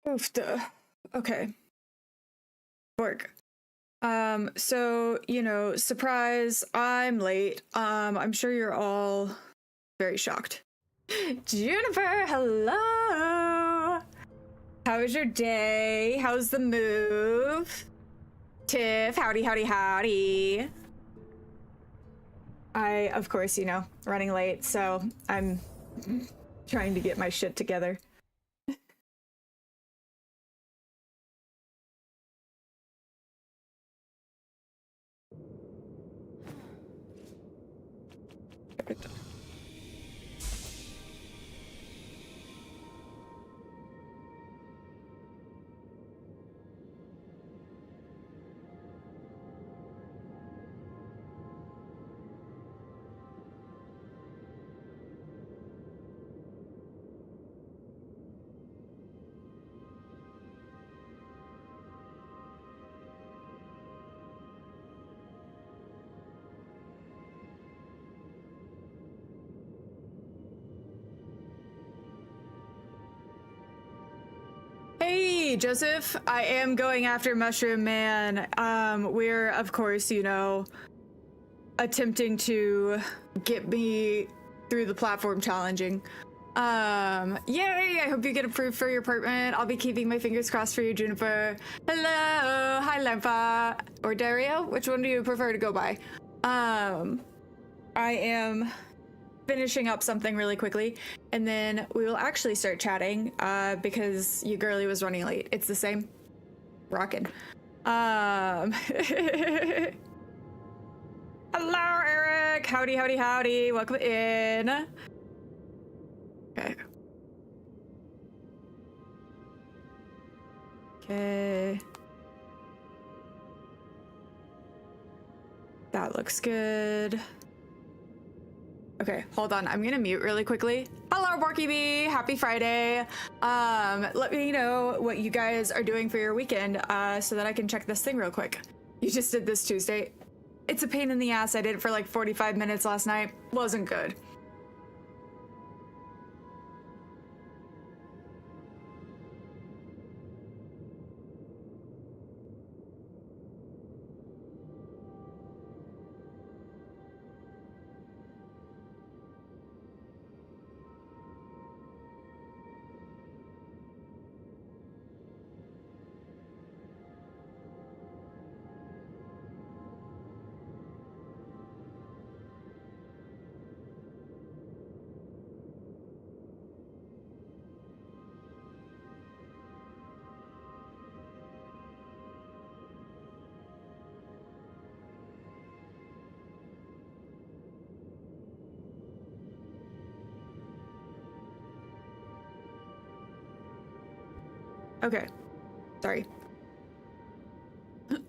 Oof, duh. Okay. Work. So, surprise, I'm late. I'm sure you're all very shocked. Juniper, hello! How was your day? How's the move? Tiff, howdy, howdy, howdy. I, of course, running late, so I'm trying to get my shit together. Hey, Joseph, I am going after Mushroom Man. We're, of course, attempting to get me through the platform challenging. Yay, I hope you get approved for your apartment. I'll be keeping my fingers crossed for you, Juniper. Hello, hi, Lampa. Or Dario, which one do you prefer to go by? I am finishing up something really quickly, and then we will actually start chatting, because you girly was running late. It's the same. Rockin'. Hello, Eric. Howdy, howdy, howdy. Welcome in. Okay. Okay. That looks good. Okay, hold on. I'm gonna mute really quickly. Hello, Borky Bee. Happy Friday. Let me know what you guys are doing for your weekend, so that I can check this thing real quick. You just did this Tuesday. It's a pain in the ass. I did it for like 45 minutes last night. Wasn't good. Okay, sorry.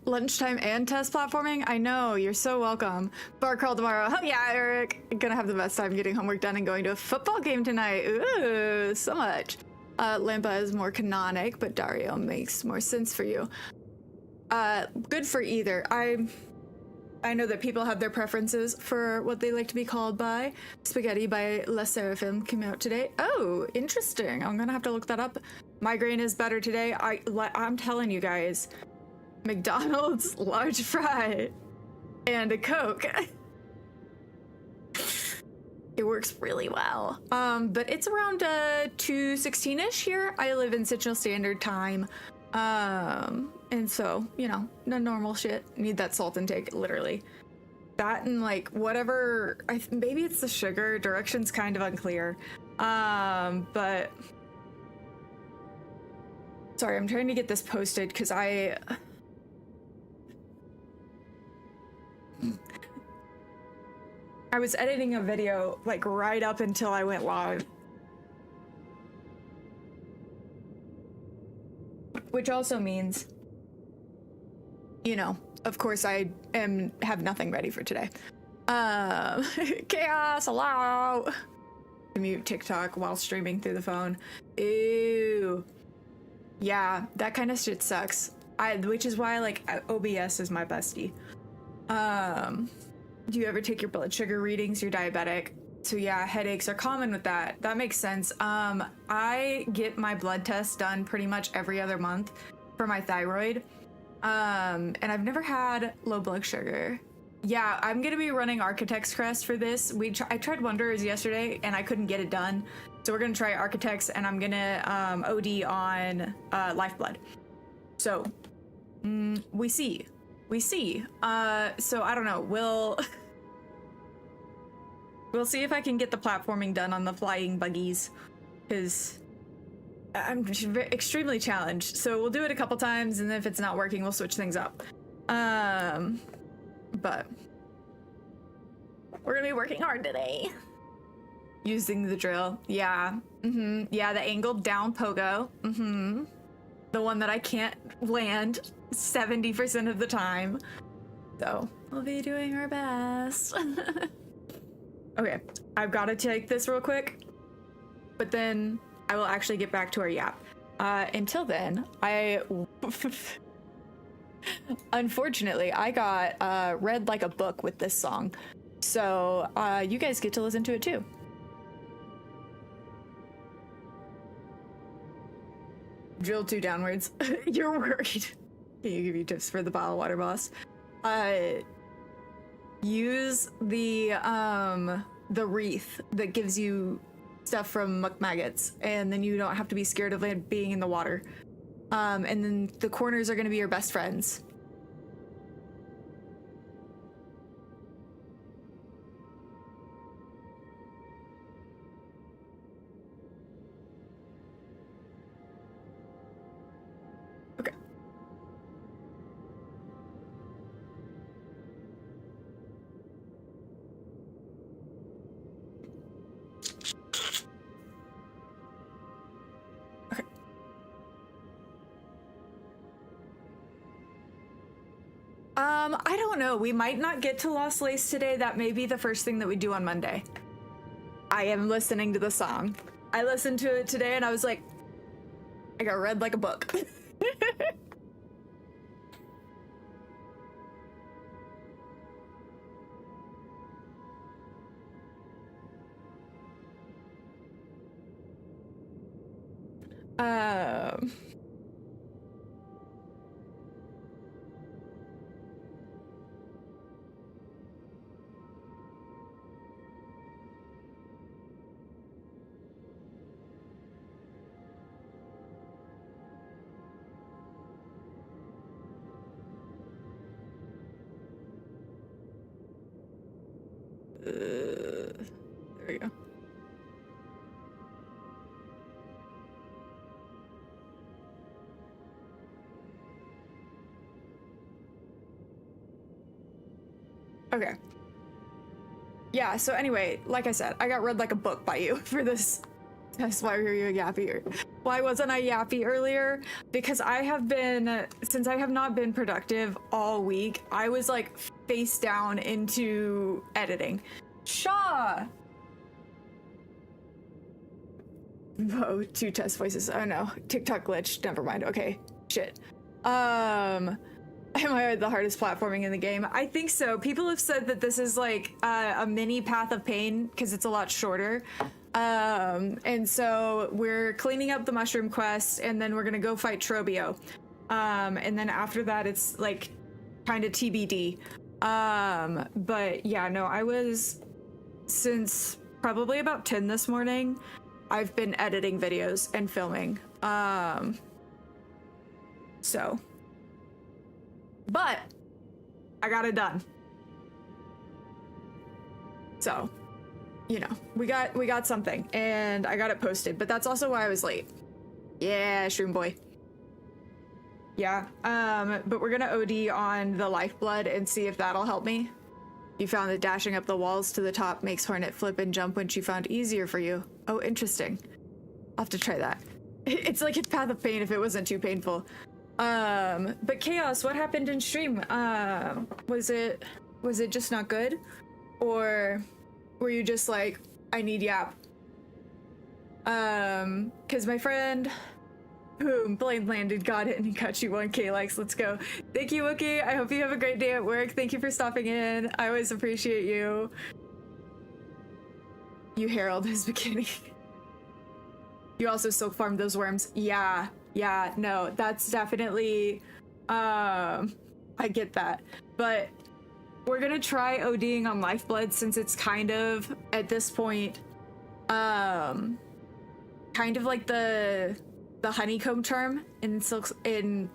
Lunchtime and test platforming? I know, you're so welcome. Bar crawl tomorrow. Hell yeah, Eric. Gonna have the best time getting homework done and going to a football game tonight. Ooh, so much. Lampa is more canonic, but Dario makes more sense for you. Good for either. I know that people have their preferences for what they like to be called by. Spaghetti by Les Seraphim came out today. Oh, interesting. I'm gonna have to look that up. Migraine is better today. I'm telling you guys, McDonald's large fry and a Coke. It works really well. But it's around 2:16-ish here. I live in Central Standard Time. And so, the normal shit. Need that salt intake, literally. That and like whatever, maybe it's the sugar. Direction's kind of unclear. But sorry, I'm trying to get this posted because I was editing a video like right up until I went live. Which also means, of course I have nothing ready for today. Chaos, hello. Mute TikTok while streaming through the phone. Ew. Yeah, that kind of shit sucks. Which is why like OBS is my bestie. Do you ever take your blood sugar readings? You're diabetic. So yeah, headaches are common with that. That makes sense. I get my blood test done pretty much every other month for my thyroid. And I've never had low blood sugar. Yeah, I'm gonna be running Architect's Crest for this. I tried Wonders yesterday and I couldn't get it done. So we're gonna try Architect's, and I'm gonna OD on Lifeblood. So we see. So I don't know, we'll see if I can get the platforming done on the flying buggies, because I'm just extremely challenged. So we'll do it a couple times, and then if it's not working, we'll switch things up. But we're gonna be working hard today. Using the drill. Yeah. Yeah, the angled down pogo. The one that I can't land 70% of the time. So we'll be doing our best. Okay, I've got to take this real quick, but then I will actually get back to our yap. Until then, unfortunately, I got read like a book with this song. So you guys get to listen to it too. Drill 2 downwards. You're worried. Can you give you tips for the bottle water boss? Use the wreath that gives you stuff from muck maggots, and then you don't have to be scared of it being in the water. And then the corners are going to be your best friends. Okay. I don't know. We might not get to Lost Lace today. That may be the first thing that we do on Monday. I am listening to the song. I listened to it today and I was like, I got read like a book. There we go. Okay. Yeah, so anyway, like I said, I got read like a book by you for this. That's why you're yappy. Why wasn't I yappy earlier? Because I have been, since I have not been productive all week, I was like face down into editing. Shaw! Oh, 2 test voices. Oh no, TikTok glitch. Never mind. Okay, shit. Am I the hardest platforming in the game? I think so. People have said that this is like a mini Path of Pain because it's a lot shorter. And so we're cleaning up the mushroom quest, and then we're gonna go fight Trobio. And then after that, it's like kind of TBD. But yeah, no, I was, since probably about 10 this morning, I've been editing videos and filming. So, but I got it done. So, you know, we got something, and I got it posted, but that's also why I was late. Yeah, Shroom Boy. Yeah, but we're gonna OD on the Lifeblood and see if that'll help me. You found that dashing up the walls to the top makes Hornet flip and jump when she found easier for you. Oh, interesting. I'll have to try that. It's like a Path of Pain if it wasn't too painful. But Chaos, what happened in stream? Was it just not good? Or were you just like, I need yap? Cause my friend, boom, blade landed, got it, and he got you 1K likes. Let's go. Thank you, Wookie. I hope you have a great day at work. Thank you for stopping in. I always appreciate you. You herald his bikini. You also silk farmed those worms. Yeah, no, that's definitely, I get that. But we're gonna try ODing on lifeblood since it's kind of, at this point, kind of like the honeycomb charm in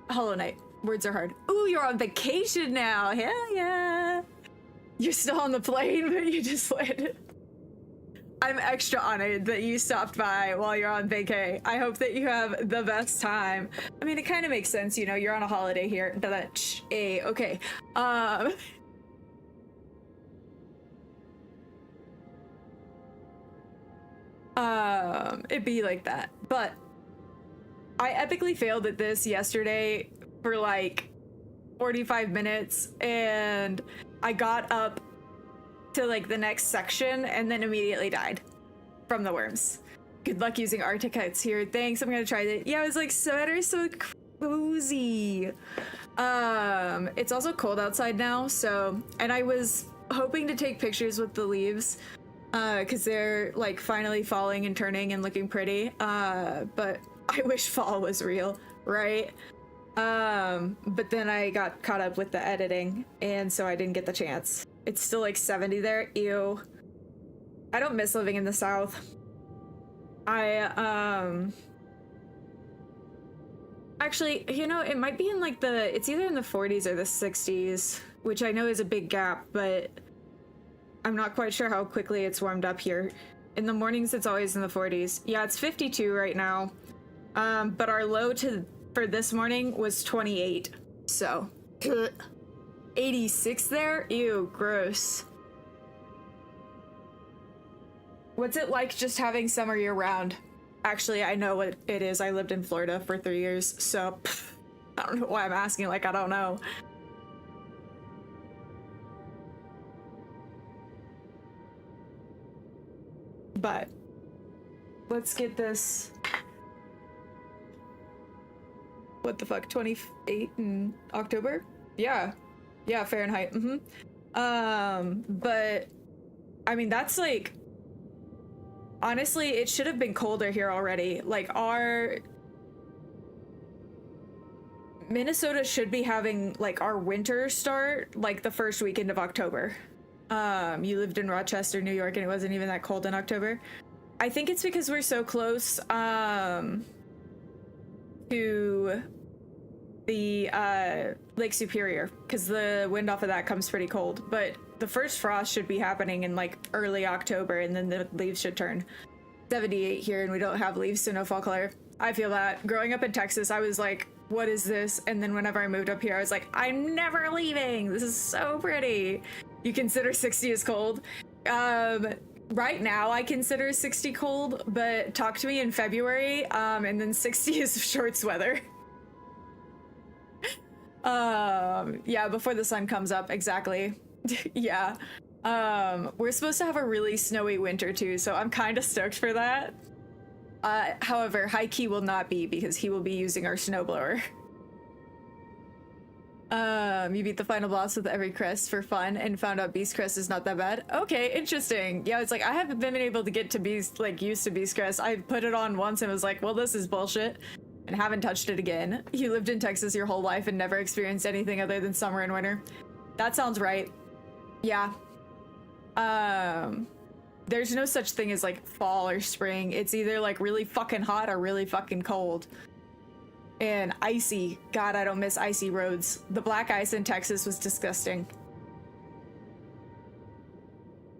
Hollow Knight. Words are hard. Ooh, you're on vacation now. Hell yeah. You're still on the plane, but you just landed. I'm extra honored that you stopped by while you're on vacay. I hope that you have the best time. I mean, it kind of makes sense, you know, you're on a holiday here. Okay. It'd be like that. But I epically failed at this yesterday for like 45 minutes, and I got up to like the next section and then immediately died from the worms. Good luck using Arcticuts here. Thanks, I'm gonna try it. Yeah, it was like sweater so cozy. It's also cold outside now, so, and I was hoping to take pictures with the leaves because they're like finally falling and turning and looking pretty, but I wish fall was real, right? But then I got caught up with the editing, and so I didn't get the chance. It's still like 70 there. Ew. I don't miss living in the South. Actually, you know, it might be in like it's either in the 40s or the 60s, which I know is a big gap, but I'm not quite sure how quickly it's warmed up here. In the mornings, it's always in the 40s. Yeah, it's 52 right now. But our low for this morning was 28, so 86 there? Ew, gross. What's it like just having summer year round? Actually, I know what it is. I lived in Florida for 3 years, so I don't know why I'm asking, like, I don't know. But let's get this. What the fuck, 28 in October? Yeah, Fahrenheit. But I mean, that's like, honestly, it should have been colder here already. Like, our Minnesota should be having like our winter start like the first weekend of October. You lived in Rochester, New York, and it wasn't even that cold in October. I think it's because we're so close to the Lake Superior, because the wind off of that comes pretty cold. But the first frost should be happening in like early October, and then the leaves should turn. 78 here, and we don't have leaves, so no fall color. I feel that. Growing up in Texas, I was like, what is this? And then whenever I moved up here, I was like, I'm never leaving. This is so pretty. You consider 60 as cold? Right now, I consider 60 cold, but talk to me in February, and then 60 is shorts weather. Yeah, before the sun comes up, exactly. Yeah. We're supposed to have a really snowy winter too, so I'm kind of stoked for that. However, High-Key will not be, because he will be using our snowblower. You beat the final boss with every crest for fun and found out Beast Crest is not that bad. Okay, interesting. Yeah, it's like, I haven't been able to get to Beast, like, used to Beast Crest. I put it on once and was like, well, this is bullshit, and haven't touched it again. You lived in Texas your whole life and never experienced anything other than summer and winter. That sounds right. Yeah. There's no such thing as like fall or spring. It's either like really fucking hot or really fucking cold. And icy. God, I don't miss icy roads. The black ice in Texas was disgusting.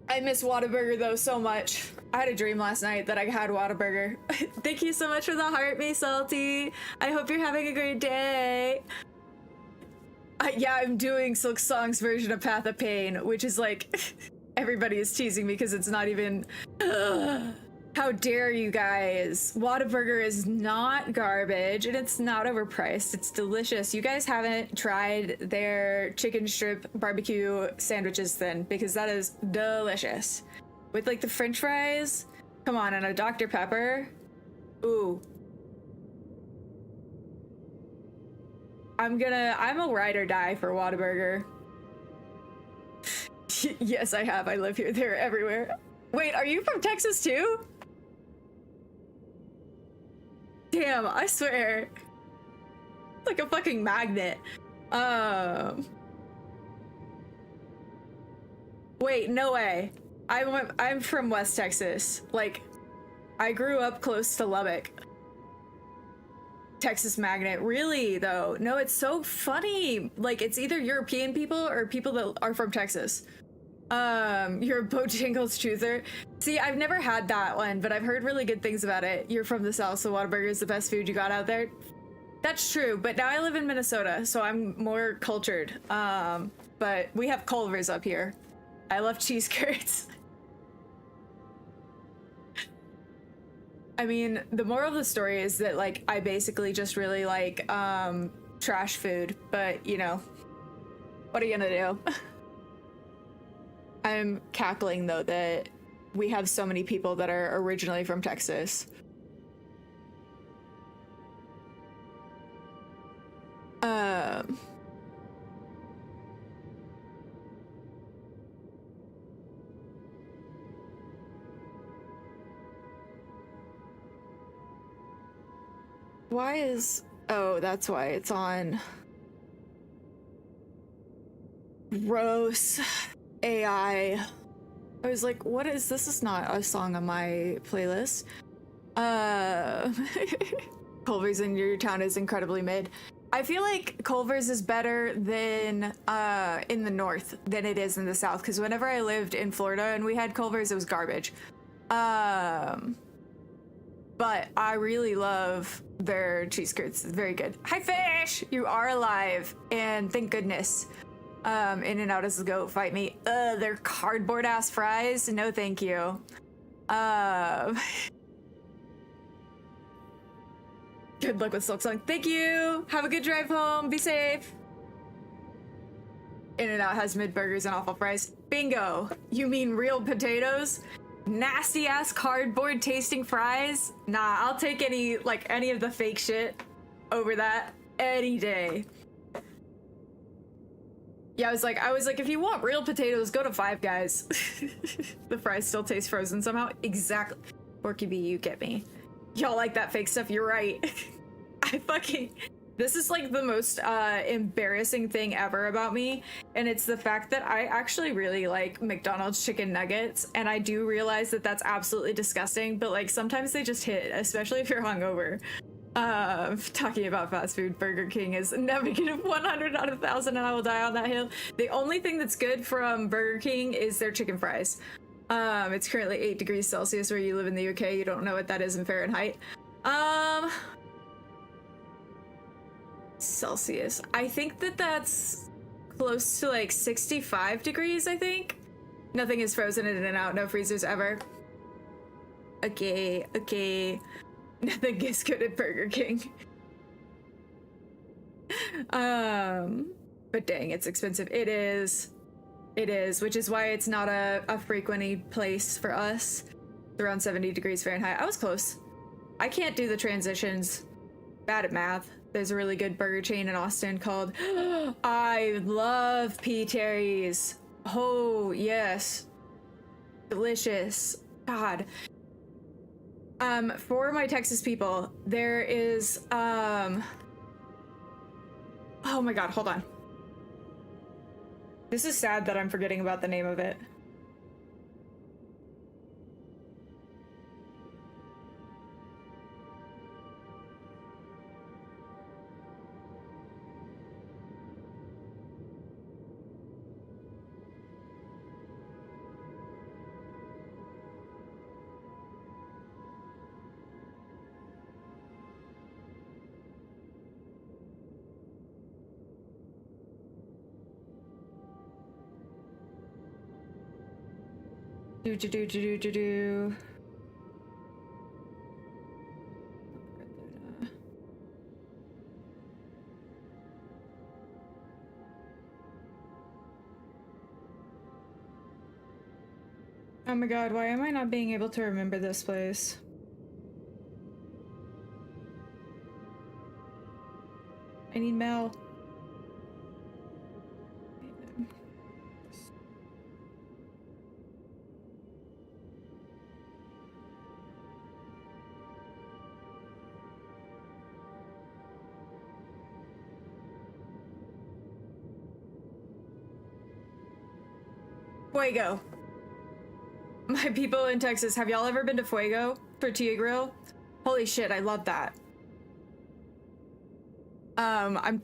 I miss Whataburger though so much. I had a dream last night that I had Whataburger. Thank you so much for the heart, me salty. I hope you're having a great day. Yeah, I'm doing Silksong's version of Path of Pain, which is like, everybody is teasing me because it's not even. How dare you guys? Whataburger is not garbage, and it's not overpriced. It's delicious. You guys haven't tried their chicken strip barbecue sandwiches then, because that is delicious. With like the french fries, come on, and a Dr. Pepper. Ooh. I'm a ride or die for Whataburger. Yes, I have. I live here. They're everywhere. Wait, are you from Texas too? Damn, I swear. Like a fucking magnet. Wait, no way. I'm from West Texas. Like, I grew up close to Lubbock. Texas magnet. Really, though? No, it's so funny. Like, it's either European people or people that are from Texas. You're a Bojangles truther. See, I've never had that one, but I've heard really good things about it. You're from the South, so Whataburger is the best food you got out there. That's true, but now I live in Minnesota, so I'm more cultured. But we have Culver's up here. I love cheese curds. I mean, the moral of the story is that, like, I basically just really like, trash food, but, you know, what are you gonna do? I'm cackling, though, that we have so many people that are originally from Texas. Why is... Oh, that's why it's on... Gross. AI. I was like, what is... This is not a song on my playlist. Culver's in your town is incredibly mid. I feel like Culver's is better than in the north than it is in the south, because whenever I lived in Florida and we had Culver's, it was garbage. But I really love their cheese curds. It's very good. Hi, fish! You are alive, and thank goodness. In and out as a goat, fight me. They're cardboard ass fries. No, thank you. Good luck with Silksong. Thank you. Have a good drive home. Be safe. In and Out has mid burgers and awful fries. Bingo. You mean real potatoes? Nasty ass cardboard tasting fries? Nah, I'll take any of the fake shit over that any day. Yeah, I was like, if you want real potatoes, go to Five Guys. The fries still taste frozen somehow. Exactly. Porky B, you get me. Y'all like that fake stuff, you're right. This is like the most embarrassing thing ever about me, and it's the fact that I actually really like McDonald's chicken nuggets, and I do realize that that's absolutely disgusting, but like sometimes they just hit, especially if you're hungover. Talking about fast food, Burger King is negative 100 out of 1,000, and I will die on that hill. The only thing that's good from Burger King is their chicken fries. It's currently 8 degrees Celsius where you live in the UK. You don't know what that is in Fahrenheit. Celsius. I think that's close to like 65 degrees, I think. Nothing is frozen in and out. No freezers ever. Okay. Nothing is good at Burger King. But dang, it's expensive. It is, which is why it's not a frequenty place for us. It's around 70 degrees Fahrenheit. I was close. I can't do the transitions. Bad at math. There's a really good burger chain in Austin called I love P. Terry's. Oh, yes. Delicious. God. For my Texas people, there is, oh my God, hold on. This is sad that I'm forgetting about the name of it. Do. Oh my God, why am I not being able to remember this place? I need Mel. Fuego. My people in Texas, have y'all ever been to Fuego Tortilla Grill? Holy shit, I love that. I'm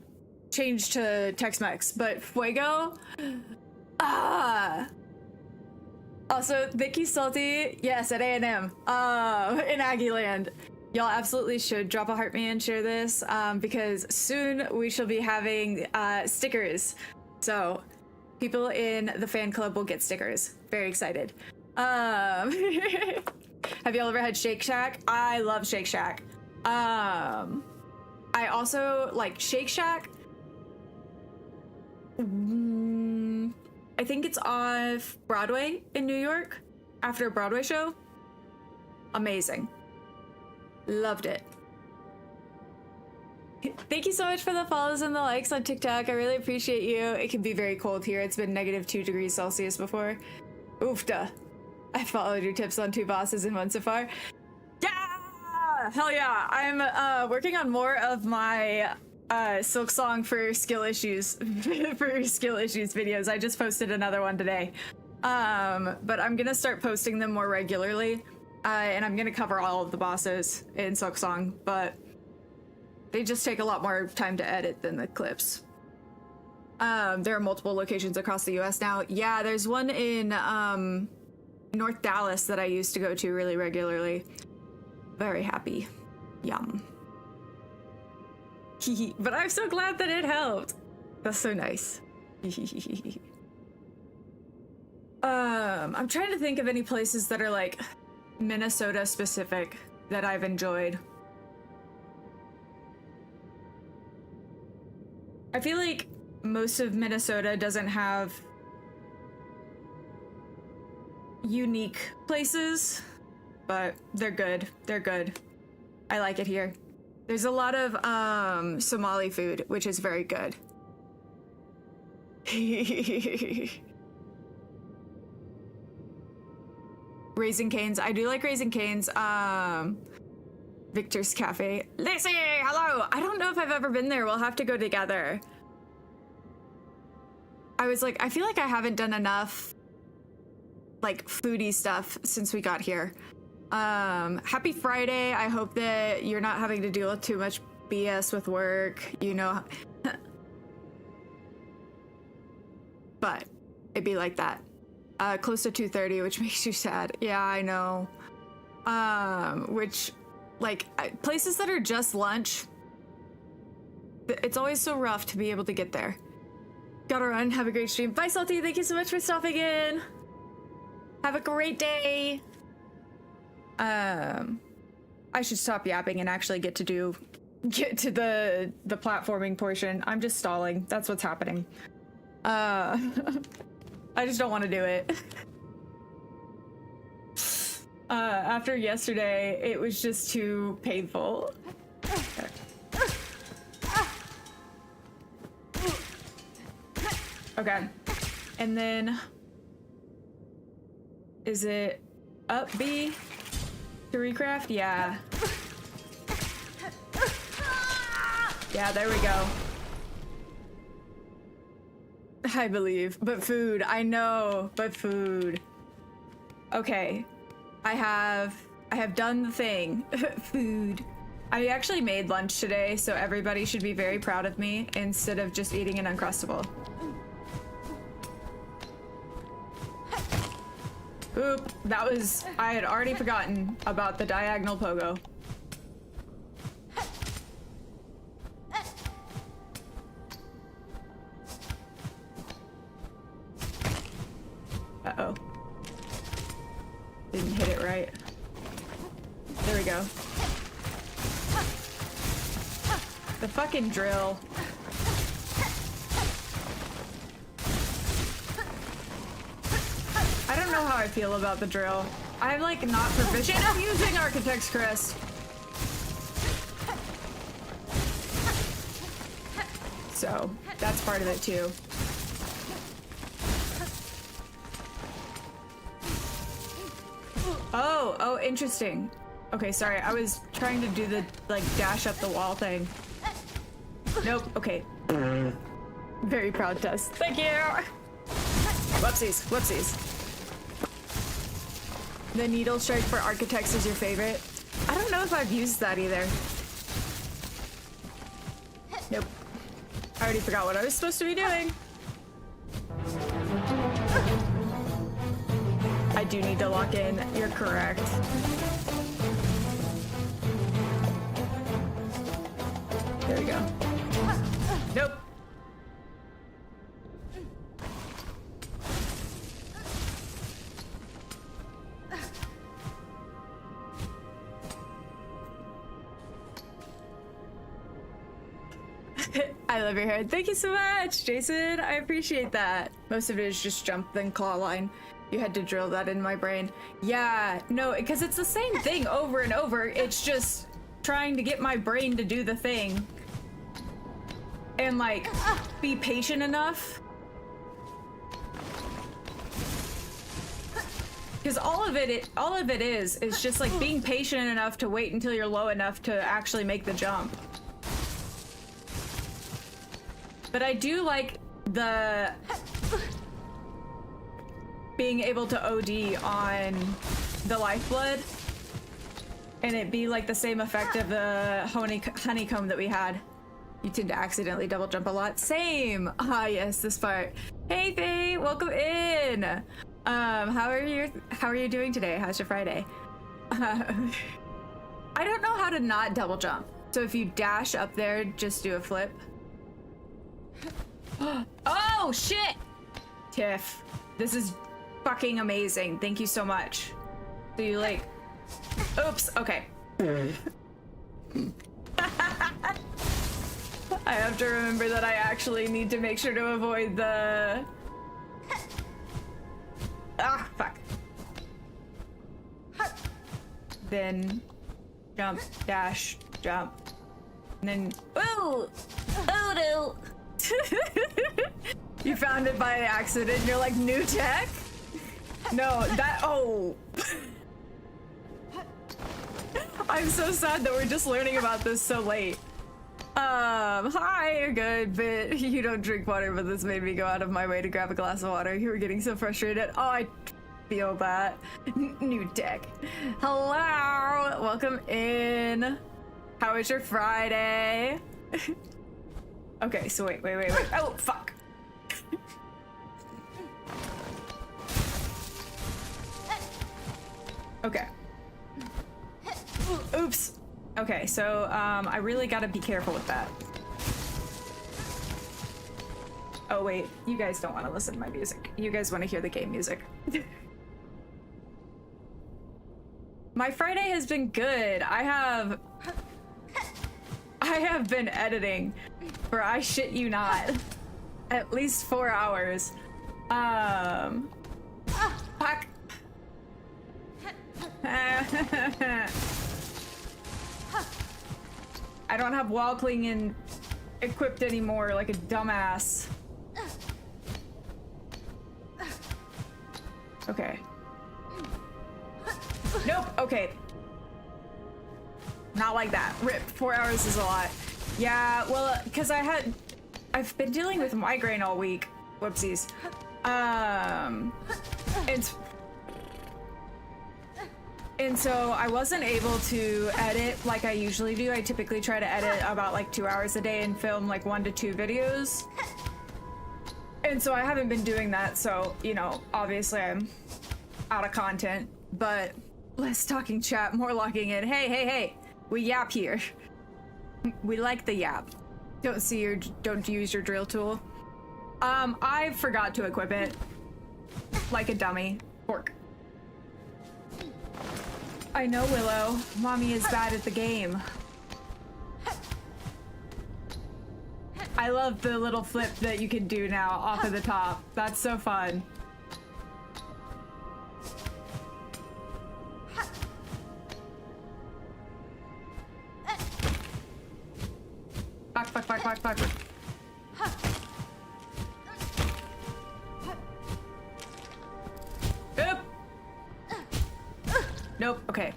changed to Tex-Mex, but Fuego? Ah! Also, Vicky Salty, yes, at A&M, in Aggieland. Y'all absolutely should drop a heart me and share this, because soon we shall be having stickers. So, people in the fan club will get stickers. Very excited. Have y'all ever had Shake Shack? I love Shake Shack. I also like Shake Shack. I think it's off Broadway in New York after a Broadway show. Amazing. Loved it. Thank you so much for the follows and the likes on TikTok. I really appreciate you. It can be very cold here. It's been -2 degrees Celsius before. Oofda. I followed your tips on 2 bosses in 1 so far. Yeah! Hell yeah! I'm working on more of my Silksong for skill issues videos. I just posted another one today. But I'm gonna start posting them more regularly. And I'm gonna cover all of the bosses in Silksong, but they just take a lot more time to edit than the clips. There are multiple locations across the US now. Yeah, there's one in North Dallas that I used to go to really regularly. Very happy. Yum. But I'm so glad that it helped. That's so nice. I'm trying to think of any places that are like Minnesota specific that I've enjoyed. I feel like most of Minnesota doesn't have unique places, but they're good. They're good. I like it here. There's a lot of Somali food, which is very good. Raising Cane's. I do like Raising Cane's. Victor's Cafe. Lacey, hello! I don't know if I've ever been there. We'll have to go together. I was like, I feel like I haven't done enough like foodie stuff since we got here. Happy Friday. I hope that you're not having to deal with too much BS with work, you know. But it'd be like that. Close to 2:30, which makes you sad. Yeah, I know. Which, like, places that are just lunch, it's always so rough to be able to get there. Gotta run. Have a great stream. Bye, Salty. Thank you so much for stopping in. Have a great day. I should stop yapping and actually get to the platforming portion. I'm just stalling. That's what's happening. I just don't want to do it. After yesterday, it was just too painful. Okay. And then is it up B to recraft? Yeah. Yeah, there we go. I believe, but food. I know, but food. Okay, I have done the thing. Food. I actually made lunch today, so everybody should be very proud of me instead of just eating an Uncrustable. Oop, that was, I had already forgotten about the diagonal pogo. Uh-oh. Didn't hit it right. There we go. The fucking drill. I don't know how I feel about the drill. I'm like not proficient at using Architect's Crest. So that's part of it too. Oh, interesting. Okay, sorry, I was trying to do the, like, dash up the wall thing. Nope, okay. Very proud, Tess. Thank you! Whoopsies, whoopsies. The needle strike for architects is your favorite? I don't know if I've used that either. Nope. I already forgot what I was supposed to be doing. I do need to lock in. You're correct. There we go. Nope. I love your hair. Thank you so much, Jason. I appreciate that. Most of it is just jump then claw line. You had to drill that in my brain. Yeah, no, because it's the same thing over and over. It's just trying to get my brain to do the thing. And like, be patient enough. Because all of it is just like being patient enough to wait until you're low enough to actually make the jump. But I do like the being able to OD on the lifeblood and it be like the same effect of the honeycomb that we had. You tend to accidentally double jump a lot. Same. Ah, yes, this part. Hey, Faye, welcome in. How are you doing today? How's your Friday? I don't know how to not double jump. So if you dash up there, just do a flip. Oh shit! Tiff, this is fucking amazing. Thank you so much. So you like... Oops, okay. I have to remember that I actually need to make sure to avoid the... Ah, fuck. Then jump, dash, jump. And then... Ooh! Oh no! You found it by accident. You're like, new tech? No, that... Oh. I'm so sad that we're just learning about this so late. Hi, you're good, but you don't drink water, but this made me go out of my way to grab a glass of water. You were getting so frustrated. Oh, I feel that. New tech. Hello, welcome in. How was your Friday? Okay, so wait. Oh, fuck. Okay. Oops. Okay, so I really gotta be careful with that. Oh wait, you guys don't want to listen to my music. You guys want to hear the game music. My Friday has been good. I have been editing for, I shit you not, at least 4 hours. Fuck. I don't have wall clinging equipped anymore like a dumbass. Okay. Nope, okay. Not like that. Rip, 4 hours is a lot. Yeah, well, because I've been dealing with migraine all week. Whoopsies. And so I wasn't able to edit like I usually do. I typically try to edit about like 2 hours a day and film like 1 to 2 videos. And so I haven't been doing that. So, you know, obviously I'm out of content, but less talking chat, more logging in. Hey, we yap here. We like the yap. Don't use your drill tool. I forgot to equip it like a dummy. Fork. I know, Willow. Mommy is bad at the game. I love the little flip that you can do now off of the top. That's so fun. Fuck. Oop. Nope, okay.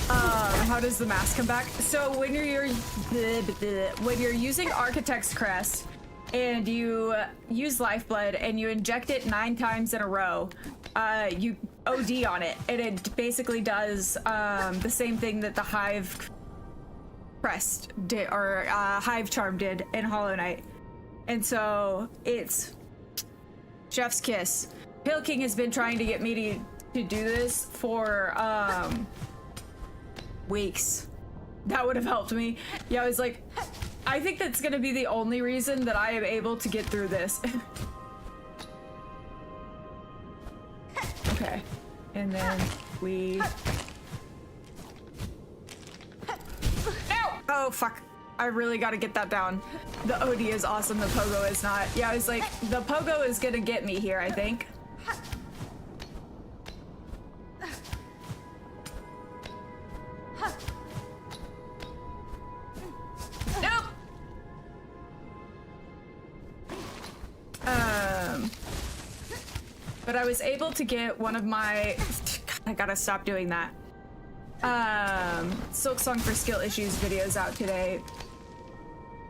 How does the mask come back? So when you're using Architect's Crest, and you use lifeblood and you inject it 9 times in a row, you OD on it, and it basically does the same thing that the Hive Crest did, or Hive Charm did in Hollow Knight. And so it's chef's kiss. Hill King has been trying to get me to do this for weeks. That would have helped me. Yeah, I was like, I think that's gonna be the only reason that I am able to get through this. Okay, and then we... No! Oh, fuck. I really gotta get that down. The OD is awesome, the pogo is not. Yeah, I was like, the pogo is gonna get me here, I think. Nope! But I was able to get one of my... God, I gotta stop doing that. Silksong for skill issues videos out today.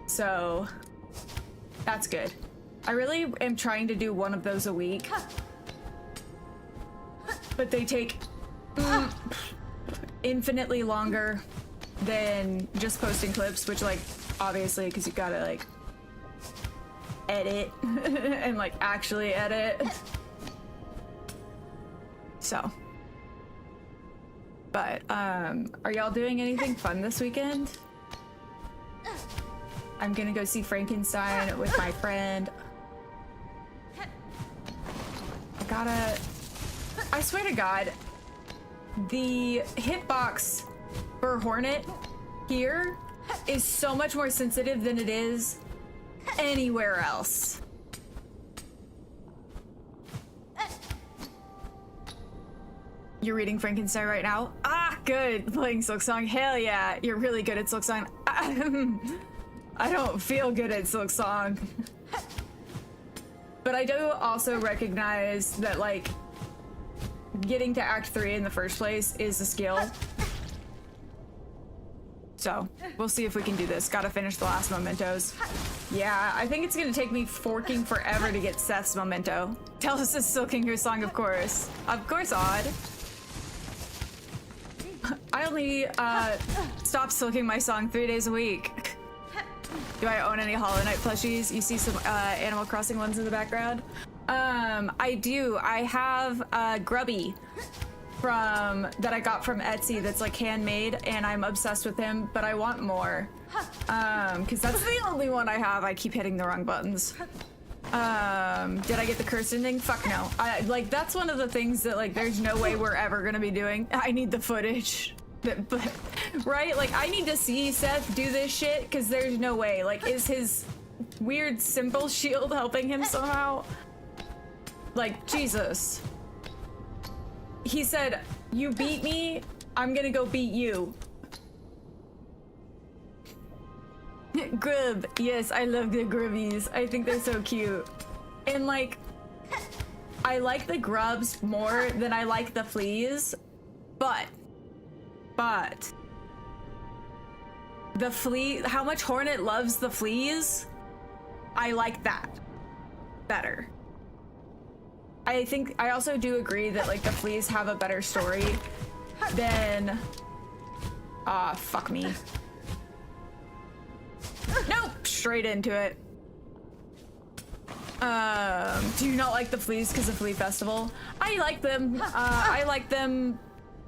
So that's good. I really am trying to do one of those a week, but they take infinitely longer than just posting clips, which, like, obviously, because you gotta like edit and like actually edit. So, but are y'all doing anything fun this weekend? I'm gonna go see Frankenstein with my friend. I swear to God, the hitbox for Hornet here is so much more sensitive than it is anywhere else. You're reading Frankenstein right now? Ah, good. Playing Silksong. Hell yeah. You're really good at Silksong. I don't feel good at Silksong. But I do also recognize that, like, getting to Act 3 in the first place is a skill. So, we'll see if we can do this. Gotta finish the last mementos. Yeah, I think it's gonna take me forking forever to get Seth's memento. Tell us a Silking Her song, of course. Of course, Odd. I only stop silking my song 3 days a week. Do I own any Hollow Knight plushies? You see some Animal Crossing ones in the background? I do. I have Grubby that I got from Etsy that's like handmade, and I'm obsessed with him, but I want more. Because that's the only one I have. I keep hitting the wrong buttons. Did I get the cursed ending? Fuck no. Like, that's one of the things that, like, there's no way we're ever gonna be doing. I need the footage. Right? Like, I need to see Seth do this shit, because there's no way. Like, is his weird symbol shield helping him somehow? Like, Jesus. He said, you beat me, I'm gonna go beat you. Grub. Yes, I love the grubbies. I think they're so cute. And, like, I like the grubs more than I like the fleas, but the flea, how much Hornet loves the fleas, I like that better. I think I also do agree that, like, the fleas have a better story than fuck me. Nope, straight into it. Do you not like the fleas because of Flea Festival? I like them. I like them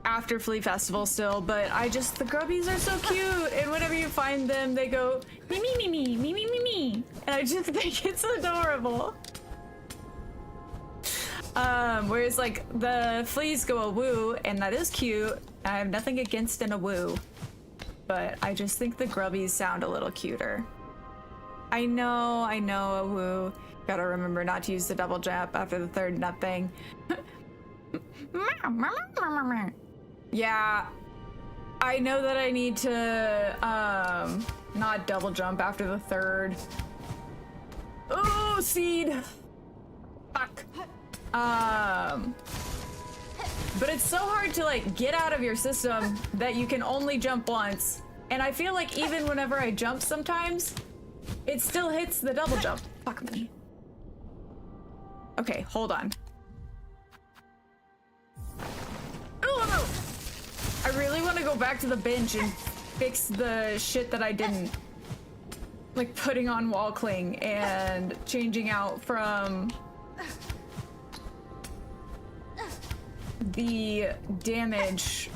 after Flea Festival still, but the grubbies are so cute, and whenever you find them, they go me me me me me me me me, and I just think it's adorable. Whereas, like, the fleas go a woo, and that is cute. I have nothing against a woo, but I just think the grubbies sound a little cuter. I know, a woo. Gotta remember not to use the double jump after the third nut thing. Yeah, I know that I need to, not double jump after the third. Oh, seed! Fuck. But it's so hard to, like, get out of your system that you can only jump once. And I feel like even whenever I jump sometimes, It still hits the double jump. Fuck me. Okay, hold on. Oh, no! I really want to go back to the bench and fix the shit that I didn't. Like putting on wall cling and changing out from the damage.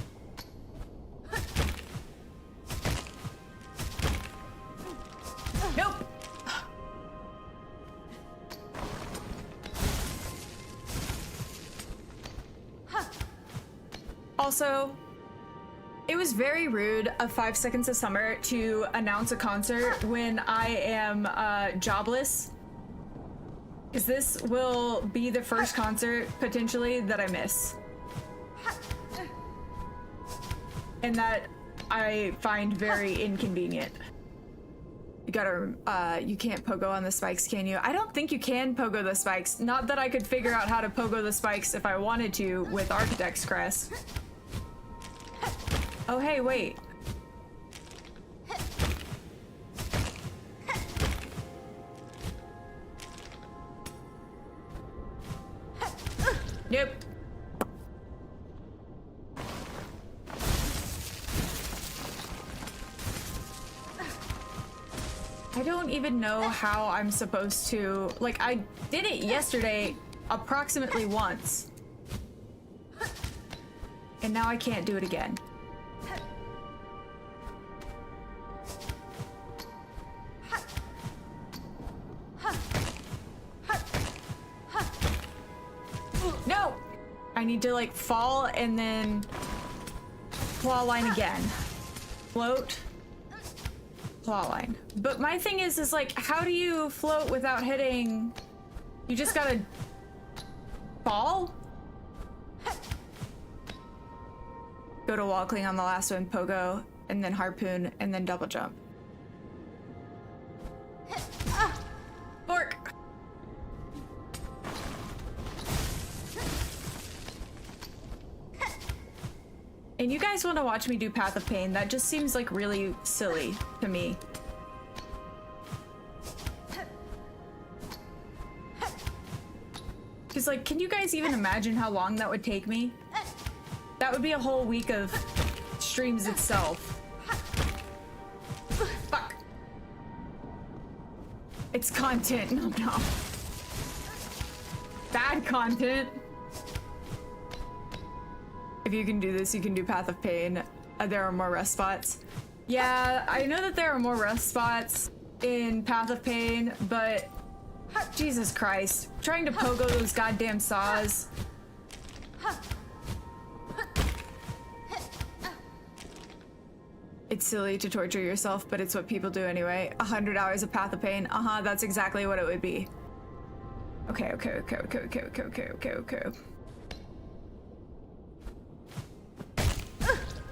Nope. Also, it was very rude of 5 Seconds of Summer to announce a concert when I am jobless. Because this will be the first concert, potentially, that I miss. And that I find very inconvenient. You gotta, you can't pogo on the spikes, can you? I don't think you can pogo the spikes. Not that I could figure out how to pogo the spikes if I wanted to with Architect's Crest. Oh, hey, wait. Nope. I don't even know how I'm supposed to... Like, I did it yesterday approximately once. And now I can't do it again. No! I need to, like, fall and then claw line again. Float. Claw line. But my thing is like, how do you float without hitting? You just gotta fall? Go to wall cling on the last one, pogo, and then harpoon, and then double jump. Fork! And you guys want to watch me do Path of Pain? That just seems like really silly to me. Because, like, can you guys even imagine how long that would take me? That would be a whole week of streams itself. Fuck. It's content. No, no. Bad content. If you can do this, you can do Path of Pain. There are more rest spots. Yeah, I know that there are more rest spots in Path of Pain, but Jesus Christ. Trying to pogo those goddamn saws. It's silly to torture yourself, but it's what people do anyway. 100 hours of Path of Pain. Uh-huh, that's exactly what it would be. Okay.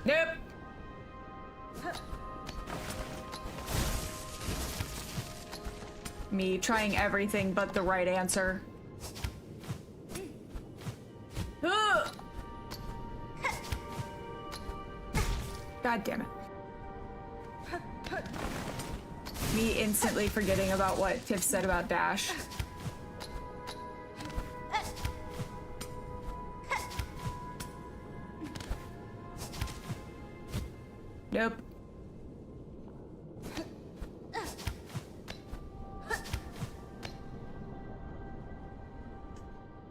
Nope. Me trying everything but the right answer. Ugh. God damn it. Me instantly forgetting about what Tiff said about dash. Nope.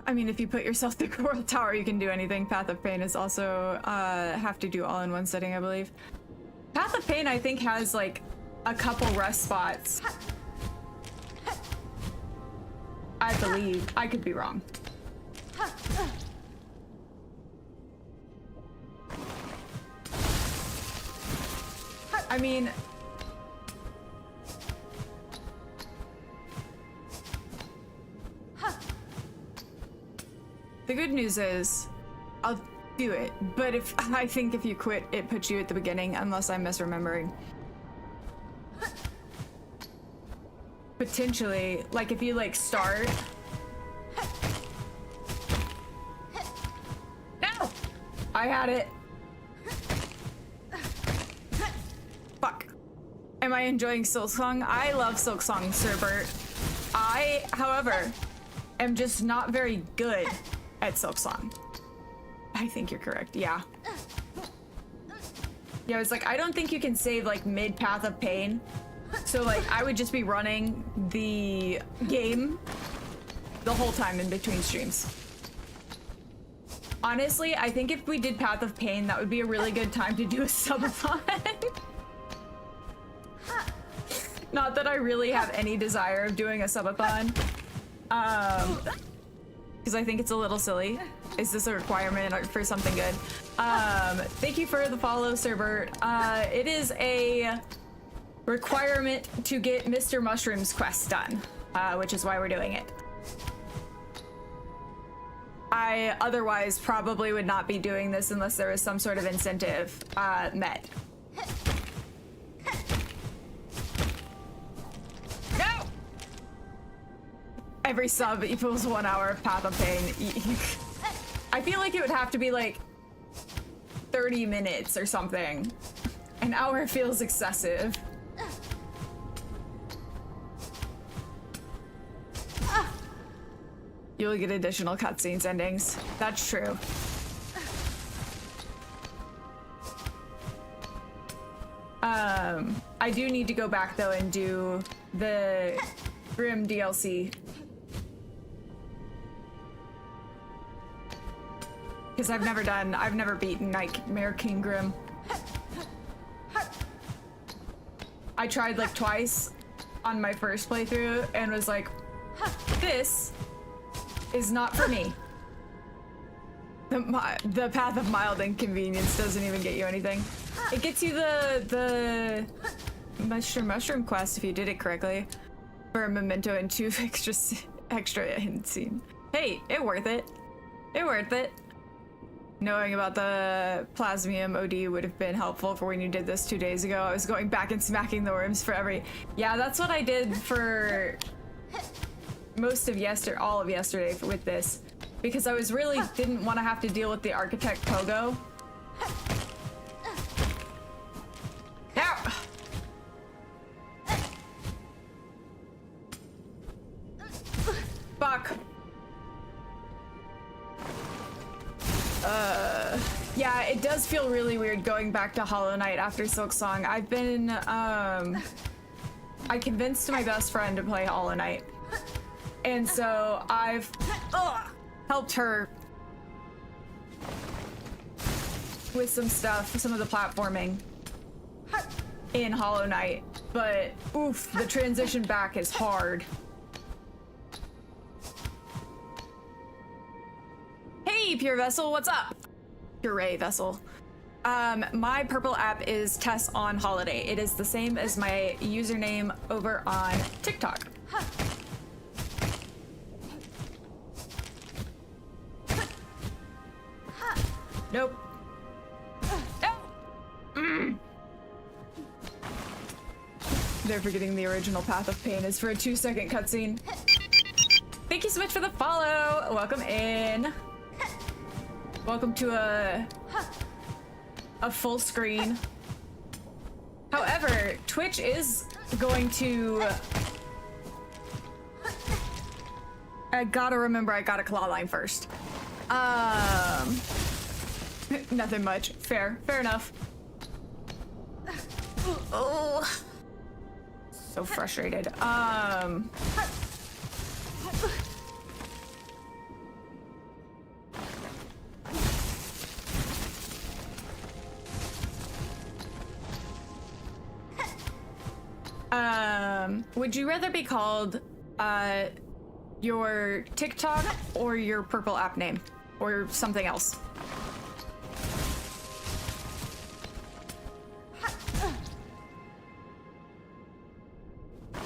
I mean, if you put yourself through Coral Tower, you can do anything. Path of Pain is also have to do all in one setting, I believe. Path of Pain, I think, has like a couple rest spots. I believe. I could be wrong. I mean, the good news is I'll do it, but I think if you quit, it puts you at the beginning, unless I'm misremembering. Potentially, like if you like start. No! I had it. Fuck. Am I enjoying Silksong? I love Silksong, Sirbert. I, however, am just not very good at Silksong. I think you're correct, yeah. Yeah, it's like, I don't think you can save like mid Path of Pain. So like, I would just be running the game the whole time in between streams. Honestly, I think if we did Path of Pain, that would be a really good time to do a subathon. Not that I really have any desire of doing a subathon. Because I think it's a little silly. Is this a requirement for something good? Thank you for the follow, Sirbert. It is a requirement to get Mr. Mushroom's quest done, which is why we're doing it. I otherwise probably would not be doing this unless there was some sort of incentive met. No! Every sub equals 1 hour of Path of Pain. I feel like it would have to be like 30 minutes or something. An hour feels excessive. You'll get additional cutscenes endings. That's true. I do need to go back though and do the Grim DLC. Because I've never beaten Nightmare King Grim. I tried like twice on my first playthrough and was like, this is not for me. The path of mild inconvenience doesn't even get you anything. It gets you the mushroom quest if you did it correctly for a memento and 2 extra hidden scene. Hey, it worth it. It worth it. Knowing about the Plasmium OD would have been helpful for when you did this 2 days ago. I was going back and smacking the worms for every... Yeah, that's what I did for most of all of yesterday with this. Because I was really didn't want to have to deal with the Architect Pogo. Now! Fuck. Yeah, it does feel really weird going back to Hollow Knight after Silksong. I've been, I convinced my best friend to play Hollow Knight. And so I've helped her with some stuff, some of the platforming in Hollow Knight. But, oof, the transition back is hard. Hey, Pure Vessel, what's up? Puree Vessel. My purple app is Tess on Holiday. It is the same as my username over on TikTok. Nope. No! They're forgetting the original Path of Pain is for a 2-second cutscene. Thank you so much for the follow. Welcome in. Welcome to a full screen. However, Twitch is going to... I gotta remember I gotta claw line first. Nothing much. Fair enough. Oh, so frustrated. Would you rather be called your TikTok or your purple app name or something else?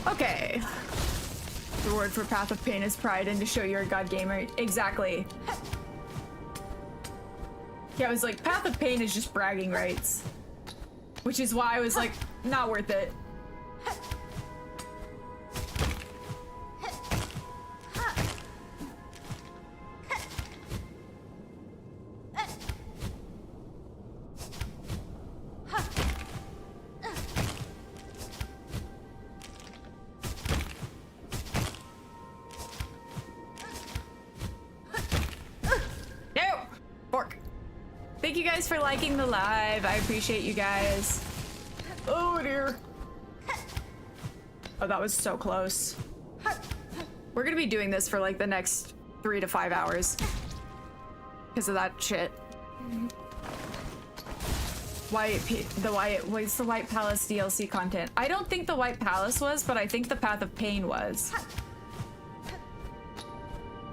Okay. Reward for Path of Pain is pride and to show you're a god gamer. Exactly. Yeah, I was like, Path of Pain is just bragging rights. Which is why I was like, not worth it. Thank you guys for liking the live. I appreciate you guys. Oh dear. Oh, that was so close. We're gonna be doing this for like the next 3 to 5 hours because of that shit. What's the White Palace DLC content? I don't think the White Palace was, but I think the Path of Pain was.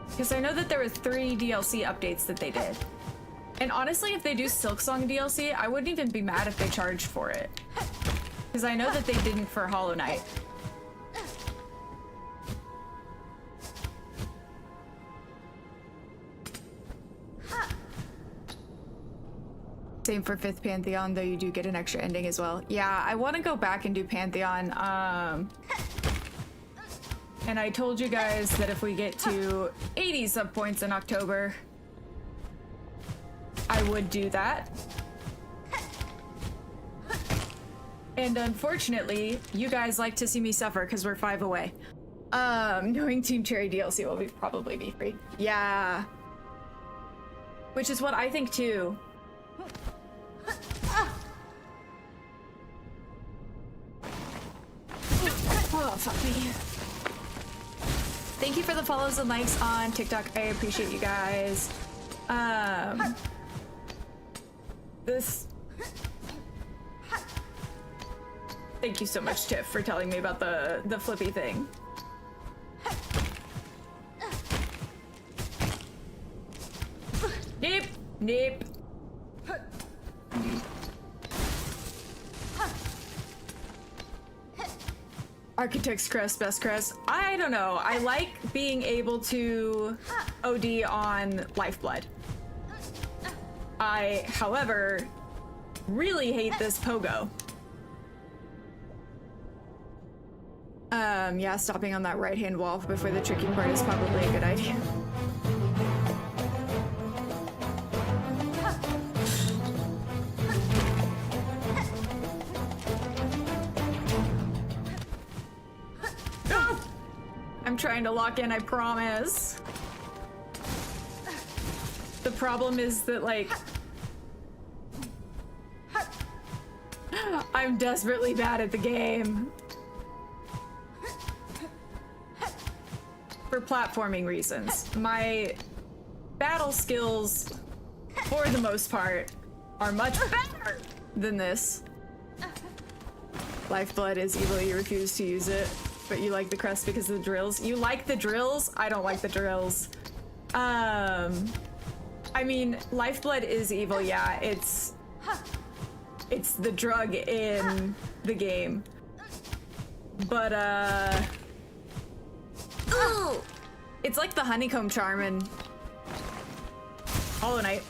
Because I know that there were 3 DLC updates that they did. And honestly, if they do Silksong DLC, I wouldn't even be mad if they charged for it. Because I know that they didn't for Hollow Knight. Same for 5th Pantheon, though you do get an extra ending as well. Yeah, I want to go back and do Pantheon. And I told you guys that if we get to 80 sub points in October, I would do that. And unfortunately, you guys like to see me suffer because we're 5 away. Knowing Team Cherry DLC will probably be free. Yeah. Which is what I think too. Oh, fuck me. Thank you for the follows and likes on TikTok. I appreciate you guys. Thank you so much, Tiff, for telling me about the flippy thing. Nope. Nope. Architect's Crest, best crest. I don't know. I like being able to OD on Lifeblood. I, however, really hate this pogo. Yeah, stopping on that right-hand wall before the tricky part is probably a good idea. I'm trying to lock in, I promise. The problem is that, like, I'm desperately bad at the game. For platforming reasons. My battle skills, for the most part, are much better than this. Lifeblood is evil, you refuse to use it. But you like the crest because of the drills. You like the drills? I don't like the drills. I mean, Lifeblood is evil, yeah. It's the drug in the game. But, ooh! It's like the honeycomb charm in Hollow Knight.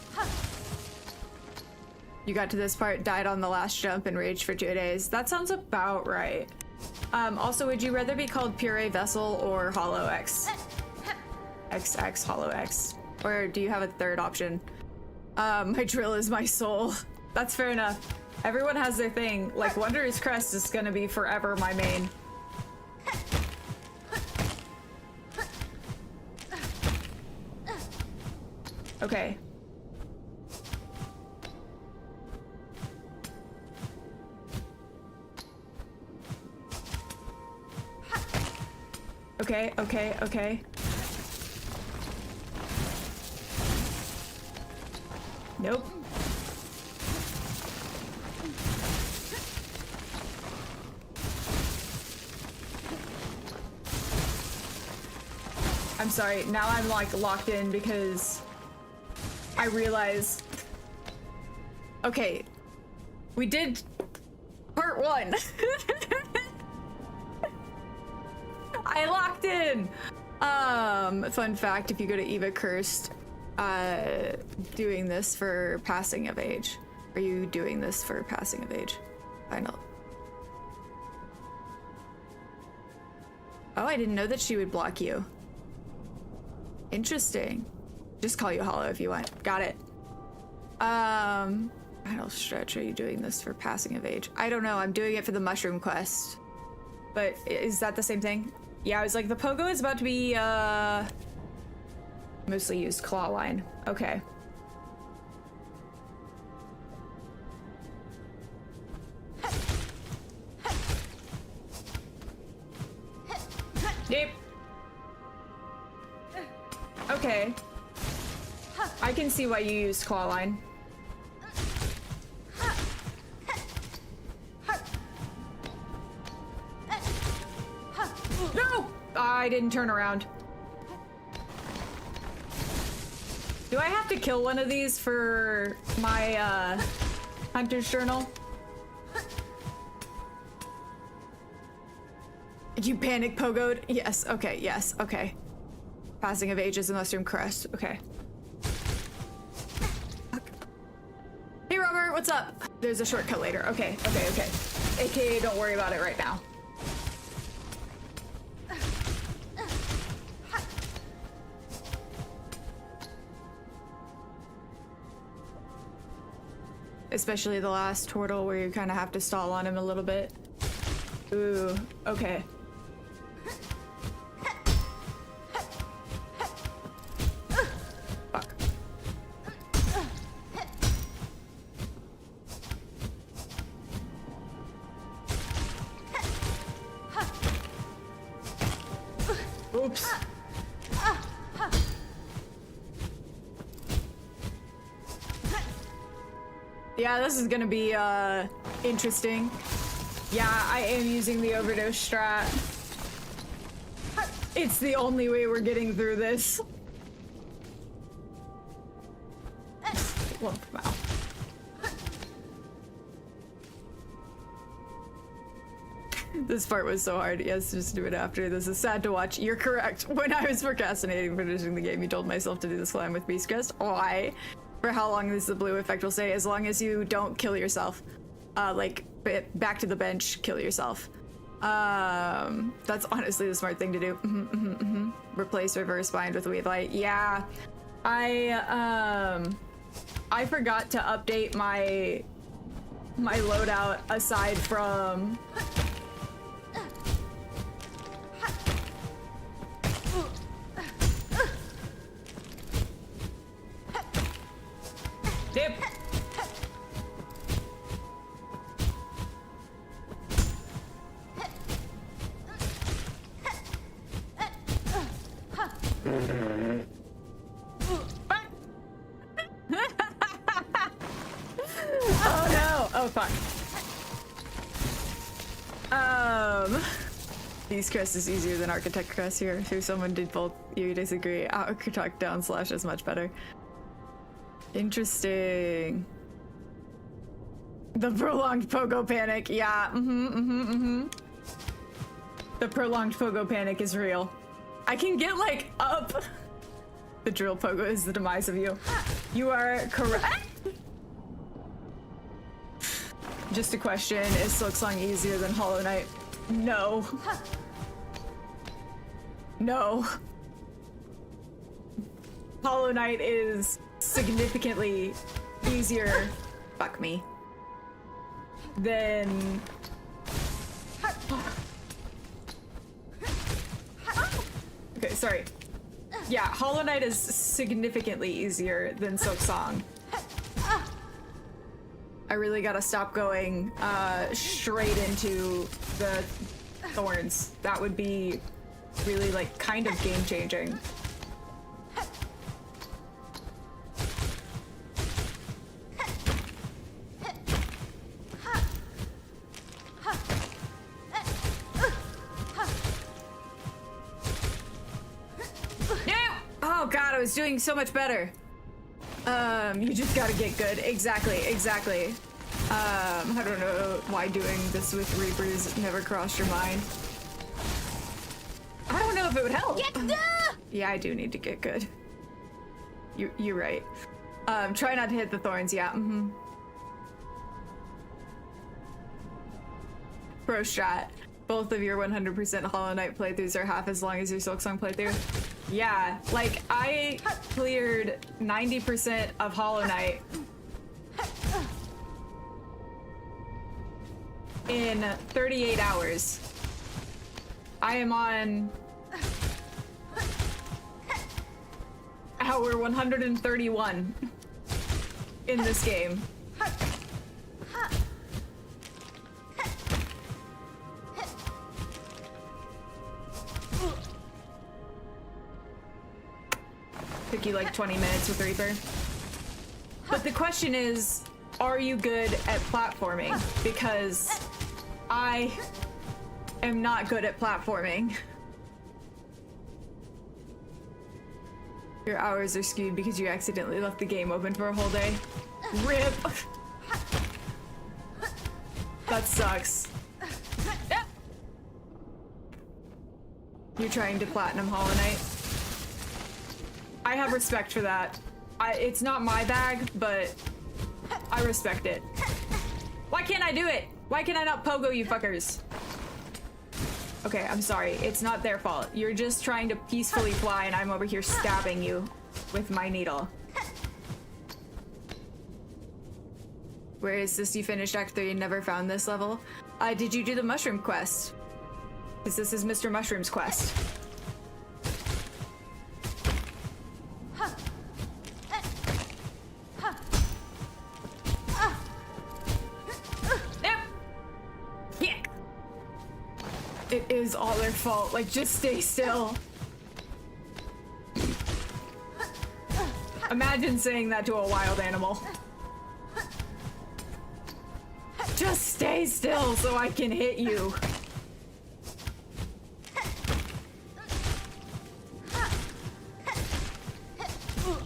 You got to this part, died on the last jump, and raged for 2 days. That sounds about right. Also, would you rather be called Puree Vessel or Hollow X? XX Hollow X. Or do you have a third option? My drill is my soul. That's fair enough. Everyone has their thing. Like, Wondrous Crest is gonna be forever my main. Okay. Okay, okay, okay. Nope. I'm sorry, now I'm like locked in because I realize. Okay, we did part 1. I locked in! Fun fact, if you go to Eva Cursed, doing this for passing of age. Are you doing this for passing of age? Final. Oh, I didn't know that she would block you. Interesting. Just call you Hollow if you want. Got it. Final stretch, are you doing this for passing of age? I don't know, I'm doing it for the mushroom quest. But is that the same thing? Yeah, I was like, the pogo is about to be, mostly used claw line. Okay. Yep. Okay. I can see why you used claw line. No! I didn't turn around. Do I have to kill one of these for my hunter's journal? You panic pogoed? Yes, okay, yes, okay. Passing of ages and mushroom crest, okay. Hey Robert, what's up? There's a shortcut later. Okay, okay, okay. AKA don't worry about it right now. Especially the last turtle where you kind of have to stall on him a little bit. Ooh, okay. Fuck. Oops. Yeah, this is gonna be interesting. Yeah, I am using the overdose strat. It's the only way we're getting through this. Well, wow. This part was so hard. Yes, just do it after. This is sad to watch. You're correct. When I was procrastinating finishing the game, you told myself to do this climb with Beast Crest. Why? For how long is the blue effect will stay? As long as you don't kill yourself. Like, back to the bench, kill yourself. That's honestly the smart thing to do. Replace reverse bind with wave light. Yeah, I forgot to update my loadout aside from dip. Oh no! Oh fuck. Beast Crest is easier than Architect Crest here. If someone did both, you disagree. Architect down slash is much better. Interesting. The prolonged pogo panic. Yeah. The prolonged pogo panic is real. I can get like up. The drill pogo is the demise of you. You are correct. Just a question, is Silksong easier than Hollow Knight? No. No. Hollow Knight is significantly easier, fuck me, than... Okay, sorry. Yeah, Hollow Knight is significantly easier than Silksong. I really gotta stop going straight into the thorns. That would be really like kind of game changing. Yeah! Oh god, I was doing so much better. You just gotta get good. Exactly, exactly. I don't know why doing this with Reapers never crossed your mind. I don't know if it would help. Yeah, I do need to get good. You're right. Try not to hit the thorns, yeah. Pro strat. Both of your 100% Hollow Knight playthroughs are half as long as your Silksong playthrough. Yeah, like I cleared 90% of Hollow Knight in 38 hours. I am on hour 131 in this game. Took you like 20 minutes with Reaper. But the question is, are you good at platforming? Because I am not good at platforming. Your hours are skewed because you accidentally left the game open for a whole day. RIP! That sucks. You're trying to platinum Hollow Knight. I have respect for that. It's not my bag, but I respect it. Why can't I do it? Why can I not pogo you fuckers? Okay, I'm sorry. It's not their fault. You're just trying to peacefully fly and I'm over here stabbing you with my needle. Where is this? You finished Act 3 and never found this level? Did you do the mushroom quest? Because this is Mr. Mushroom's quest. It is all their fault. Like, just stay still. Imagine saying that to a wild animal. Just stay still so I can hit you.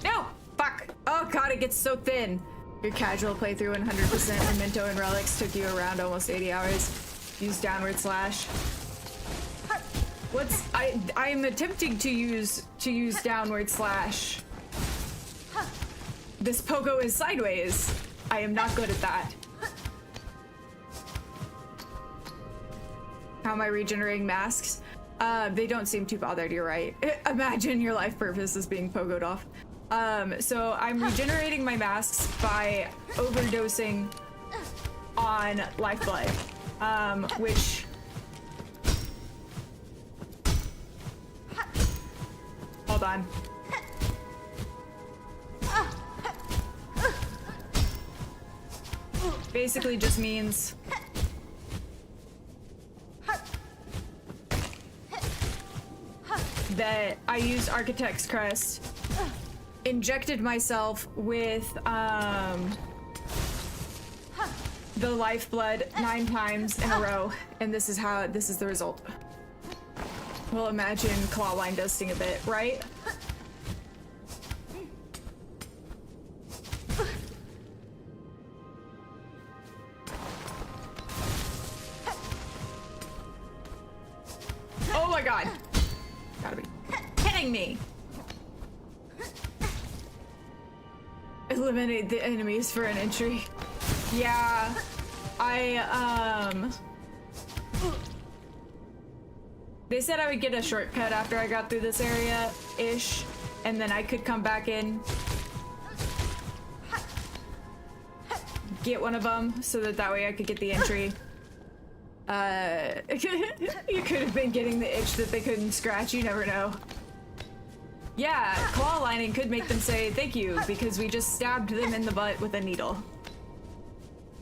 No! Fuck! Oh god, it gets so thin. Your casual playthrough 100% Memento and Relics took you around almost 80 hours. Use downward slash. I'm attempting to use downward slash. This pogo is sideways. I am not good at that. How am I regenerating masks? They don't seem too bothered, you're right. Imagine your life purpose is being pogoed off. So I'm regenerating my masks by overdosing on lifeblood, which... Hold on. Basically just means that I used Architect's Crest, injected myself with the lifeblood 9 times in a row, and this is the result. Well, imagine Clawline does sting a bit, right? Oh my god! Gotta be kidding me! Eliminate the enemies for an entry. Yeah, they said I would get a shortcut after I got through this area-ish, and then I could come back in, get one of them, so that way I could get the entry. You could have been getting the itch that they couldn't scratch, you never know. Yeah, claw lining could make them say thank you, because we just stabbed them in the butt with a needle.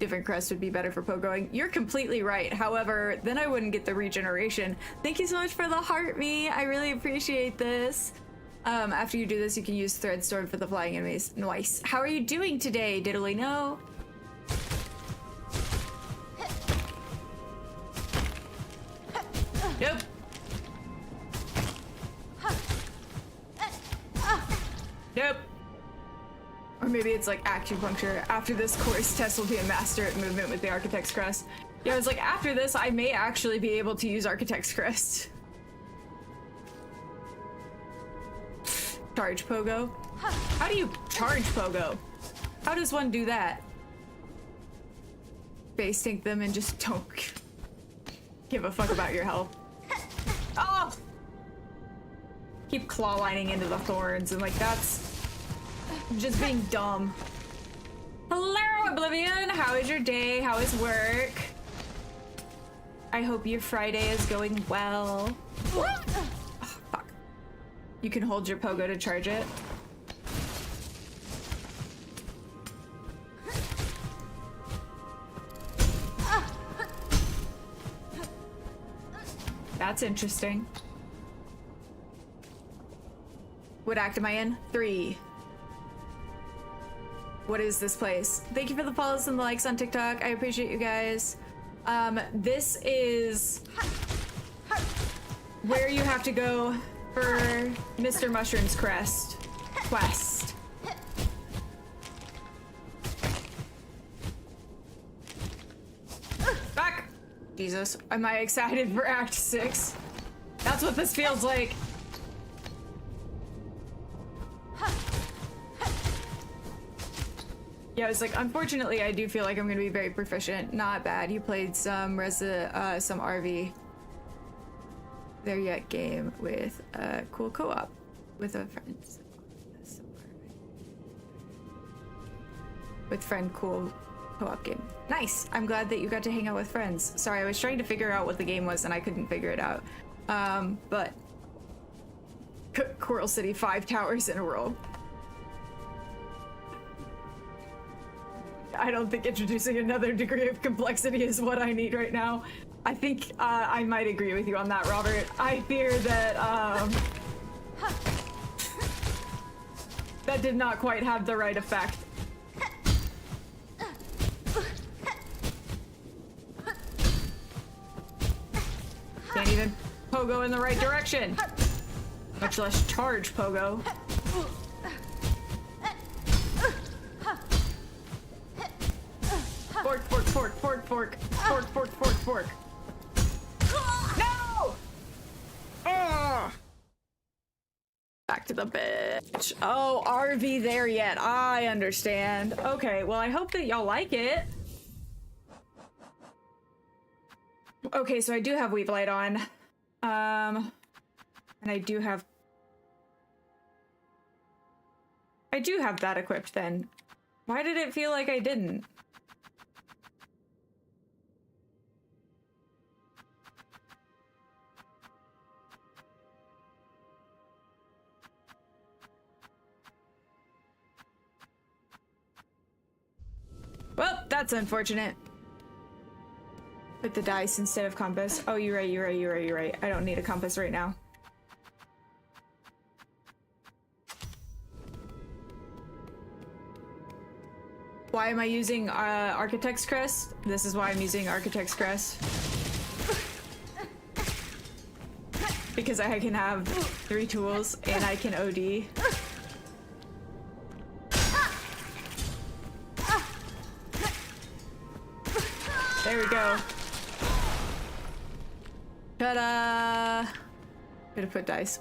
Different crest would be better for pogoing. You're completely right. However, then I wouldn't get the regeneration. Thank you so much for the heart, me. I really appreciate this. After you do this, you can use Thread Sword for the flying enemies. Nice. How are you doing today, Diddly No? Nope. Nope. Or maybe it's like acupuncture. After this course, Tess will be a master at movement with the Architect's Crest. Yeah, I was like, after this, I may actually be able to use Architect's Crest. Charge Pogo? How do you charge Pogo? How does one do that? Base tank them and just don't give a fuck about your health. Oh! Keep claw lining into the thorns and like that's just being dumb. Hello, Oblivion! How is your day? How is work? I hope your Friday is going well. Oh, fuck. You can hold your pogo to charge it. That's interesting. What act am I in? 3. What is this place? Thank you for the follows and the likes on TikTok. I appreciate you guys. This is where you have to go for Mr. Mushroom's quest. Back! Jesus, am I excited for Act 6? That's what this feels like. Yeah, I was like, unfortunately, I do feel like I'm gonna be very proficient. Not bad. You played some some RV there yet game with a cool co-op with a friend. With friend cool co-op game. Nice. I'm glad that you got to hang out with friends. Sorry, I was trying to figure out what the game was and I couldn't figure it out. But Coral City 5 towers in a row. I don't think introducing another degree of complexity is what I need right now. I think I might agree with you on that, Robert. I fear that that did not quite have the right effect. Can't even pogo in the right direction. Much less charge pogo. Fork, fork, fork, fork, fork, fork, fork, fork, fork. No! Back to the bitch. Oh, RV there yet. I understand. Okay, well, I hope that y'all like it. Okay, so I do have Weave Light on. And I do have that equipped then. Why did it feel like I didn't? Well, that's unfortunate. With the dice instead of compass. Oh, you're right. I don't need a compass right now. Why am I using Architect's Crest? This is why I'm using Architect's Crest. Because I can have 3 tools and I can OD. There we go. Ta-da! Gonna put dice.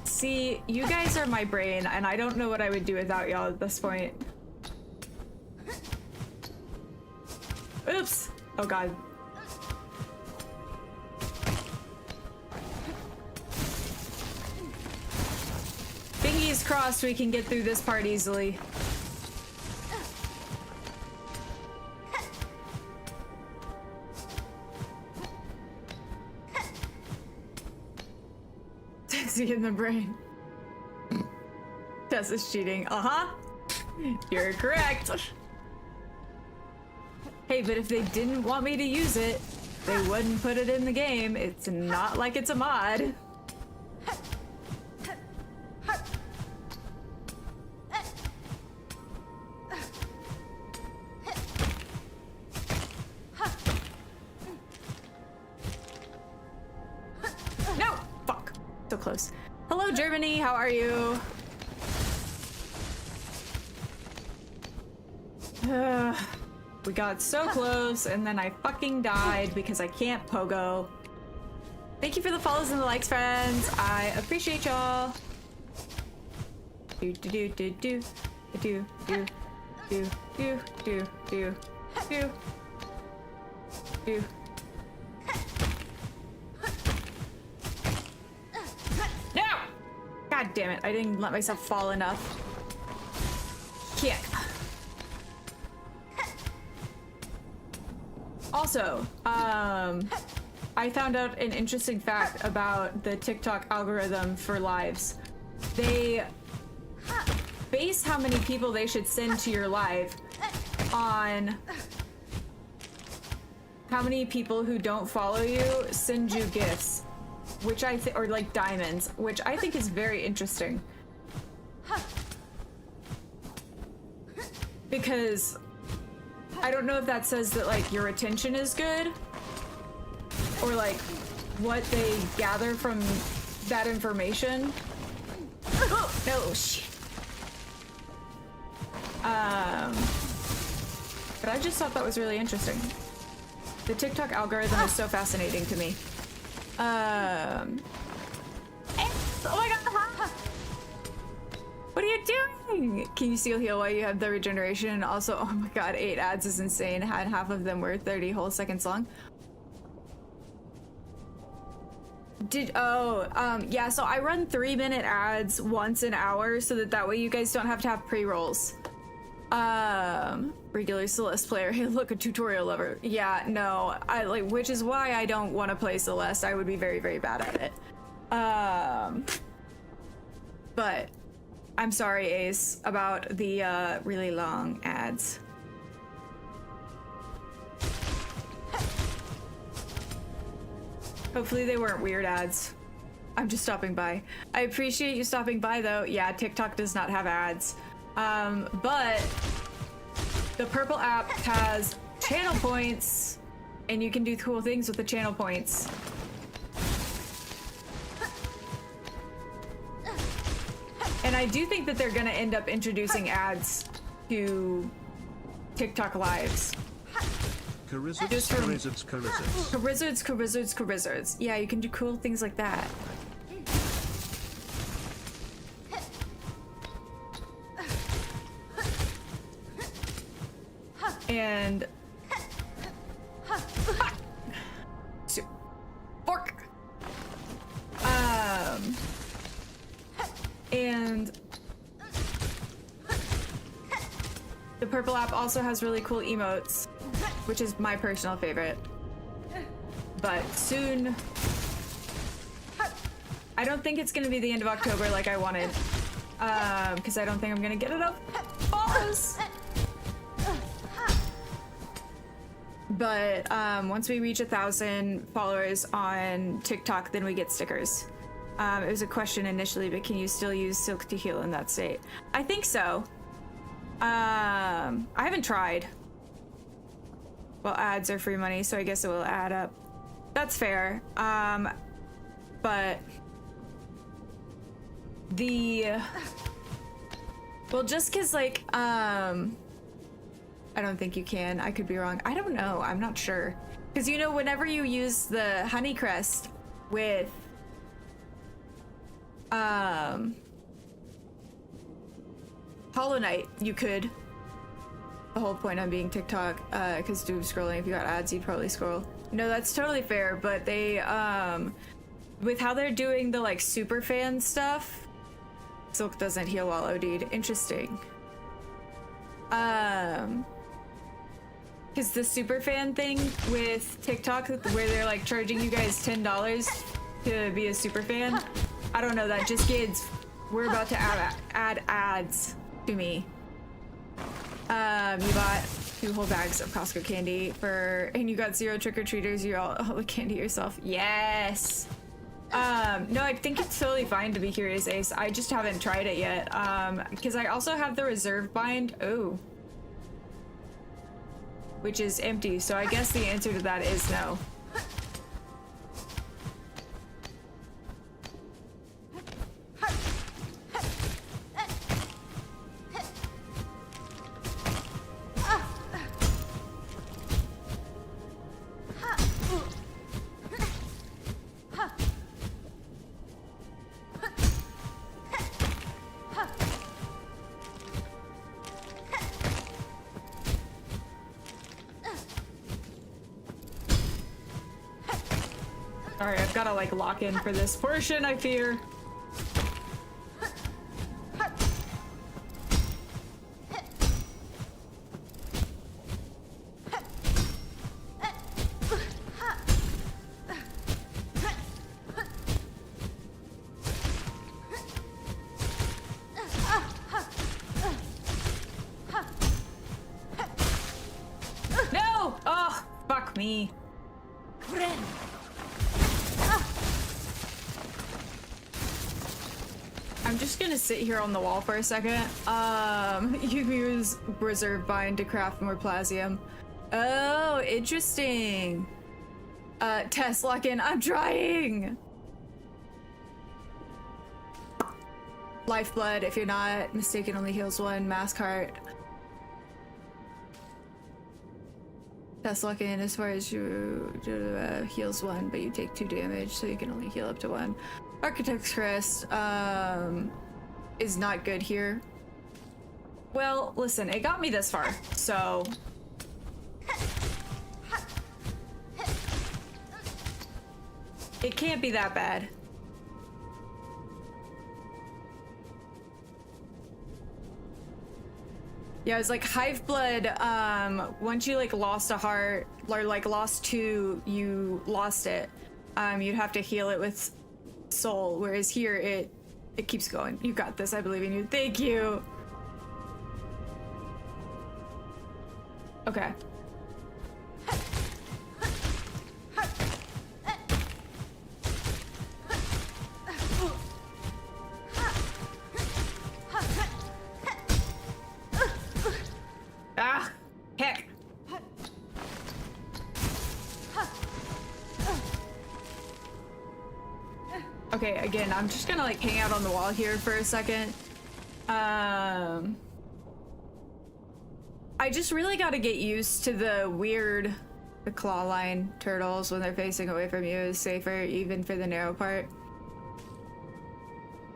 See, you guys are my brain, and I don't know what I would do without y'all at this point. Oops! Oh god. Fingers crossed we can get through this part easily. In the brain. Tess is cheating. Uh-huh. You're correct. Hey, but if they didn't want me to use it, they wouldn't put it in the game. It's not like it's a mod. So close. Hello, Germany. How are you? We got so close, and then I fucking died because I can't pogo. Thank you for the follows and the likes, friends. I appreciate y'all. Do do do do do do do do do do do do do. God damn it, I didn't let myself fall enough. Kick. Also, I found out an interesting fact about the TikTok algorithm for lives. They base how many people they should send to your live on how many people who don't follow you send you gifts. which or like diamonds, which I think is very interesting. Because I don't know if that says that like your retention is good or like what they gather from that information. No, shit. But I just thought that was really interesting. The TikTok algorithm is so fascinating to me. Oh my god! What are you doing? Can you steal heal while you have the regeneration? Also, oh my god, 8 ads is insane. And half of them were 30 whole seconds long. Yeah, so I run 3-minute ads once an hour so that way you guys don't have to have pre-rolls. Regular Celeste player. Hey, look, a tutorial lover. Yeah, no, which is why I don't want to play Celeste. I would be very, very bad at it. But I'm sorry, Ace, about the, really long ads. Hopefully they weren't weird ads. I'm just stopping by. I appreciate you stopping by, though. Yeah, TikTok does not have ads. But the purple app has channel points, and you can do cool things with the channel points. And I do think that they're gonna end up introducing ads to TikTok lives. Charizards. Yeah, you can do cool things like that. And fork. And the purple app also has really cool emotes, which is my personal favorite. But soon, I don't think it's gonna be the end of October like I wanted, because I don't think I'm gonna get enough follows. But once we reach 1,000 followers on TikTok, then we get stickers. It was a question initially, but can you still use Silk to heal in that state? I think so. I haven't tried. Well, ads are free money, so I guess it will add up. That's fair. But well, just cause like, I don't think you can. I could be wrong. I don't know. I'm not sure. Because, you know, whenever you use the Honeycrest with Hollow Knight, you could. The whole point on being TikTok, because doom scrolling, if you got ads, you'd probably scroll. No, that's totally fair, but they, with how they're doing the, like, super fan stuff, Silk doesn't heal while OD'd. Interesting. Because the super fan thing with TikTok, where they're like charging you guys $10 to be a super fan, I don't know, that just gets, we're about to add ads to me. You bought 2 whole bags of Costco candy and you got 0 trick-or-treaters, you all the candy yourself. Yes! No, I think it's totally fine to be Curious Ace. I just haven't tried it yet. Because I also have the reserve bind. Oh. Which is empty, so I guess the answer to that is no. Alright, I've gotta like lock in for this portion, I fear. No! Oh, fuck me. I'm just gonna sit here on the wall for a second. You can use reserve bind to craft more plasium. Oh, interesting. Test lock in. I'm trying. Lifeblood, if you're not mistaken, only heals one. Mask heart. Test lock in as far as you heals one, but you take 2 damage, so you can only heal up to 1. Architect's Crest is not good here. Well, listen, it got me this far, so it can't be that bad. Yeah, it was like Hive Blood, once you like lost a heart, or like lost 2, you lost it. You'd have to heal it with soul, whereas here it keeps going. You got this, I believe in you. Thank you. Okay. Ah, heck. Okay, again, I'm just gonna like hang out on the wall here for a second. I just really gotta get used to the claw line turtles when they're facing away from you is safer, even for the narrow part.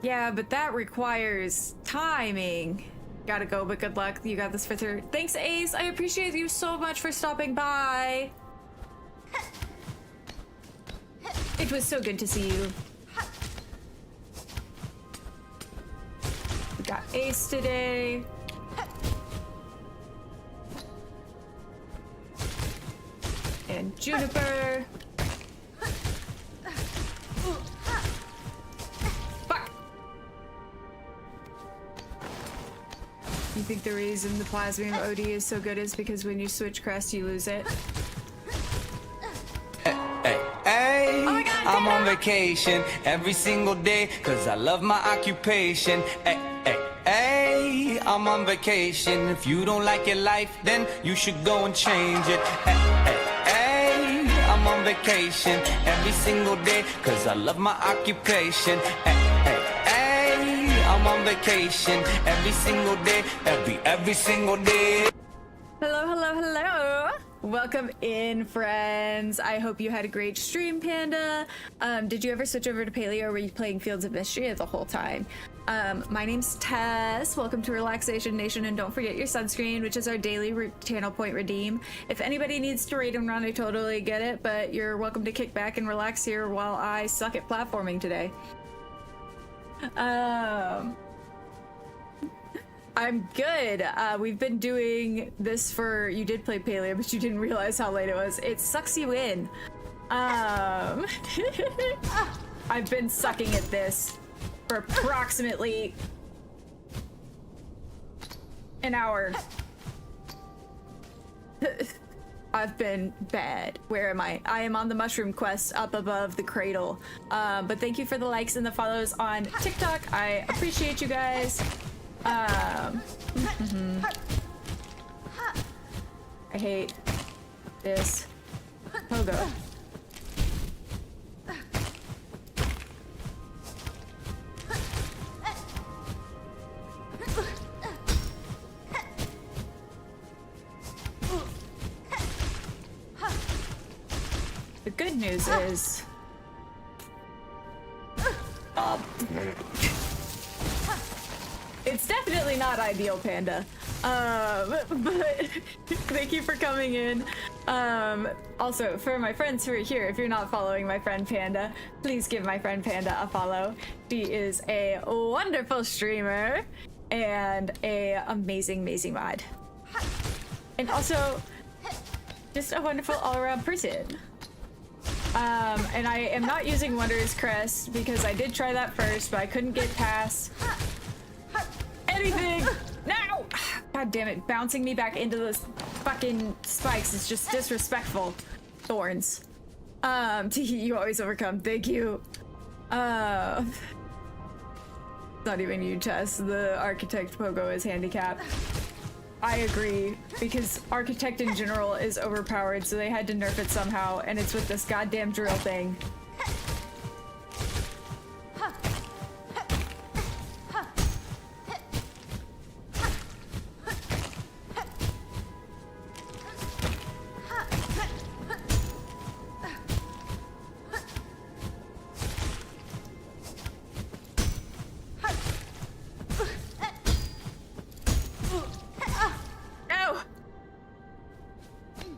Yeah, but that requires timing. Gotta go, but good luck. You got this for 3rd. Thanks, Ace. I appreciate you so much for stopping by. It was so good to see you. We got Ace today. And Juniper. Fuck. You think the reason the Plasmium OD is so good is because when you switch crest, you lose it? Hey, oh my God, I'm on vacation every single day cause I love my occupation. Hey, I'm on vacation. If you don't like your life, then you should go and change it. Hey, I'm on vacation every single day cause I love my occupation. Hey, I'm on vacation every single day, every single day. Hello, hello, hello. Welcome in, friends. I hope you had a great stream, Panda. Did you ever switch over to Paleo, or were you playing Fields of Mystery the whole time? My name's Tess. Welcome to Relaxation Nation, and don't forget your sunscreen, which is our daily channel point redeem. If anybody needs to raid and run, I totally get it, but you're welcome to kick back and relax here while I suck at platforming today. I'm good. We've been doing this for, you did play Paleo, but you didn't realize how late it was. It sucks you in. I've been sucking at this for approximately an hour. I've been bad. Where am I? I am on the mushroom quest up above the cradle. But thank you for the likes and the follows on TikTok. I appreciate you guys. I hate this pogo. The good news is it's definitely not ideal, Panda. But thank you for coming in. Also, for my friends who are here, if you're not following my friend Panda, please give my friend Panda a follow. She is a wonderful streamer and a amazing mod. And also, just a wonderful all-around person. And I am not using Wondrous Crest because I did try that first, but I couldn't get past anything. No! God damn it, bouncing me back into those fucking spikes is just disrespectful. Thorns. You always overcome. Thank you. Not even you, Tess. The architect Pogo is handicapped. I agree, because architect in general is overpowered, so they had to nerf it somehow, and it's with this goddamn drill thing.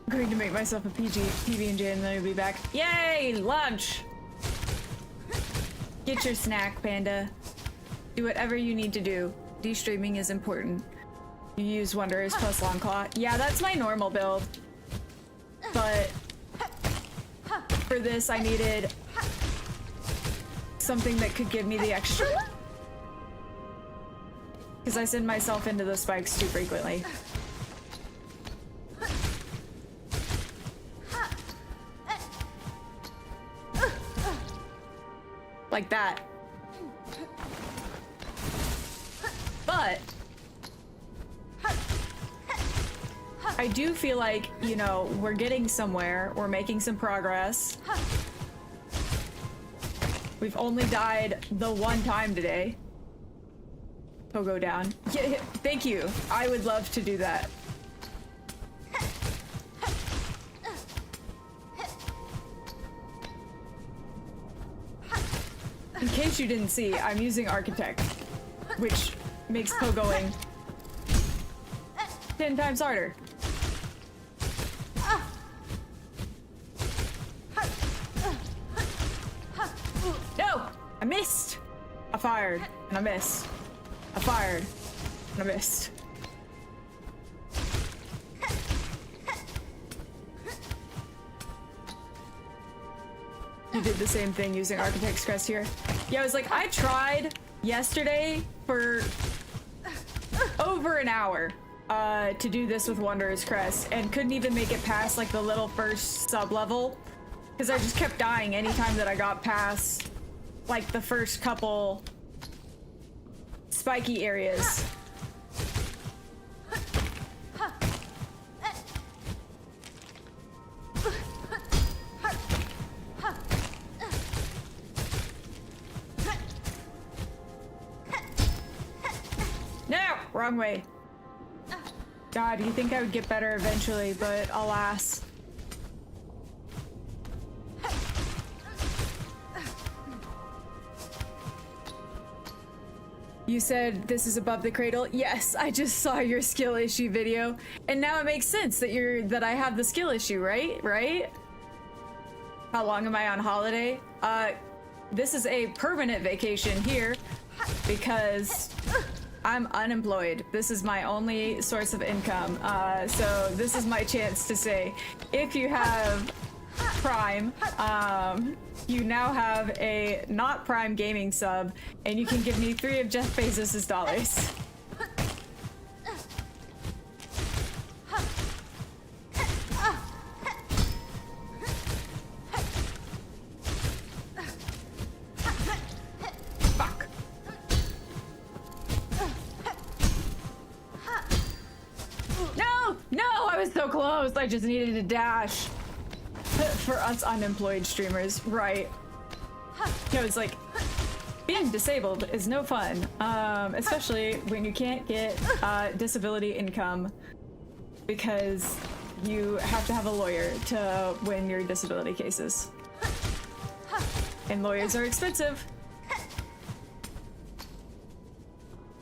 Going to make myself a PB&J and then I'll be back. Yay! Lunch! Get your snack, Panda. Do whatever you need to do. De-streaming is important. You use Wanderers plus Longclaw. Yeah, that's my normal build. But for this, I needed something that could give me the extra. Because I send myself into the spikes too frequently. Like that. But I do feel like, you know, we're getting somewhere. We're making some progress. We've only died the one time today. Pogo down. Yeah, thank you. I would love to do that. In case you didn't see, I'm using Architect, which makes Pogoing 10 times harder. No! I missed! I fired, and I missed. I fired, and I missed. You did the same thing using Architect's Crest here. Yeah, I was like, I tried yesterday for over an hour to do this with Wanderer's Crest and couldn't even make it past like the little first sub-level because I just kept dying anytime that I got past like the first couple spiky areas. No! Wrong way. God, you think I would get better eventually, but alas. You said this is above the cradle? Yes, I just saw your skill issue video, and now it makes sense that I have the skill issue, right? Right? How long am I on holiday? This is a permanent vacation here because I'm unemployed. This is my only source of income. So this is my chance to say, if you have Prime, you now have a not Prime gaming sub, and you can give me 3 of Jeff Bezos's dollars. Fuck. No! No! I was so close! I just needed to dash. For us unemployed streamers, right. You know, it's like, being disabled is no fun, especially when you can't get disability income because you have to have a lawyer to win your disability cases. And lawyers are expensive.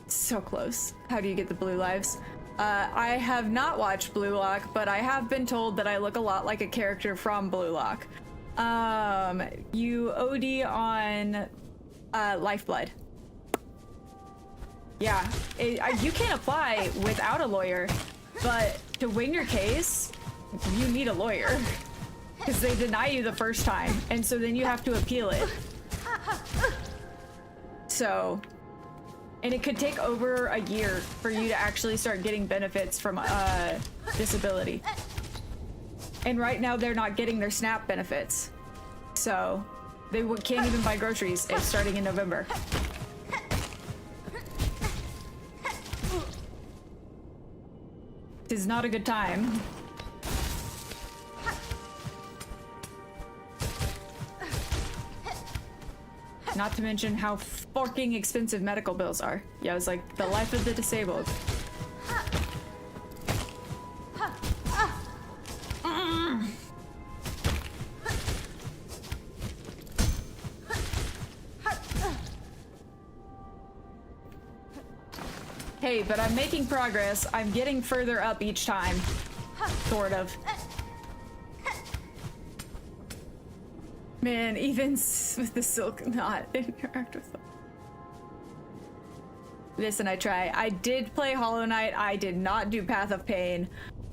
So close. How do you get the blue lives? I have not watched Blue Lock, but I have been told that I look a lot like a character from Blue Lock. You OD on Lifeblood. Yeah, you can't apply without a lawyer, but to win your case, you need a lawyer. Because they deny you the first time, and so then you have to appeal it. So... And it could take over a year for you to actually start getting benefits from disability. And right now they're not getting their SNAP benefits. So they can't even buy groceries starting in November. 'Tis not a good time. Not to mention how fucking expensive medical bills are. Yeah, it was like the life of the disabled. Hey, but I'm making progress. I'm getting further up each time. Sort of. Man, even with the silk knot, interact with them. Listen, I try. I did play Hollow Knight. I did not do Path of Pain.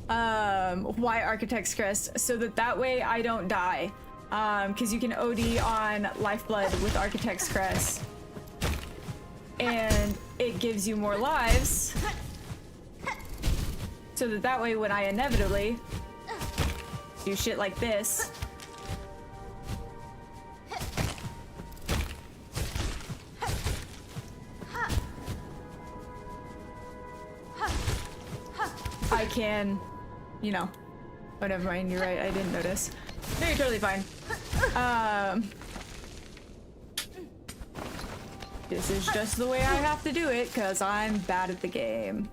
Why Architect's Crest? So that way I don't die. Because you can OD on Lifeblood with Architect's Crest. And it gives you more lives. So that way when I inevitably do shit like this, I can, you know. Oh, never mind, you're right, I didn't notice. No, you're totally fine. This is just the way I have to do it, because I'm bad at the game.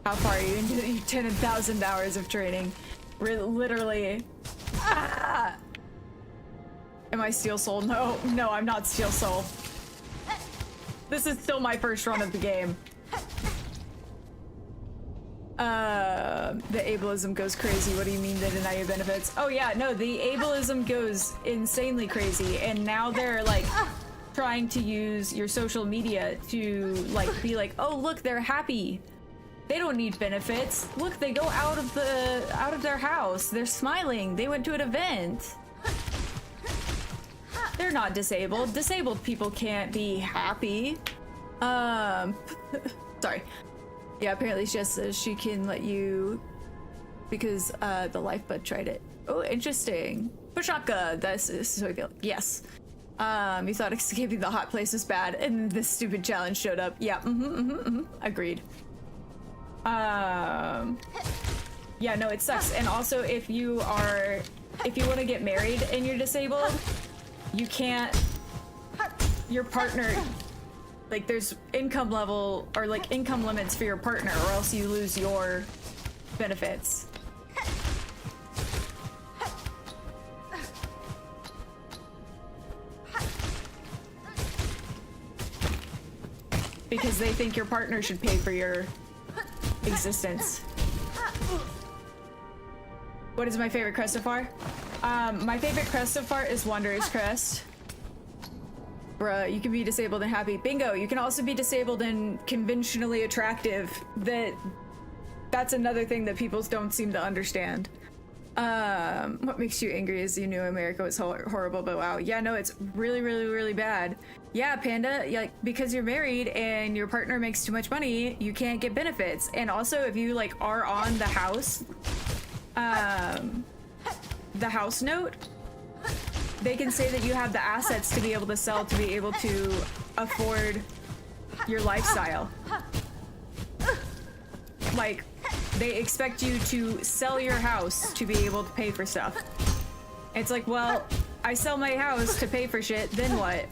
How far are you into 10,000 hours of training? Literally. Ah! Am I Steel Soul? No, no, I'm not Steel Soul. This is still my first run of the game. The ableism goes crazy. What do you mean they deny you benefits? Oh yeah, no, the ableism goes insanely crazy, and now they're like trying to use your social media to like be like, oh look, they're happy. They don't need benefits. Look, they go out of their house. They're smiling. They went to an event. They're not disabled. Disabled people can't be happy. Sorry. Yeah, apparently she says she can let you because the Lifeblood tried it. Oh, interesting. Pashaka, that's so I feel. Yes. You thought escaping the hot place was bad, and this stupid challenge showed up. Yeah, agreed. Yeah, no, it sucks. And also, if you want to get married and you're disabled, you can't. Your partner, like, there's income level or like income limits for your partner, or else you lose your benefits. Because they think your partner should pay for your existence. What is my favorite crest so far? My favorite crest so far is Wanderer's Crest. Bruh, you can be disabled and happy. Bingo! You can also be disabled and conventionally attractive. That's another thing that people don't seem to understand. What makes you angry is you knew America was horrible, but wow. Yeah, no, it's really, really, really bad. Yeah, Panda, like, because you're married and your partner makes too much money, you can't get benefits. And also, if you, like, are on the house note, they can say that you have the assets to be able to sell, to be able to afford your lifestyle. Like, they expect you to sell your house to be able to pay for stuff. It's like, well, I sell my house to pay for shit, then what?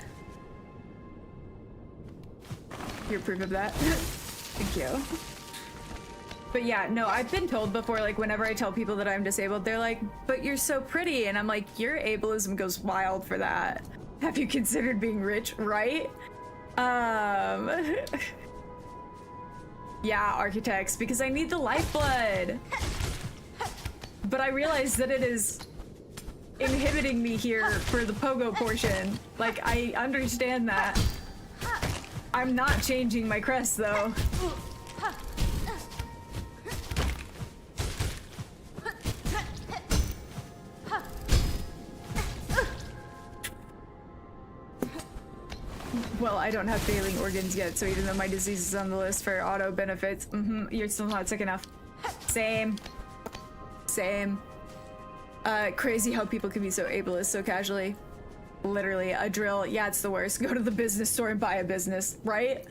You're proof of that. Thank you. But yeah, no, I've been told before, like, whenever I tell people that I'm disabled, they're like, but you're so pretty. And I'm like, your ableism goes wild for that. Have you considered being rich, right? Yeah, architects, because I need the lifeblood. But I realize that it is inhibiting me here for the pogo portion. Like, I understand that. I'm not changing my crest, though. Well, I don't have failing organs yet, so even though my disease is on the list for auto benefits, you're still not sick enough. Same. Same. Crazy how people can be so ableist so casually. Literally, a drill. Yeah, it's the worst. Go to the business store and buy a business, right?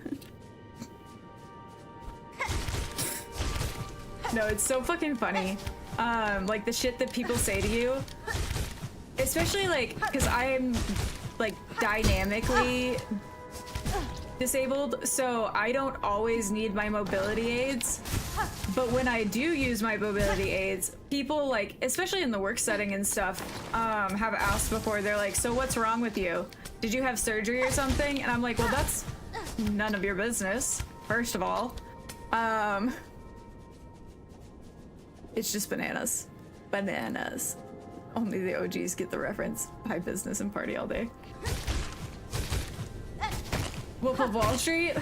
No, it's so fucking funny. Like the shit that people say to you, especially like, because I'm like dynamically disabled, so I don't always need my mobility aids. But when I do use my mobility aids, people like, especially in the work setting and stuff, have asked before, they're like, so what's wrong with you? Did you have surgery or something? And I'm like, well, that's none of your business, first of all. It's just bananas. Bananas. Only the OGs get the reference. High business and party all day. Wolf of Wall Street?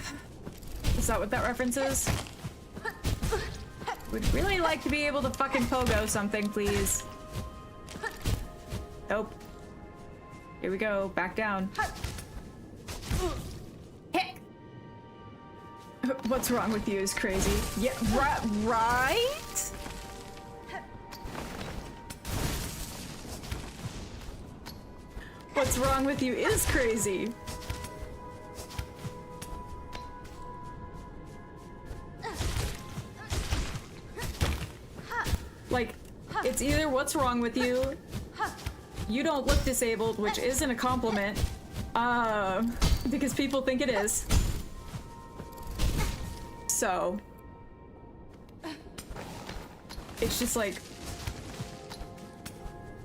Is that what that reference is? Would really like to be able to fucking pogo something, please. Nope. Here we go. Back down. Heck! What's wrong with you is crazy. Yeah, right? What's wrong with you is crazy. Like, it's either what's wrong with you, you don't look disabled, which isn't a compliment, because people think it is. So, it's just like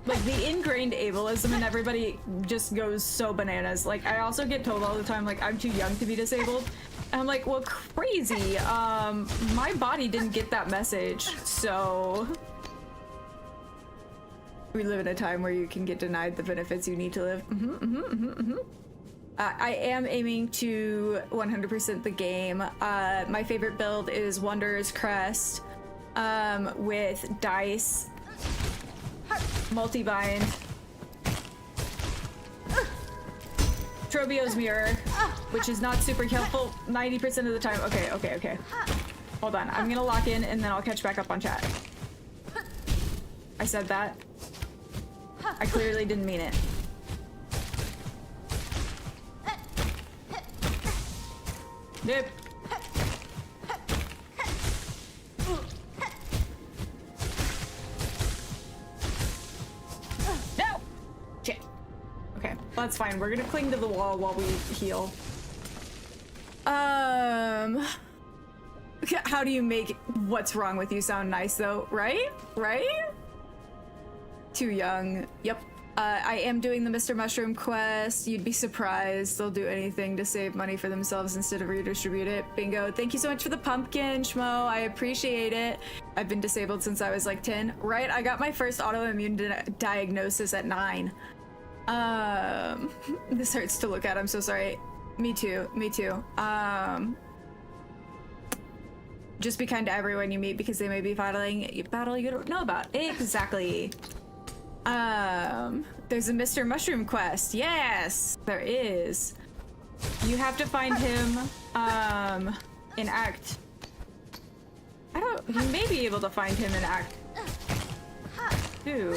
the ingrained ableism and everybody just goes so bananas. Like, I also get told all the time, like, I'm too young to be disabled. And I'm like, well, crazy. My body didn't get that message, so... We live in a time where you can get denied the benefits you need to live. I am aiming to 100% the game. My favorite build is Wanderer's Crest, with dice, multi-bind, Trobio's Mirror, which is not super helpful 90% of the time. Okay. Hold on, I'm gonna lock in and then I'll catch back up on chat. I said that. I clearly didn't mean it. Nope. No! Shit. Okay, well, that's fine. We're gonna cling to the wall while we heal. How do you make what's wrong with you sound nice though, right? Right? Too young. Yep. I am doing the Mr. Mushroom quest. You'd be surprised. They'll do anything to save money for themselves instead of redistribute it. Bingo. Thank you so much for the pumpkin, Schmo. I appreciate it. I've been disabled since I was like 10. Right? I got my first autoimmune diagnosis at 9. This hurts to look at. I'm so sorry. Me too. Me too. Just be kind to everyone you meet because they may be battling you don't know about. Exactly. There's a Mr. Mushroom quest. Yes, there is. You have to find him, in Act... You may be able to find him in Act 2.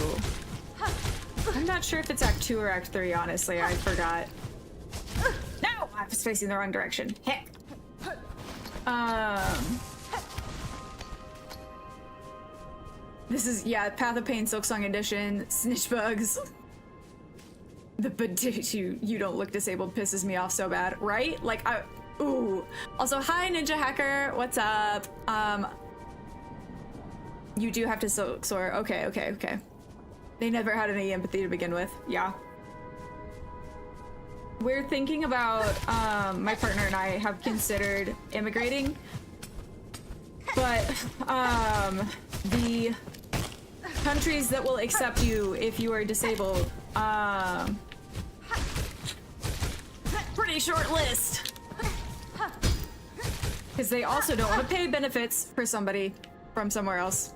I'm not sure if it's Act 2 or Act 3, honestly. I forgot. No! I was facing the wrong direction. Heck. This is, yeah, Path of Pain Silksong Edition, Snitch Bugs. You don't look disabled pisses me off so bad, right? Like, ooh. Also, hi, Ninja Hacker, what's up? You do have to Silksong. Okay. They never had any empathy to begin with, yeah. We're thinking about, my partner and I have considered immigrating, but, the countries that will accept you if you are disabled, pretty short list. Because they also don't want to pay benefits for somebody from somewhere else.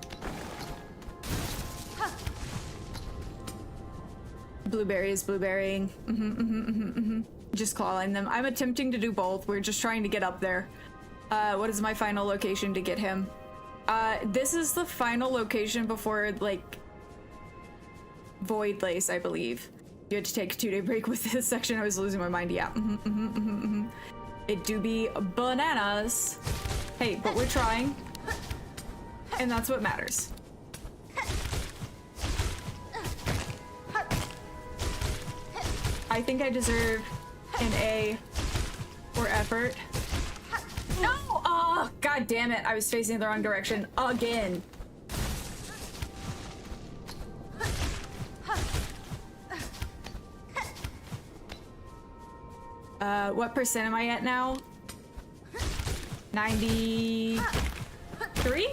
Blueberry is blueberrying. Just calling them. I'm attempting to do both. We're just trying to get up there. What is my final location to get him? This is the final location before, like, Void Lace, I believe. You had to take a 2-day break with this section. I was losing my mind. Yeah. It do be bananas. Hey, but we're trying. And that's what matters. I think I deserve an A for effort. No! Oh, god damn it. I was facing the wrong direction again. What percent am I at now? 93?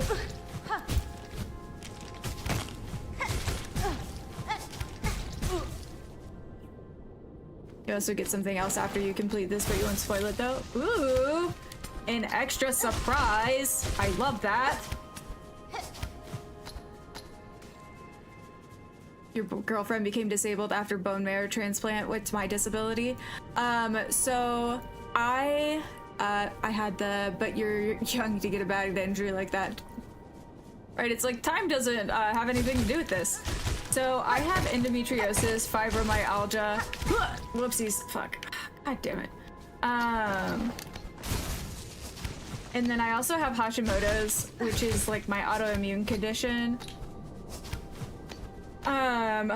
You also get something else after you complete this, but you won't spoil it though. Ooh! An extra surprise! I love that! Your girlfriend became disabled after bone marrow transplant. What's my disability? So I had the, but you're young to get a bad injury like that. Right, it's like time doesn't have anything to do with this. So I have endometriosis, fibromyalgia, whoopsies, fuck, god damn it. And then I also have Hashimoto's, which is like my autoimmune condition. I'm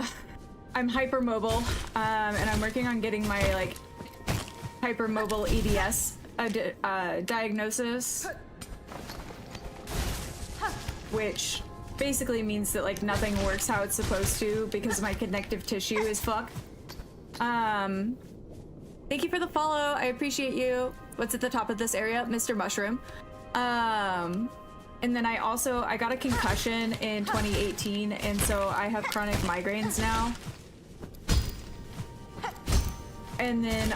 hypermobile, and I'm working on getting my like hypermobile EDS diagnosis, which basically means that like nothing works how it's supposed to because my connective tissue is fucked. Thank you for the follow. I appreciate you. What's at the top of this area? Mr. Mushroom. And then I got a concussion in 2018, and so I have chronic migraines now. And then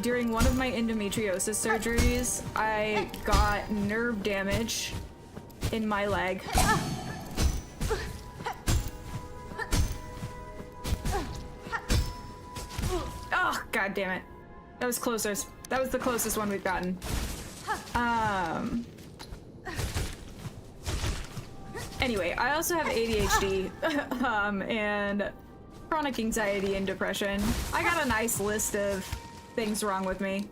during one of my endometriosis surgeries, I got nerve damage in my leg. Oh, god damn it. That was closest. That was the closest one we've gotten. Anyway, I also have ADHD, and chronic anxiety and depression. I got a nice list of things wrong with me.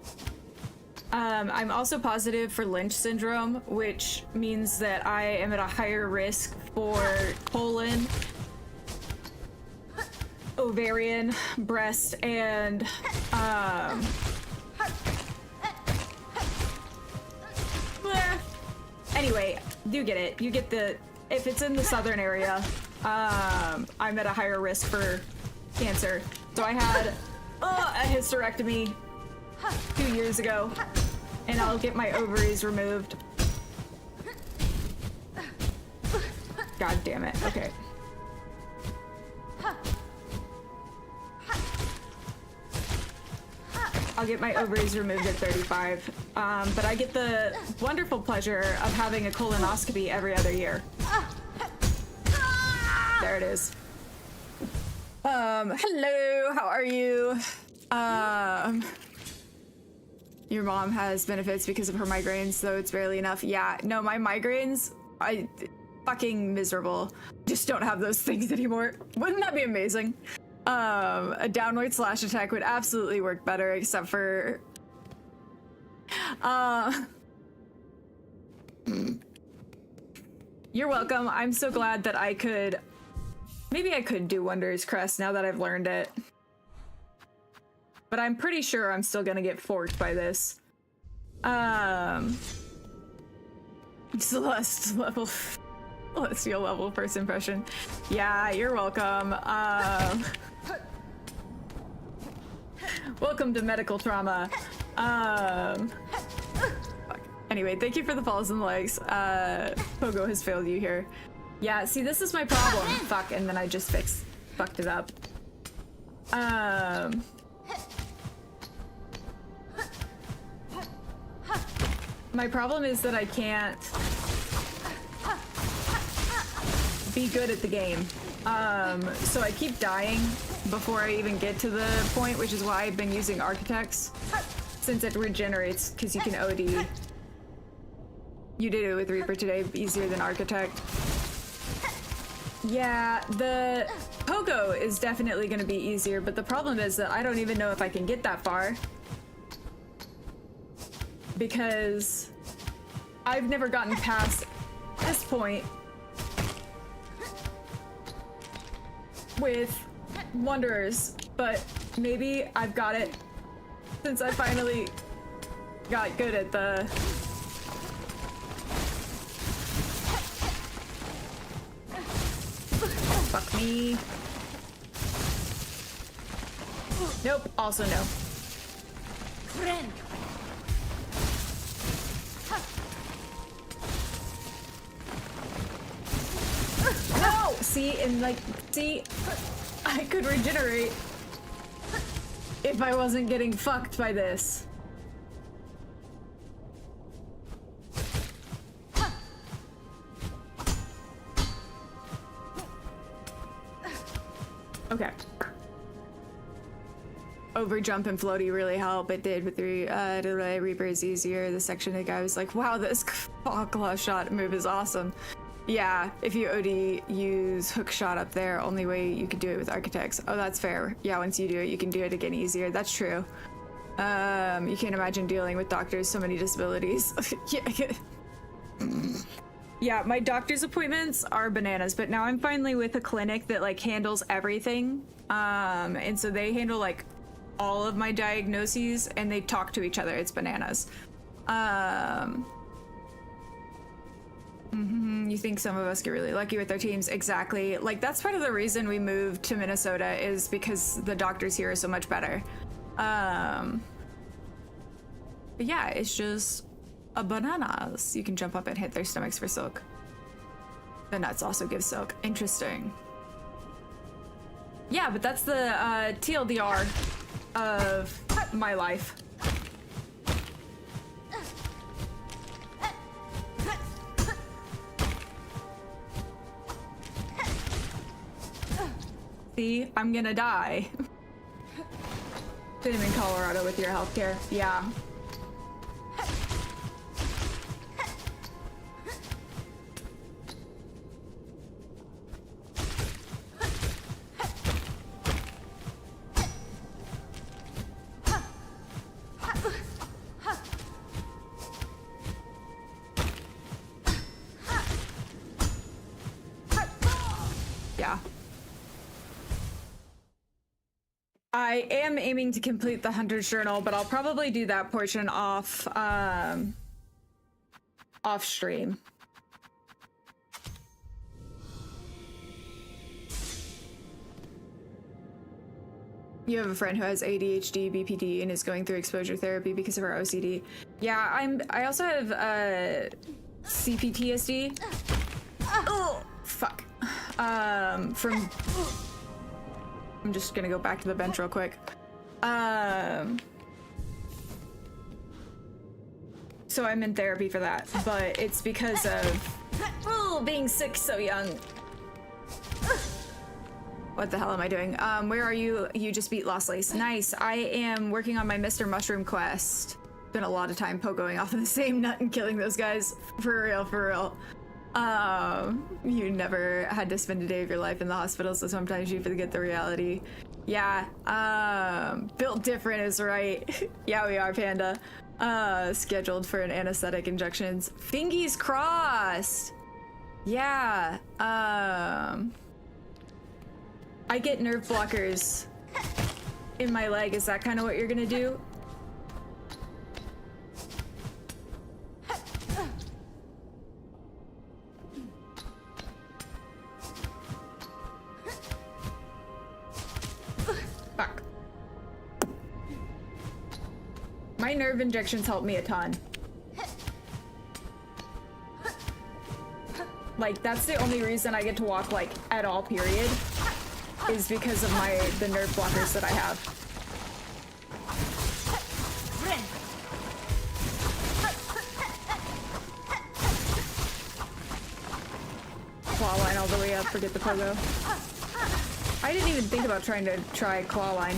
I'm also positive for Lynch syndrome, which means that I am at a higher risk for colon, ovarian, breast, and anyway, you get it. You get the, if it's in the southern area, I'm at a higher risk for cancer. So I had a hysterectomy 2 years ago, and I'll get my ovaries removed. God damn it. Okay. I'll get my ovaries removed at 35, but I get the wonderful pleasure of having a colonoscopy every other year. There it is. Hello, how are you? Your mom has benefits because of her migraines, though it's barely enough. Yeah, no, my migraines, fucking miserable. Just don't have those things anymore. Wouldn't that be amazing? A downward slash attack would absolutely work better, except for you're welcome. I'm so glad that I could, maybe I could do Wonders Crest now that I've learned it, but I'm pretty sure I'm still gonna get forked by this. Celestial level first impression. Yeah, you're welcome. Welcome to medical trauma. Anyway, thank you for the follows and likes. Pogo has failed you here. Yeah, see, this is my problem. Fuck, and then I just fucked it up. My problem is that I can't be good at the game. So I keep dying before I even get to the point, which is why I've been using Architects, since it regenerates, because you can OD. You did it with Reaper today, easier than Architect. Yeah, the Pogo is definitely going to be easier, but the problem is that I don't even know if I can get that far, because I've never gotten past this point with Wanderers, but maybe I've got it since I finally got good at the... Fuck me. Nope, also no. No! See, and like, see, I could regenerate if I wasn't getting fucked by this. Okay. Over jump and floaty really help. It did with the Reaper is easier. The section the guy was like, wow, this claw shot move is awesome. Yeah, if you OD use hook shot up there, only way you could do it with architects. Oh, that's fair. Yeah, once you do it, you can do it again easier. That's true. You can't imagine dealing with doctors, so many disabilities. Yeah. Yeah, my doctor's appointments are bananas, but now I'm finally with a clinic that like handles everything. And so they handle like all of my diagnoses and they talk to each other. It's bananas. You think some of us get really lucky with our teams? Exactly. Like that's part of the reason we moved to Minnesota is because the doctors here are so much better. But yeah, it's just a bananas. You can jump up and hit their stomachs for silk. The nuts also give silk. Interesting. Yeah, but that's the TLDR of my life. See, I'm gonna die. Same in Colorado with your healthcare. Yeah. Yeah. I am aiming to complete the Hunter's Journal, but I'll probably do that portion off stream. You have a friend who has ADHD, BPD, and is going through exposure therapy because of her OCD. Yeah, I also have CPTSD. Oh, fuck. From... I'm just gonna go back to the bench real quick. So I'm in therapy for that, but it's because of being sick so young. What the hell am I doing? Where are you? You just beat Lost Lace. Nice. I am working on my Mr. Mushroom quest. Been a lot of time pogoing off of the same nut and killing those guys. For real, for real. You never had to spend a day of your life in the hospital, so sometimes you forget the reality. Yeah, built different is right. Yeah, we are, Panda. Scheduled for an anesthetic injections. Fingies crossed! Yeah, I get nerve blockers in my leg. Is that kind of what you're gonna do? Fuck. My nerve injections help me a ton. Like, that's the only reason I get to walk, like, at all, period. Is because of the nerve blockers that I have. Claw line all the way up, forget the pogo. I didn't even think about trying to try claw line.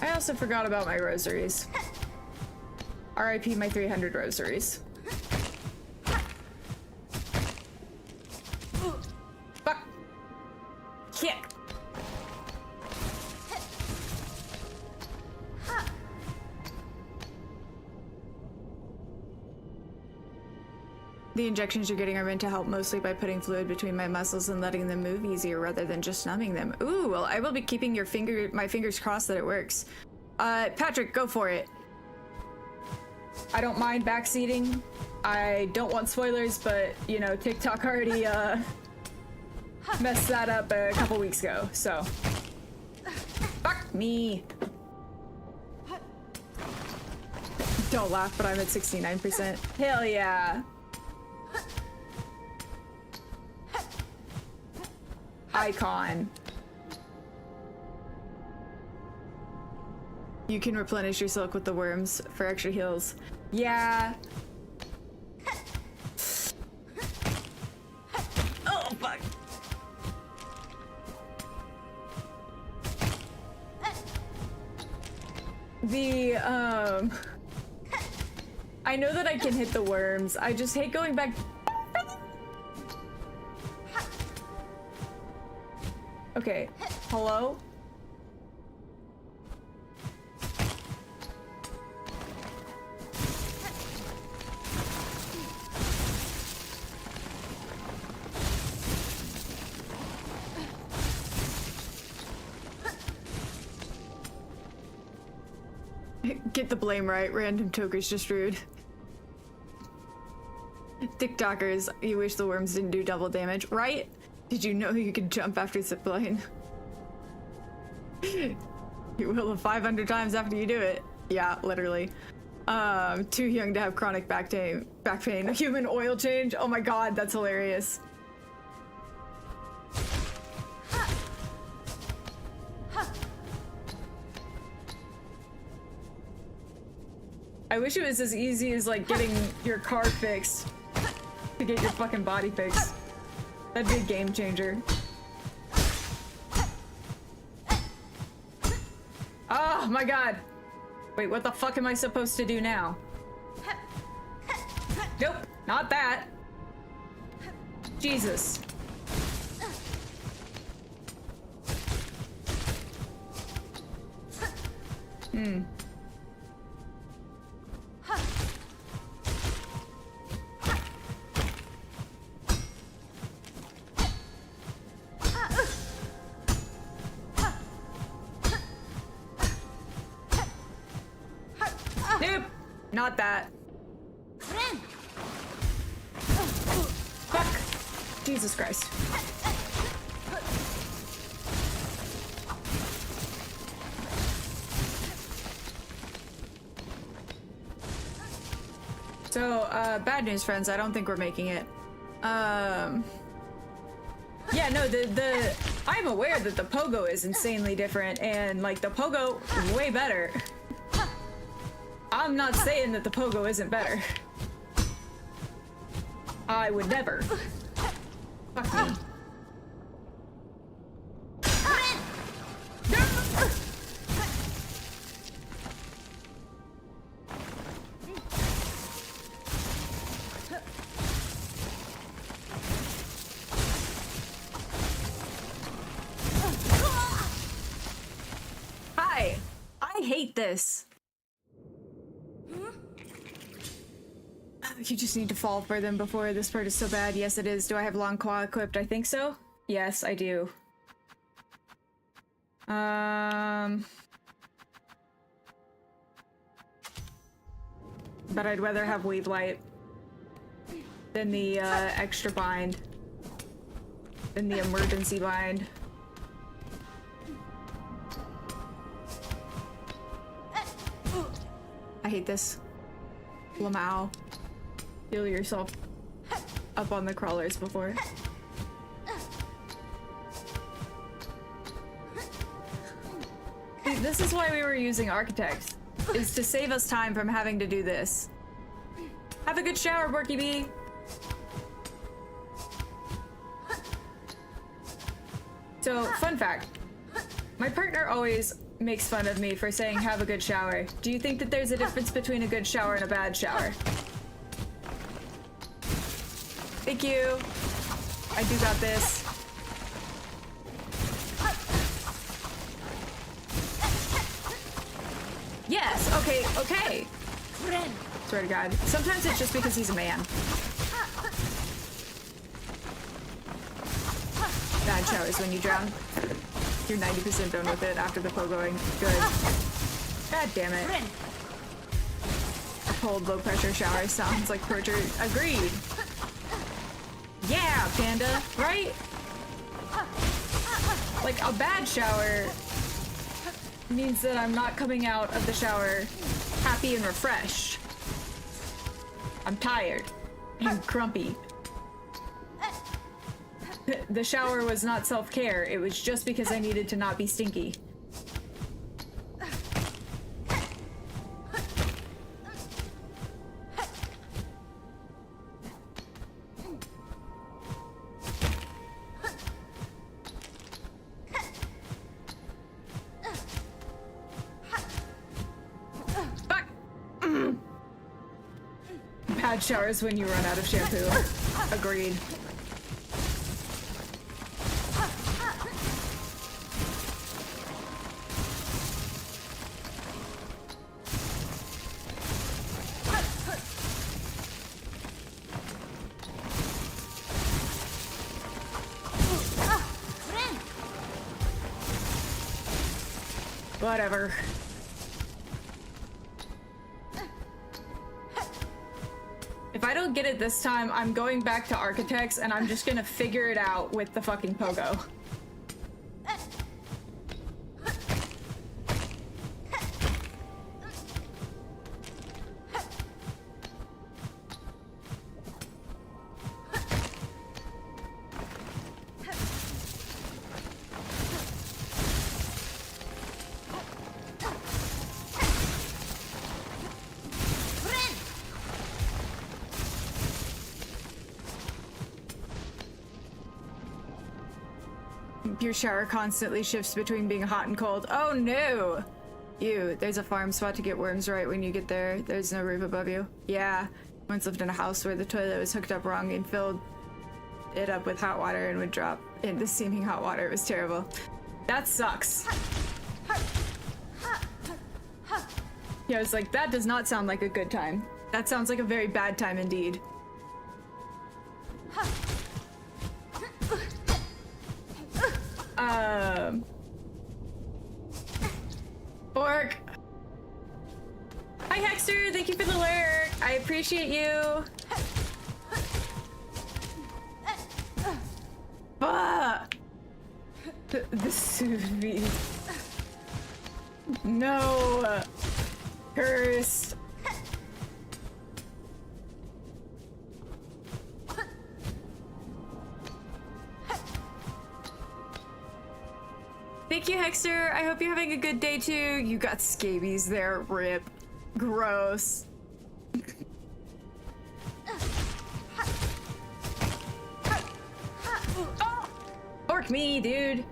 I also forgot about my rosaries. RIP my 300 rosaries. Fuck. Kick. The injections you're getting are meant to help mostly by putting fluid between my muscles and letting them move easier rather than just numbing them. Ooh, well, I will be keeping my fingers crossed that it works. Patrick, go for it. I don't mind backseating. I don't want spoilers, but, you know, TikTok already, messed that up a couple weeks ago, so. Fuck me. Don't laugh, but I'm at 69%. Hell yeah. Icon. You can replenish your silk with the worms for extra heals. Yeah. Oh, fuck. I know that I can hit the worms. I just hate going back. Okay, hello? Get the blame right, random toker's just rude. TikTokers, you wish the worms didn't do double damage, right? Did you know you could jump after zipline? You will 500 times after you do it. Yeah, literally. Too young to have chronic back pain. Human oil change? Oh my god, that's hilarious. I wish it was as easy as, like, getting your car fixed to get your fucking body fixed. That'd be a game changer. Oh my god! Wait, what the fuck am I supposed to do now? Nope, not that. Jesus. Nope, not that. Fuck. Jesus Christ. So, bad news, friends. I don't think we're making it. Yeah, no, I'm aware that the pogo is insanely different, and, like, the pogo, way better. I'm not saying that the pogo isn't better. I would never. Fuck me. Hi. I hate this. You just need to fall for them before this part is so bad. Yes, it is. Do I have long claw equipped? I think so. Yes, I do. But I'd rather have weave light than the extra bind, than the emergency bind. I hate this. Lamau. Heal yourself up on the crawlers before. See, this is why we were using architects, is to save us time from having to do this. Have a good shower, Borky Bee. So, fun fact. My partner always makes fun of me for saying have a good shower. Do you think that there's a difference between a good shower and a bad shower? Thank you. I do got this. Yes, okay, okay. Swear to God. Sometimes it's just because he's a man. Bad showers when you drown. You're 90% done with it after the pogoing. Good. God damn it. A cold, low pressure shower sounds like torture. Agreed. Yeah, panda, right? Like, a bad shower means that I'm not coming out of the shower happy and refreshed. I'm tired and grumpy. The shower was not self-care, it was just because I needed to not be stinky. Bad showers when you run out of shampoo. Agreed. Whatever. If I don't get it this time, I'm going back to Architects and I'm just gonna figure it out with the fucking pogo. Your shower constantly shifts between being hot and cold. Oh no! Ew, there's a farm spot to get worms right when you get there. There's no roof above you. Yeah, once lived in a house where the toilet was hooked up wrong and filled it up with hot water and would drop into steaming hot water. It was terrible. That sucks. Yeah, I was like, that does not sound like a good time. That sounds like a very bad time indeed. Bork! Hi Hexter, thank you for the lurk! I appreciate you! Fuck! The sous vide. No! Cursed! Thank you, Hexter. I hope you're having a good day too. You got scabies there, rip. Gross. Oh! Orc me, dude.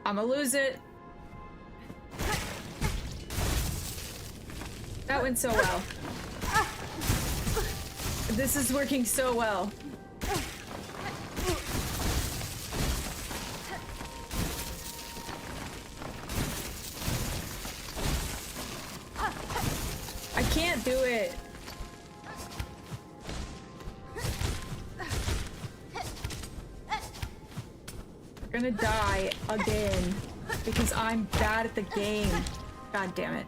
I'ma lose it. That went so well. This is working so well. I can't do it. We're gonna die again because I'm bad at the game. God damn it.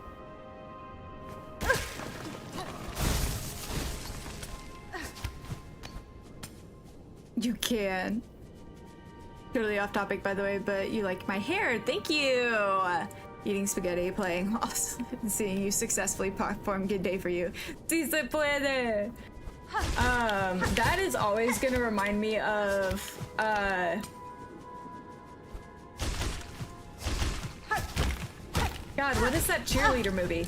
You can. Totally off topic, by the way, but you like my hair. Thank you. Eating spaghetti, playing, seeing you successfully perform. Good day for you. Si se puede. That is always gonna remind me of God, what is that cheerleader movie?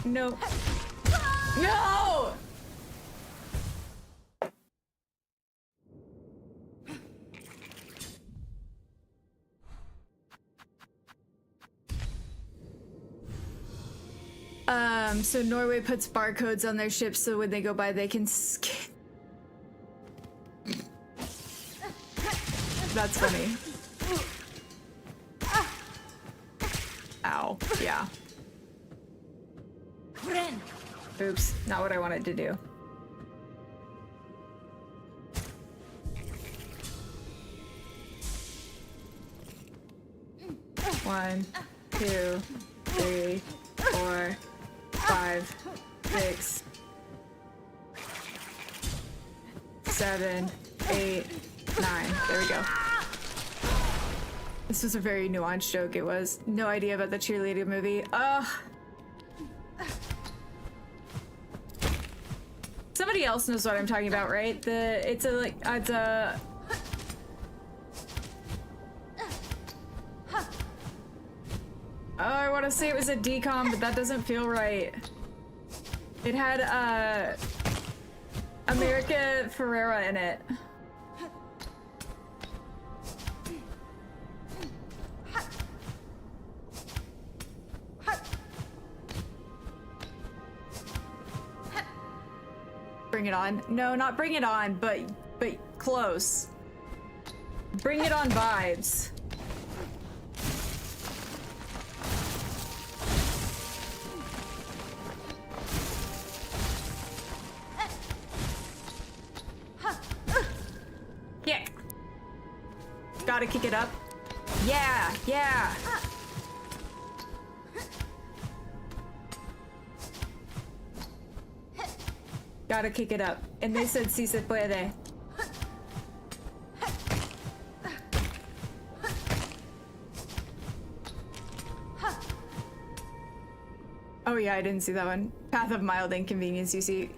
No. No! So Norway puts barcodes on their ships so when they go by they can That's funny. Ow. Yeah. Oops. Not what I wanted to do. One, 2, 3, 4, 5, 6, 7, 8, 9. There we go. This was a very nuanced joke. It was. No idea about the cheerleader movie. Ugh. Somebody else knows what I'm talking about, right? It's a oh, I want to say it was a decom, but that doesn't feel right. It had America Ferrera in it. Bring It On. No, not Bring It On, but close. Bring It On vibes. Kick. Gotta kick it up. Yeah, yeah. Gotta kick it up. And they said si se puede. Oh yeah, I didn't see that one. Path of mild inconvenience, you see.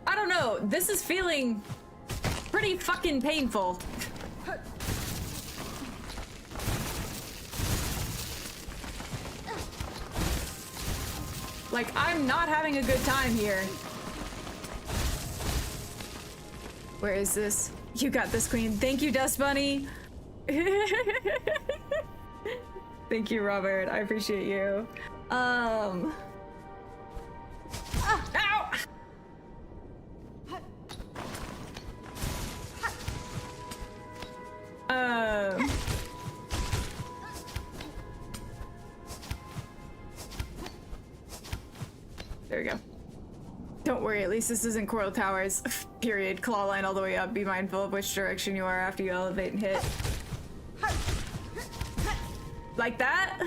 I don't know, this is feeling pretty fucking painful. Like, I'm not having a good time here. Where is this? You got this, queen. Thank you, Dust Bunny. Thank you, Robert. I appreciate you. Ow! There we go. Don't worry, at least this isn't Coral Towers. Period. Claw line all the way up. Be mindful of which direction you are after you elevate and hit. Like that?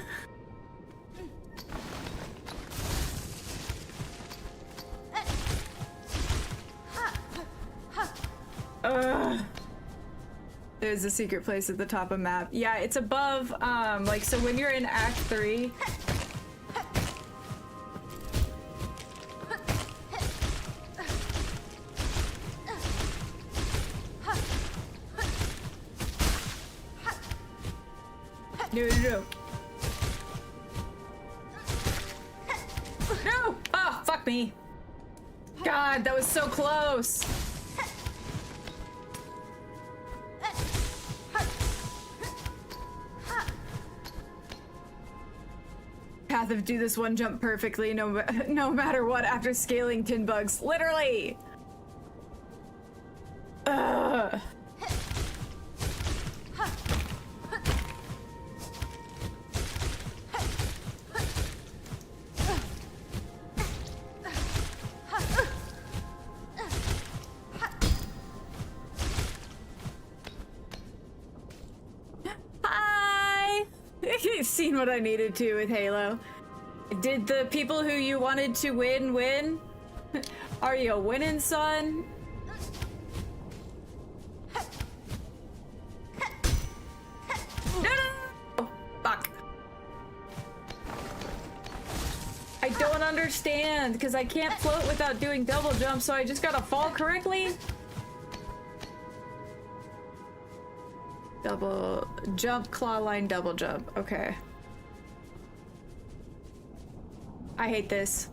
There's a secret place at the top of map. Yeah, it's above, like, so when you're in Act 3, No. No! Oh, fuck me. God, that was so close. Path of do this one jump perfectly, no matter what, after scaling tin bugs. Literally. Ugh. Seen what I needed to with Halo. Did the people who you wanted to win? Are you winning, son? No! Fuck. I don't understand, because I can't float without doing double jump, so I just gotta fall correctly? Double jump, claw line, double jump. Okay. I hate this.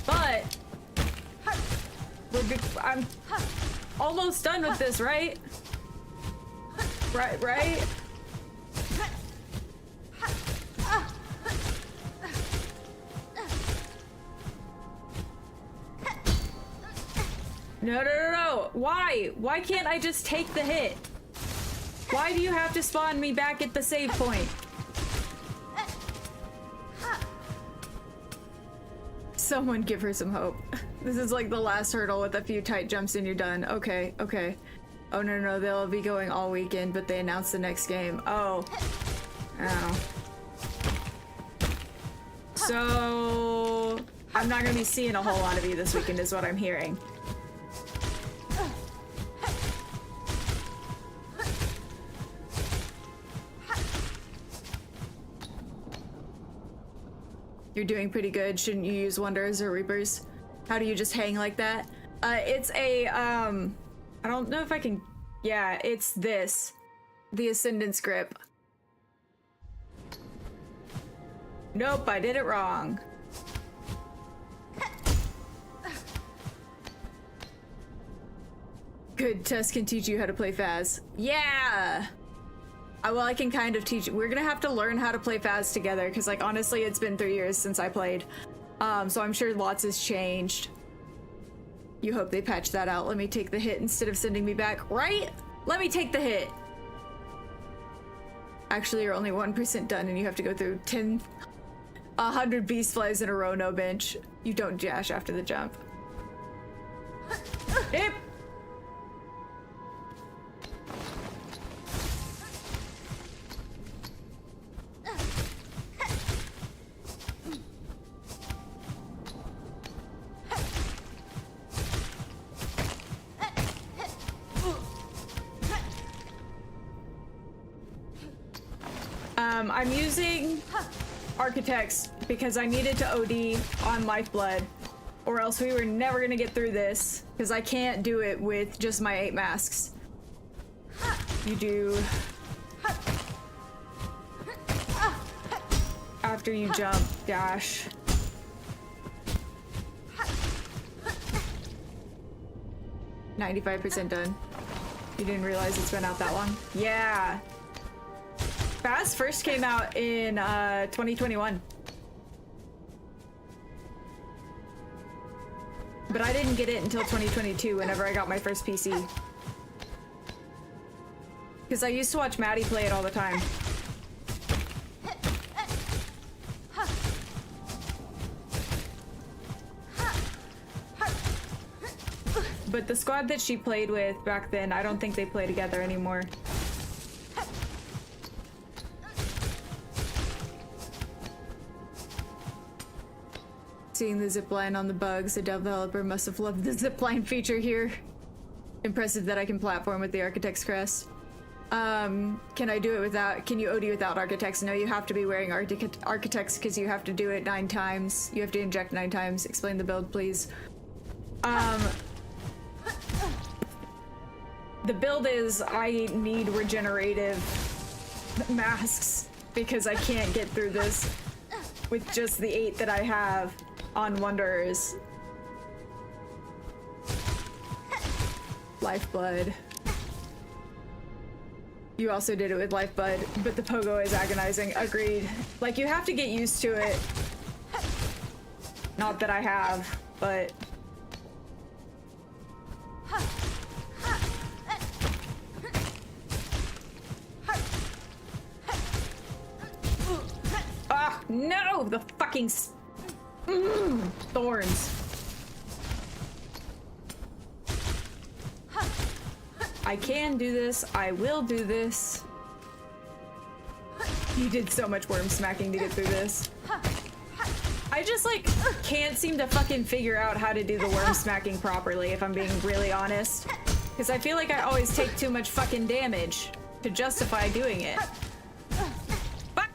But I'm almost done with this, right? Right? No. Why? Why can't I just take the hit? Why do you have to spawn me back at the save point? Someone give her some hope. This is like the last hurdle with a few tight jumps and you're done. Okay. Oh, no, they'll be going all weekend, but they announced the next game. Oh. So, I'm not gonna be seeing a whole lot of you this weekend is what I'm hearing. You're doing pretty good. Shouldn't you use Wonders or Reapers? How do you just hang like that? It's a, I don't know if I can... Yeah, it's this. The Ascendance Grip. Nope, I did it wrong. Good, Tess can teach you how to play Faz. Yeah! Well, I can kind of teach you. We're gonna have to learn how to play Faz together, because, like, honestly, it's been 3 years since I played. So I'm sure lots has changed. You hope they patch that out. Let me take the hit instead of sending me back, right? Let me take the hit. Actually, you're only 1% done, and you have to go through 100 beast flies in a row, no bench. You don't dash after the jump. Yep. I'm using Architects because I needed to OD on Lifeblood, or else we were never gonna get through this, because I can't do it with just my 8 masks. You do... After you jump, dash. %95 done. You didn't realize it's been out that long? Yeah! Faz first came out in 2021. But I didn't get it until 2022 whenever I got my first PC. Because I used to watch Maddie play it all the time. But the squad that she played with back then, I don't think they play together anymore. Seeing the zipline on the bugs, the developer must have loved the zipline feature here. Impressive that I can platform with the Architect's Crest. Can I do it without... Can you OD without Architects? No, you have to be wearing Architects because you have to do it 9 times. You have to inject 9 times. Explain the build, please. The build is I need regenerative masks because I can't get through this with just the 8 that I have on Wonders. Lifeblood. You also did it with Lifeblood, but the pogo is agonizing. Agreed. Like, you have to get used to it. Not that I have, but... Ah, no! The fucking... thorns. I can do this. I will do this. You did so much worm smacking to get through this. I just, like, can't seem to fucking figure out how to do the worm smacking properly, if I'm being really honest. Because I feel like I always take too much fucking damage to justify doing it. Fuck!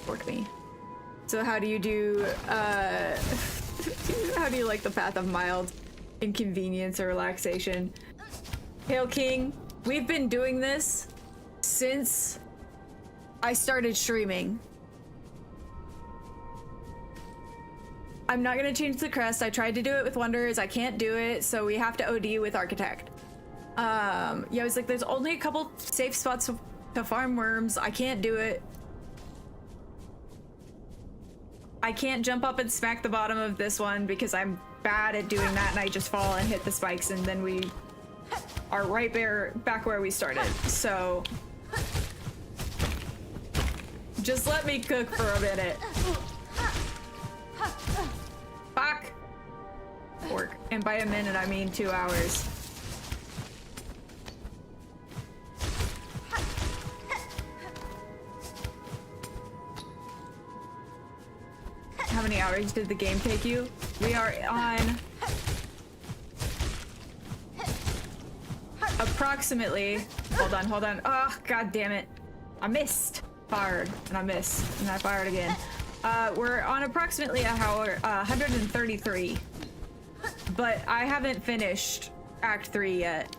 Fork me. So how do you do, how do you like the path of mild inconvenience or relaxation? Hail King, we've been doing this since I started streaming. I'm not gonna change the crest. I tried to do it with Wonders. I can't do it, so we have to OD with Architect. Yeah, I was like, there's only a couple safe spots to farm worms. I can't do it. I can't jump up and smack the bottom of this one because I'm bad at doing that and I just fall and hit the spikes and then we are right there back where we started. So just let me cook for a minute. Fuck. Work. And by a minute I mean 2 hours. How many hours did the game take you? We are on approximately, hold on. Oh, god damn it. I missed. Fired, and I missed, and I fired again. We're on approximately an hour, 133. But I haven't finished Act 3 yet.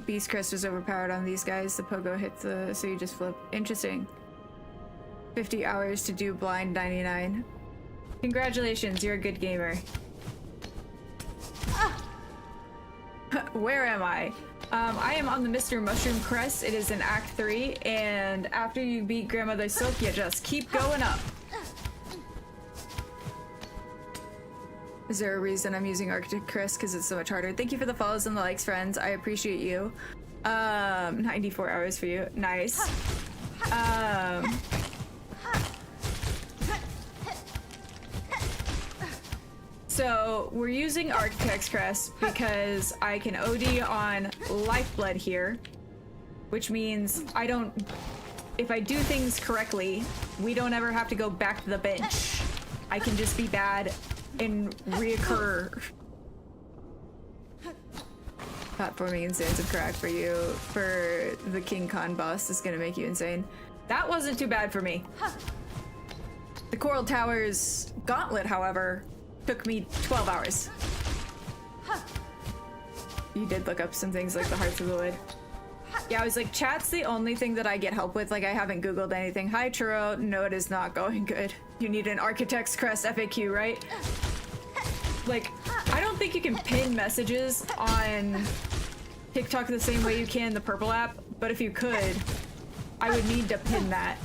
Beast Crest is overpowered on these guys. The pogo hits the, so you just flip. Interesting. 50 hours to do blind 99. Congratulations, you're a good gamer. Where am I? I am on the Mr. Mushroom Crest. It is in Act 3, and after you beat Grandmother Silk, you just keep going up. Is there a reason I'm using Arctic Crest? Because it's so much harder. Thank you for the follows and the likes, friends. I appreciate you. 94 hours for you. Nice. So we're using Architect's Crest because I can OD on Lifeblood here, which means I don't, if I do things correctly, we don't ever have to go back to the bench. I can just be bad and reoccur. Platforming insane's a crack for you. For the King Khan boss is gonna make you insane. That wasn't too bad for me. The Coral Towers Gauntlet, however, took me 12 hours. You did look up some things like the Hearts of the Wood. Yeah, I was like, chat's the only thing that I get help with. Like, I haven't Googled anything. Hi, Churro. No, it is not going good. You need an Architect's Crest FAQ, right? Like, I don't think you can pin messages on TikTok the same way you can the Purple app, but if you could, I would need to pin that.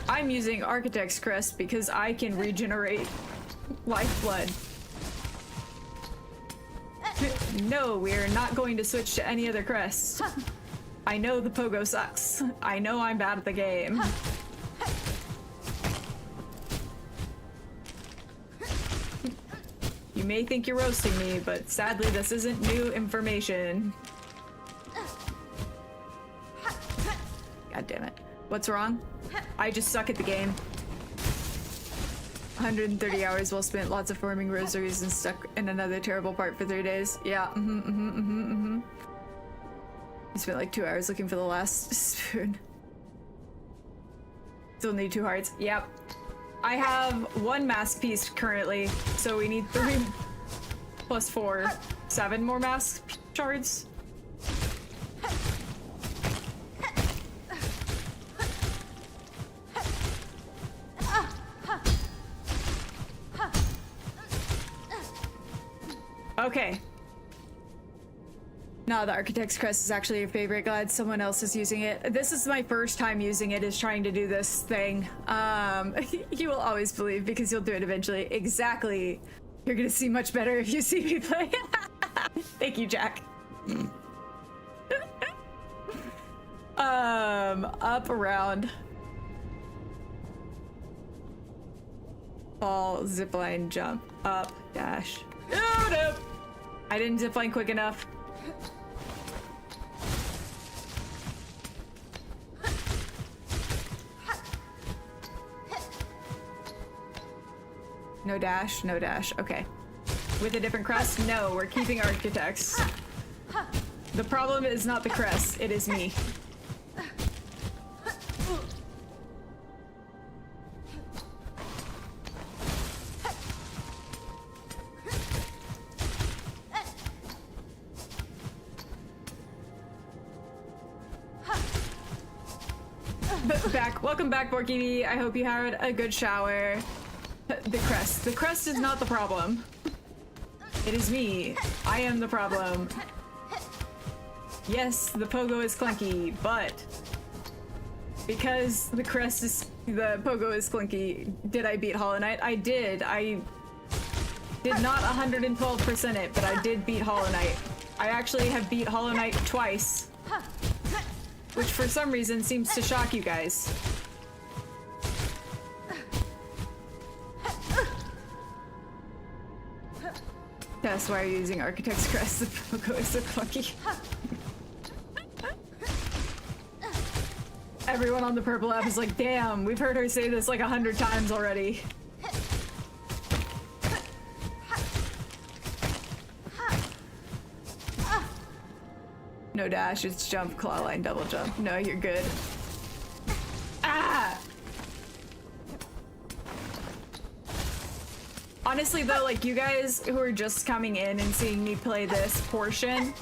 I'm using Architect's Crest because I can regenerate Lifeblood. No, we're not going to switch to any other crest. I know the pogo sucks. I know I'm bad at the game. You may think you're roasting me, but sadly this isn't new information. God damn it. What's wrong? I just suck at the game. 130 hours well spent, lots of forming rosaries and stuck in another terrible part for 3 days. Yeah, I spent like 2 hours looking for the last spoon. Still need 2 hearts. Yep. I have 1 mask piece currently, so we need 3 plus 4, 7 more mask shards. Okay. No, the Architect's Crest is actually your favorite. Glad someone else is using it. This is my first time using it, is trying to do this thing. You will always believe because you'll do it eventually. Exactly. You're gonna see much better if you see me play. Thank you, Jack. Up, around. Fall, zipline, jump, up, dash. Oh, no! I didn't zipline quick enough. No dash, no dash. Okay. With a different crest? No, we're keeping Architects. The problem is not the crest, it is me. Welcome back, Borkini. I hope you had a good shower. The crest. The crest is not the problem. It is me. I am the problem. Yes, the pogo is clunky, but because the pogo is clunky, did I beat Hollow Knight? I did. I did not 112% it, but I did beat Hollow Knight. I actually have beat Hollow Knight twice, which for some reason seems to shock you guys. That's why you're using Architect's Crest. The pogo is so clunky. Everyone on the purple app is like, damn, we've heard her say this like 100 times already. No dash, it's jump, claw line, double jump. No, you're good. Ah! Honestly though, like, you guys who are just coming in and seeing me play this portion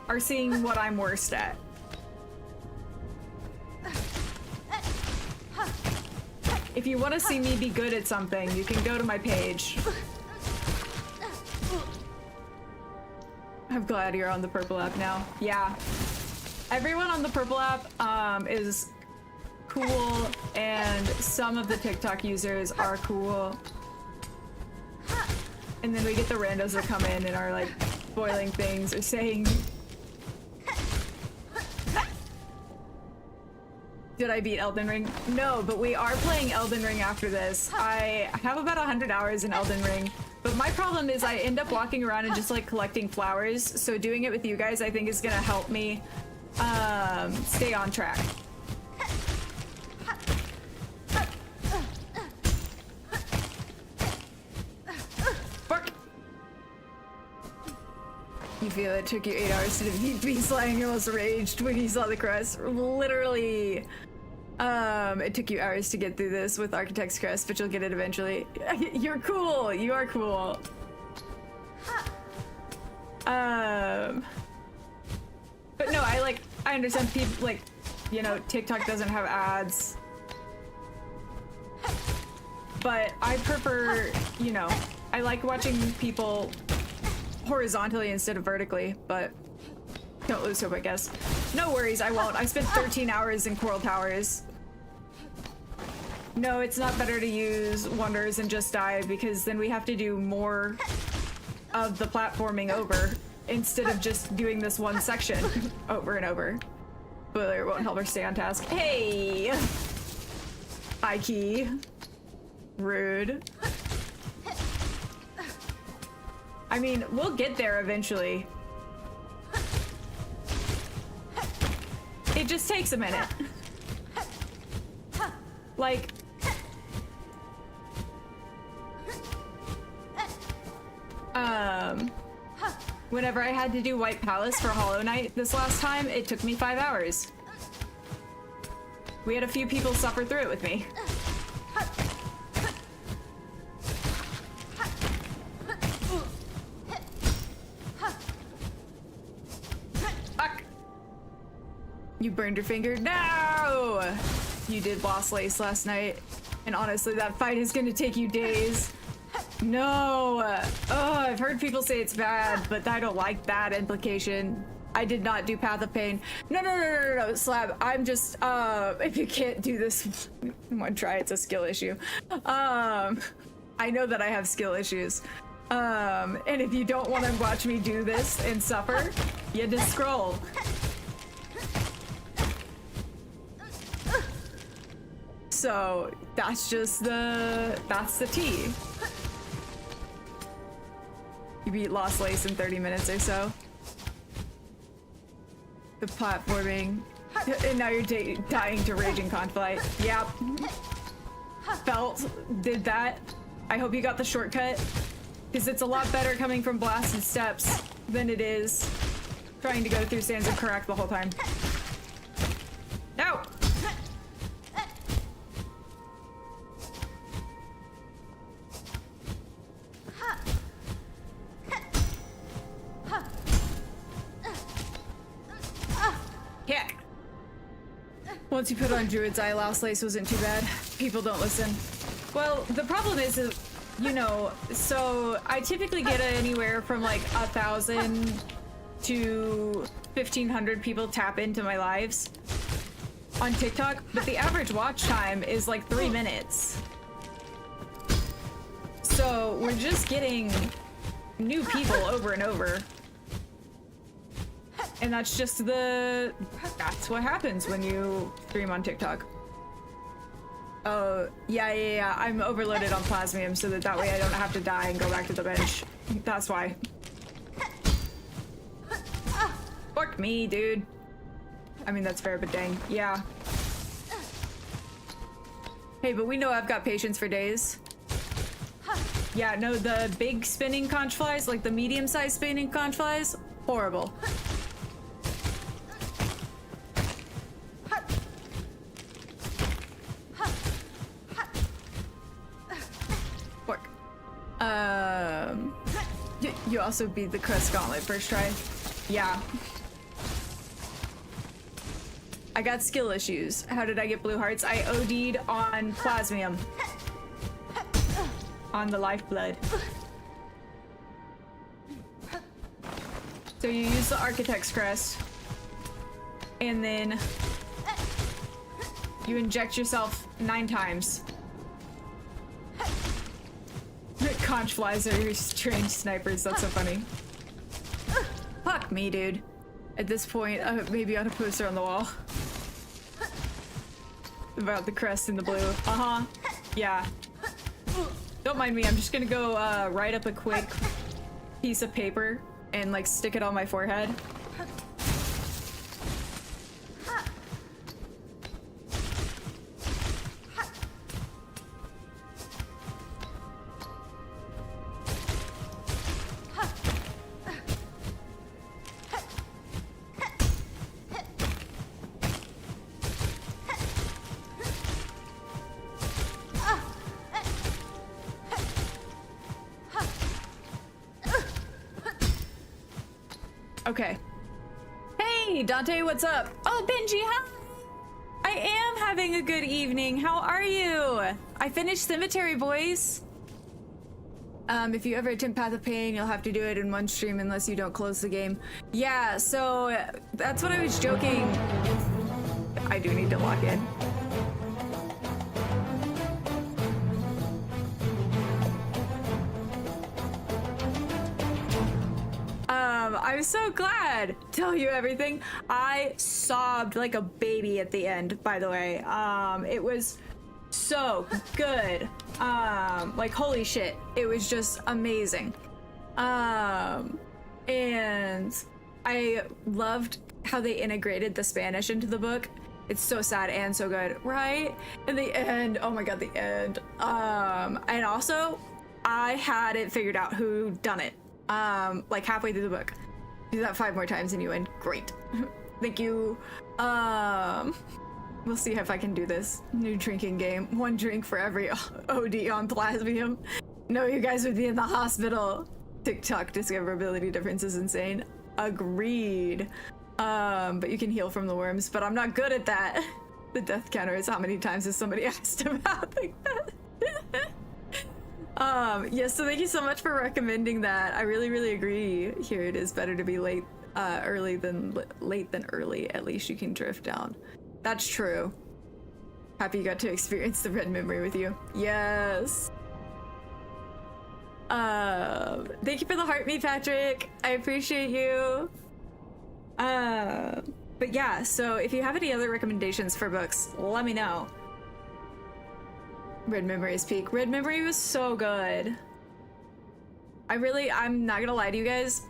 are seeing what I'm worst at. If you want to see me be good at something, you can go to my page. I'm glad you're on the purple app now. Yeah. Everyone on the purple app is cool, and some of the TikTok users are cool. And then we get the randos that come in and are like spoiling things or saying... Did I beat Elden Ring? No, but we are playing Elden Ring after this. I have about 100 hours in Elden Ring, but my problem is I end up walking around and just like collecting flowers, so doing it with you guys I think is gonna help me stay on track. Bark! You feel it took you 8 hours to defeat Beastline, you almost raged when you saw the crest. Literally. It took you hours to get through this with Architect's Crest, but you'll get it eventually. You're cool! You are cool. But no, I understand people, like, you know, TikTok doesn't have ads. But I prefer, you know, I like watching people horizontally instead of vertically, but don't lose hope, I guess. No worries, I won't. I spent 13 hours in Coral Towers. No, it's not better to use Wonders and just die, because then we have to do more of the platforming over instead of just doing this one section over and over. Spoiler, it won't help her stay on task. Hey! Ike. Rude. I mean, we'll get there eventually. It just takes a minute. Like... Whenever I had to do White Palace for Hollow Knight this last time, it took me 5 hours. We had a few people suffer through it with me. Fuck! You burned your finger? No! You did Lost Lace last night, and honestly, that fight is gonna take you days. No! Oh, I've heard people say it's bad, but I don't like that implication. I did not do Path of Pain. No, Slab. I'm just, if you can't do this in one try, it's a skill issue. I know that I have skill issues. And if you don't want to watch me do this and suffer, you just scroll. So, that's just that's the tea. You beat Lost Lace in 30 minutes or so. The platforming. And now you're dying to Raging Conflight. Yep. Felt did that. I hope you got the shortcut, because it's a lot better coming from Blasted Steps than it is trying to go through Sands of Karak the whole time. No! Yeah. Once you put on Druid's Eye, Lost Lace wasn't too bad. People don't listen. Well, the problem is, you know, so I typically get anywhere from like 1,000 to 1,500 people tap into my lives on TikTok, but the average watch time is like 3 minutes. So we're just getting new people over and over. And that's just that's what happens when you stream on TikTok. Oh, yeah. I'm overloaded on Plasmium so that way I don't have to die and go back to the bench. That's why. Fuck me, dude. I mean, that's fair, but dang. Yeah. Hey, but we know I've got patience for days. Yeah, no, the big spinning conch flies, like the medium-sized spinning conch flies, horrible. Pork. You also beat the Crest Gauntlet first try. Yeah. I got skill issues. How did I get blue hearts? I OD'd on Plasmium. On the lifeblood. So you use the Architect's Crest, and then you inject yourself 9 times. Conch flies are your trained snipers, that's so funny. Fuck me, dude. At this point, maybe on a poster on the wall. About the crest in the blue. Uh-huh. Yeah. Don't mind me, I'm just gonna go write up a quick piece of paper and like stick it on my forehead. Okay. Hey, Dante, what's up? Oh, Benji, hi! I am having a good evening. How are you? I finished Cemetery Boys. If you ever attempt Path of Pain, you'll have to do it in one stream unless you don't close the game. Yeah, so that's what I was joking. I do need to log in. I'm so glad to tell you everything. I sobbed like a baby at the end, by the way. It was so good. Like, holy shit. It was just amazing. And I loved how they integrated the Spanish into the book. It's so sad and so good, right? In the end, oh my god, the end. And also, I had it figured out who done it. Like halfway through the book. Do that 5 more times and you win. Great. Thank you. We'll see if I can do this. New drinking game. 1 drink for every OD on Plasmium. No, you guys would be in the hospital. TikTok discoverability difference is insane. Agreed. But you can heal from the worms, but I'm not good at that. The death counter is how many times has somebody asked about like that. Yes, so thank you so much for recommending that. I really agree. Here it is better to be late than early. At least you can drift down. That's true. Happy you got to experience the red memory with you. Yes. Thank you for the heart, me, Patrick. I appreciate you. But yeah, so if you have any other recommendations for books, let me know. Red Memory's peak. Red Memory was so good. I'm not gonna lie to you guys.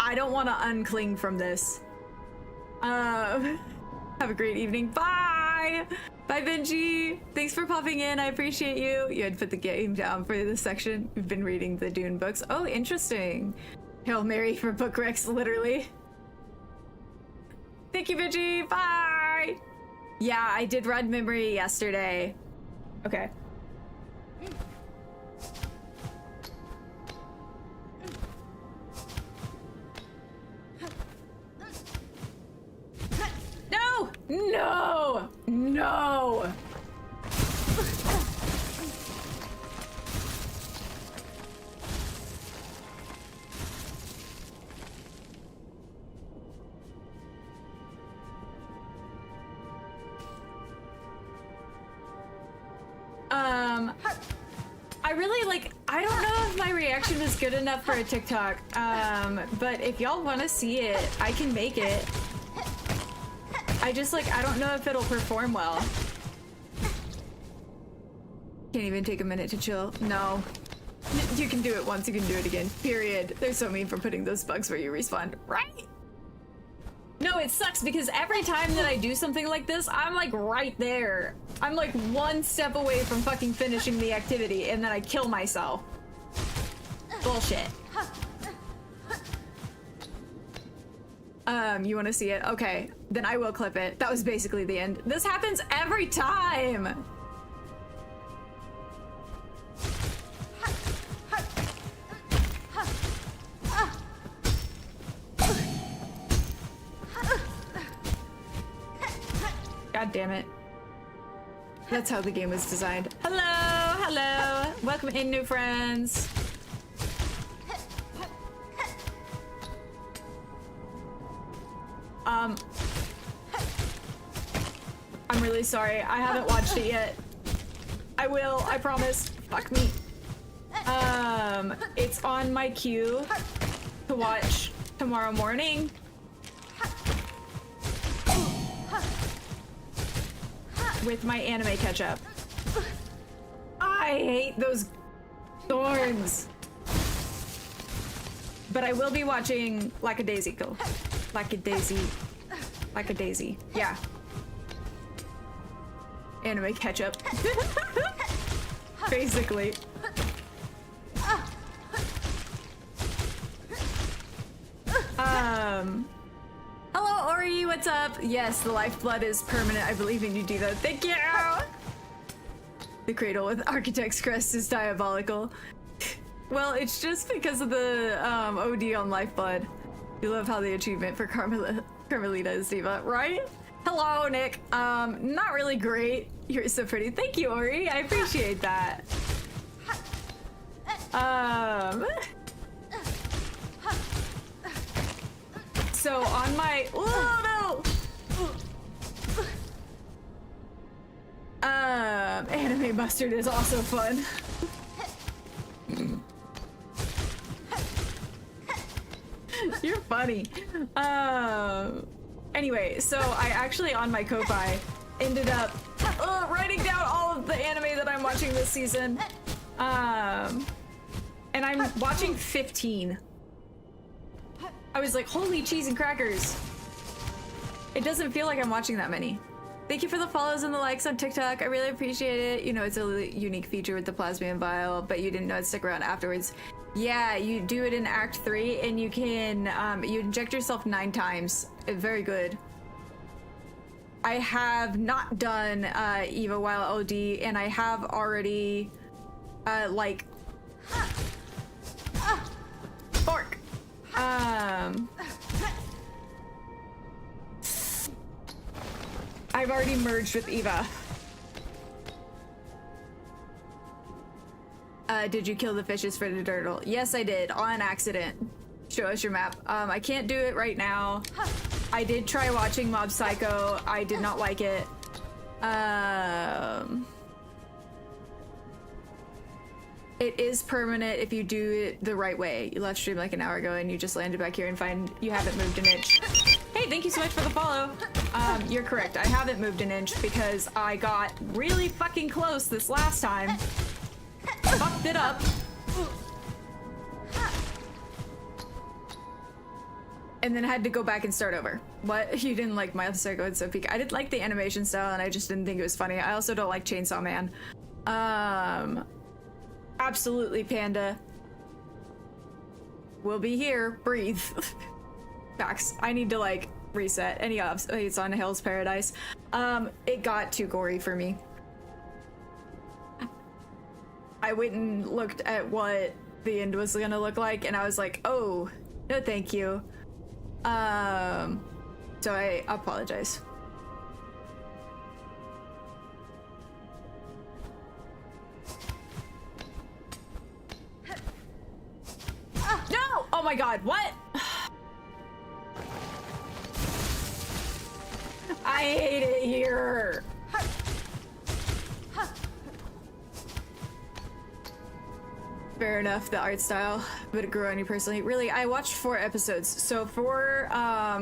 I don't want to uncling from this. Have a great evening. Bye! Bye, Benji! Thanks for popping in. I appreciate you. You had put the game down for this section. We've been reading the Dune books. Oh, interesting. Hail Mary for book recs, literally. Thank you, Benji. Bye! Yeah, I did Red Memory yesterday. Okay. No! No! No! I really like, I don't know if my reaction was good enough for a TikTok, but if y'all want to see it, I can make it. I just like, I don't know if it'll perform well. Can't even take a minute to chill. No. You can do it once, you can do it again. Period. They're so mean for putting those bugs where you respawn. Right? No, it sucks because every time that I do something like this, I'm like right there. I'm like one step away from fucking finishing the activity and then I kill myself. Bullshit. You want to see it? Okay, then I will clip it. That was basically the end. This happens every time. God damn it. That's how the game was designed. Hello, hello. Welcome in, new friends. I'm really sorry. I haven't watched it yet. I will, I promise. Fuck me. It's on my queue to watch tomorrow morning. With my anime catch-up. I hate those thorns. But I will be watching Lackadaisical. Lackadaisy. Yeah. Anime catch-up. Basically. Hello, Ori, what's up? Yes, the lifeblood is permanent. I believe in you, Diva. Thank you! The cradle with Architect's Crest is diabolical. Well, it's just because of the OD on lifeblood. You love how the achievement for Carmelita is Diva, right? Hello, Nick. Not really great. You're so pretty. Thank you, Ori. I appreciate that. So on my, oh no! Anime mustard is also fun. You're funny. Anyway, so I actually on my Ko-Fi ended up writing down all of the anime that I'm watching this season. And I'm watching 15. I was like, holy cheese and crackers. It doesn't feel like I'm watching that many. Thank you for the follows and the likes on TikTok. I really appreciate it. You know, it's a unique feature with the Plasmian Vial, but you didn't know it'd stick around afterwards. Yeah, you do it in Act 3, and you can, you inject yourself 9 times. Very good. I have not done Eva while OD, and I have already, like... Fork! I've already merged with Eva. Did you kill the fishes for the turtle? Yes, I did, on accident. Show us your map. I can't do it right now. I did try watching Mob Psycho. I did not like it. It is permanent if you do it the right way. You left stream like an hour ago and you just landed back here and find you haven't moved an inch. Hey, thank you so much for the follow. You're correct. I haven't moved an inch because I got really fucking close this last time. Fucked it up. And then had to go back and start over. What? You didn't like My Psycho and So Peak? I didn't like the animation style and I just didn't think it was funny. I also don't like Chainsaw Man. Absolutely, Panda. We'll be here. Breathe. Facts. I need to like reset. Any ops? It's on Hell's Paradise. It got too gory for me. I went and looked at what the end was gonna look like and I was like, oh, no thank you. So I apologize. No! Oh my god, what? I hate it here. Fair enough, the art style, but it grew on you personally. Really, I watched 4 episodes. So for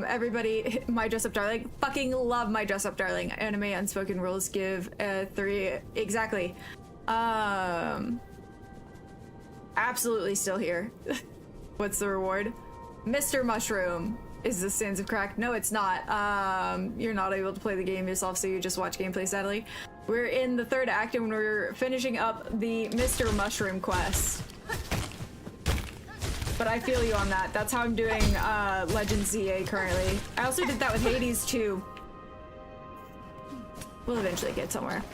everybody, My Dress Up Darling, fucking love My Dress Up Darling. Anime Unspoken Rules give 3 exactly. Absolutely still here. What's the reward? Mr. Mushroom is the Sands of Crack. No, it's not. You're not able to play the game yourself, so you just watch gameplay, sadly. We're in the 3rd act and we're finishing up the Mr. Mushroom quest. But I feel you on that. That's how I'm doing Legend ZA currently. I also did that with Hades too. We'll eventually get somewhere.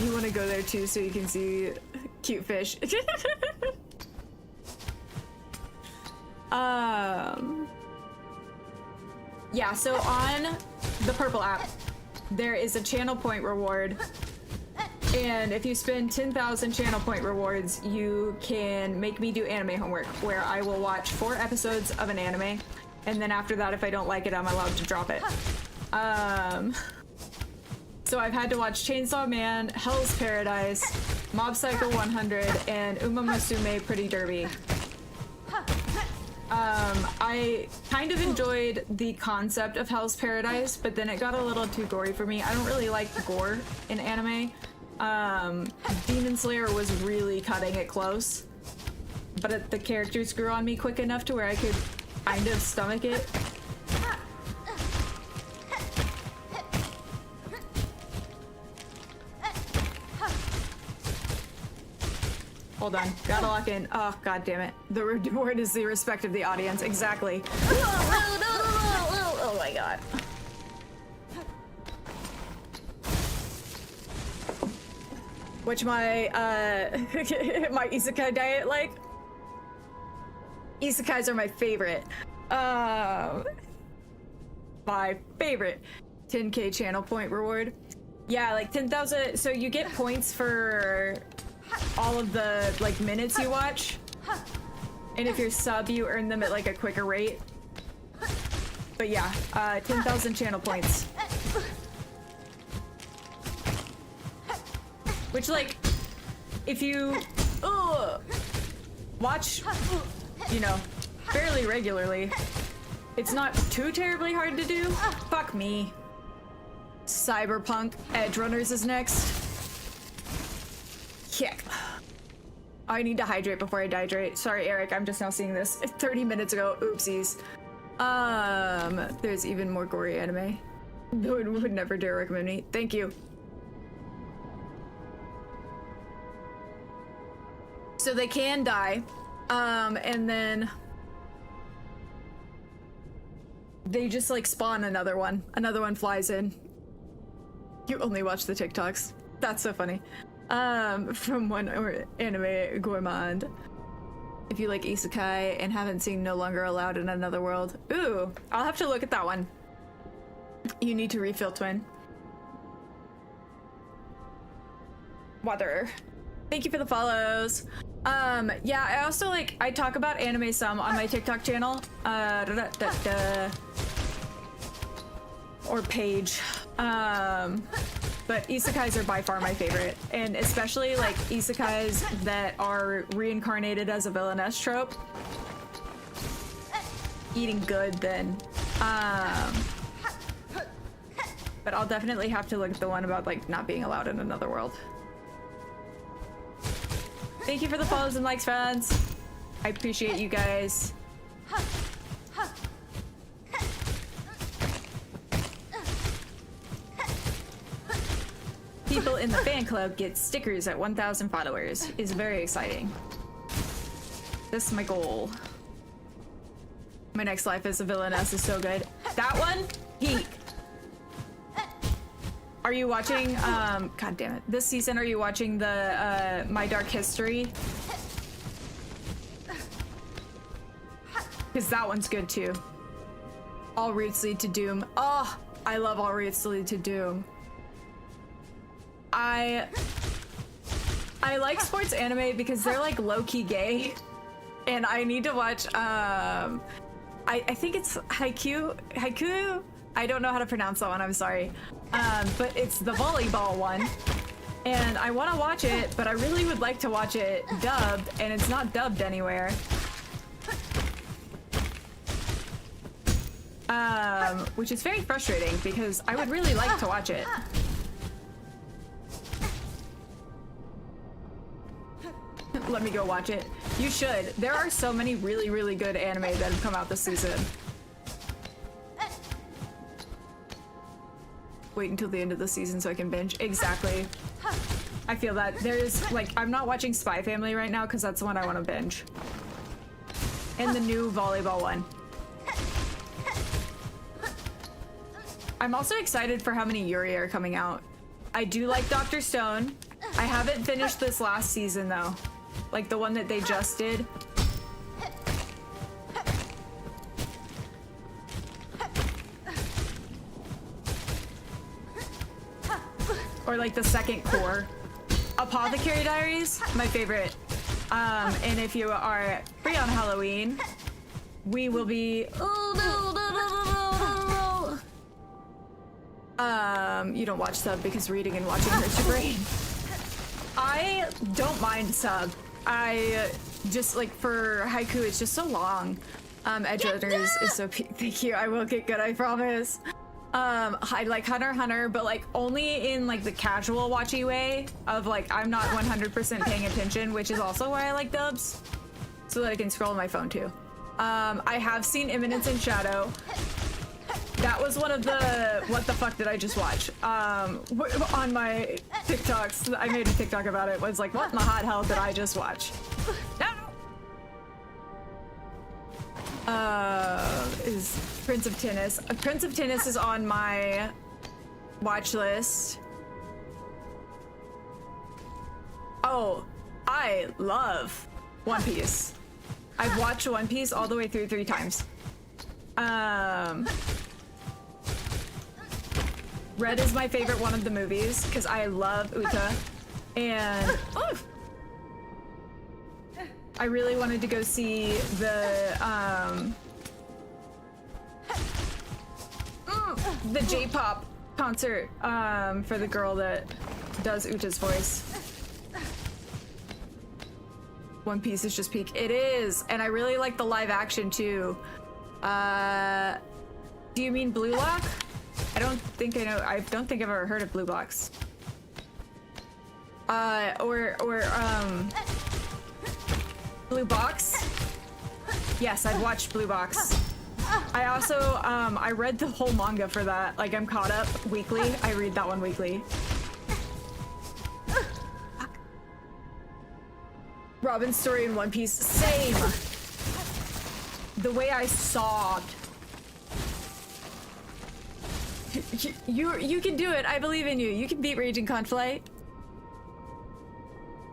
You want to go there too so you can see cute fish. Yeah, so on the purple app, there is a channel point reward, and if you spend 10,000 channel point rewards, you can make me do anime homework, where I will watch 4 episodes of an anime, and then after that, if I don't like it, I'm allowed to drop it. So I've had to watch Chainsaw Man, Hell's Paradise, Mob Psycho 100, and Uma Musume Pretty Derby. I kind of enjoyed the concept of Hell's Paradise, but then it got a little too gory for me. I don't really like gore in anime. Demon Slayer was really cutting it close, but the characters grew on me quick enough to where I could kind of stomach it. Hold on, gotta lock in. Oh, god damn it. The reward is the respect of the audience. Exactly. Oh my god. What's my, my isekai diet like? Isekais are my favorite. My favorite. 10k channel point reward. Yeah, like 10,000. So you get points for all of the like minutes you watch, and if you're sub, you earn them at like a quicker rate. But yeah, 10,000 channel points, which, like, if you watch, you know, fairly regularly, it's not too terribly hard to do. Fuck me. Cyberpunk Edge Runners is next. Kick. I need to hydrate before I dehydrate. Sorry, Eric, I'm just now seeing this 30 minutes ago. Oopsies. There's even more gory anime. Would never dare recommend me. Thank you. So they can die, and then they just like spawn another one. Another one flies in. You only watch the TikToks. That's so funny. From one anime gourmand. If you like isekai and haven't seen No Longer Allowed in Another World. Ooh, I'll have to look at that one. You need to refill, twin. Water. Thank you for the follows. Yeah, I also like, I talk about anime some on my TikTok channel. Or page. But isekais are by far my favorite, and especially like isekais that are reincarnated as a villainess trope. Eating good then. But I'll definitely have to look at the one about like not being allowed in another world. Thank you for the follows and likes, friends. I appreciate you guys. People in the fan club get stickers at 1,000 followers. Is very exciting. This is my goal. My next life as a villainess is so good. That one? Heat. Are you watching, god damn it. This season, are you watching the, My Dark History? Because that one's good too. All routes lead to doom. Oh, I love All Routes Lead to Doom. I like sports anime because they're like low-key gay, and I need to watch I think it's Haikyuu. I don't know how to pronounce that one, I'm sorry. But it's the volleyball one, and and I want to watch it, but I really would like to watch it dubbed, and it's not dubbed anywhere. Which is very frustrating because I would really like to watch it. Let me go watch it. You should. There are so many really, really good anime that have come out this season. Wait until the end of the season so I can binge. Exactly. I feel that. There's, like, I'm not watching Spy Family right now because that's the one I want to binge. And the new volleyball one. I'm also excited for how many Yuri are coming out. I do like Dr. Stone. I haven't finished this last season though. Like the one that they just did. Or like the second core. Apothecary Diaries, my favorite. And if you are free on Halloween, we will be... you don't watch sub because reading and watching hurts your brain. I don't mind sub. I just, like, for haiku, it's just so long. Edge Runners is so thank you. I will get good, I promise. I like Hunter x Hunter, but like only in like the casual watchy way of like I'm not 100% paying attention, which is also why I like dubs, so that I can scroll on my phone too. I have seen Imminence in Shadow. That was one of the what the fuck did I just watch? On my TikToks, I made a TikTok about it. Was like, what in the hot hell did I just watch? Is Prince of Tennis. Prince of Tennis is on my watch list. Oh, I love One Piece. I've watched One Piece all the way through 3 times. Red is my favorite one of the movies because I love Uta, and I really wanted to go see the J-pop concert for the girl that does Uta's voice. One Piece is just peak. It is, and I really like the live action too. Do you mean Blue Lock? I don't think I know. I don't think I've ever heard of Blue Blocks. Blue Box? Yes, I've watched Blue Box. I also, I read the whole manga for that. Like, I'm caught up weekly. I read that one weekly. Robin's story in One Piece, same. The way I sobbed. You can do it. I believe in you. You can beat Raging Conflict.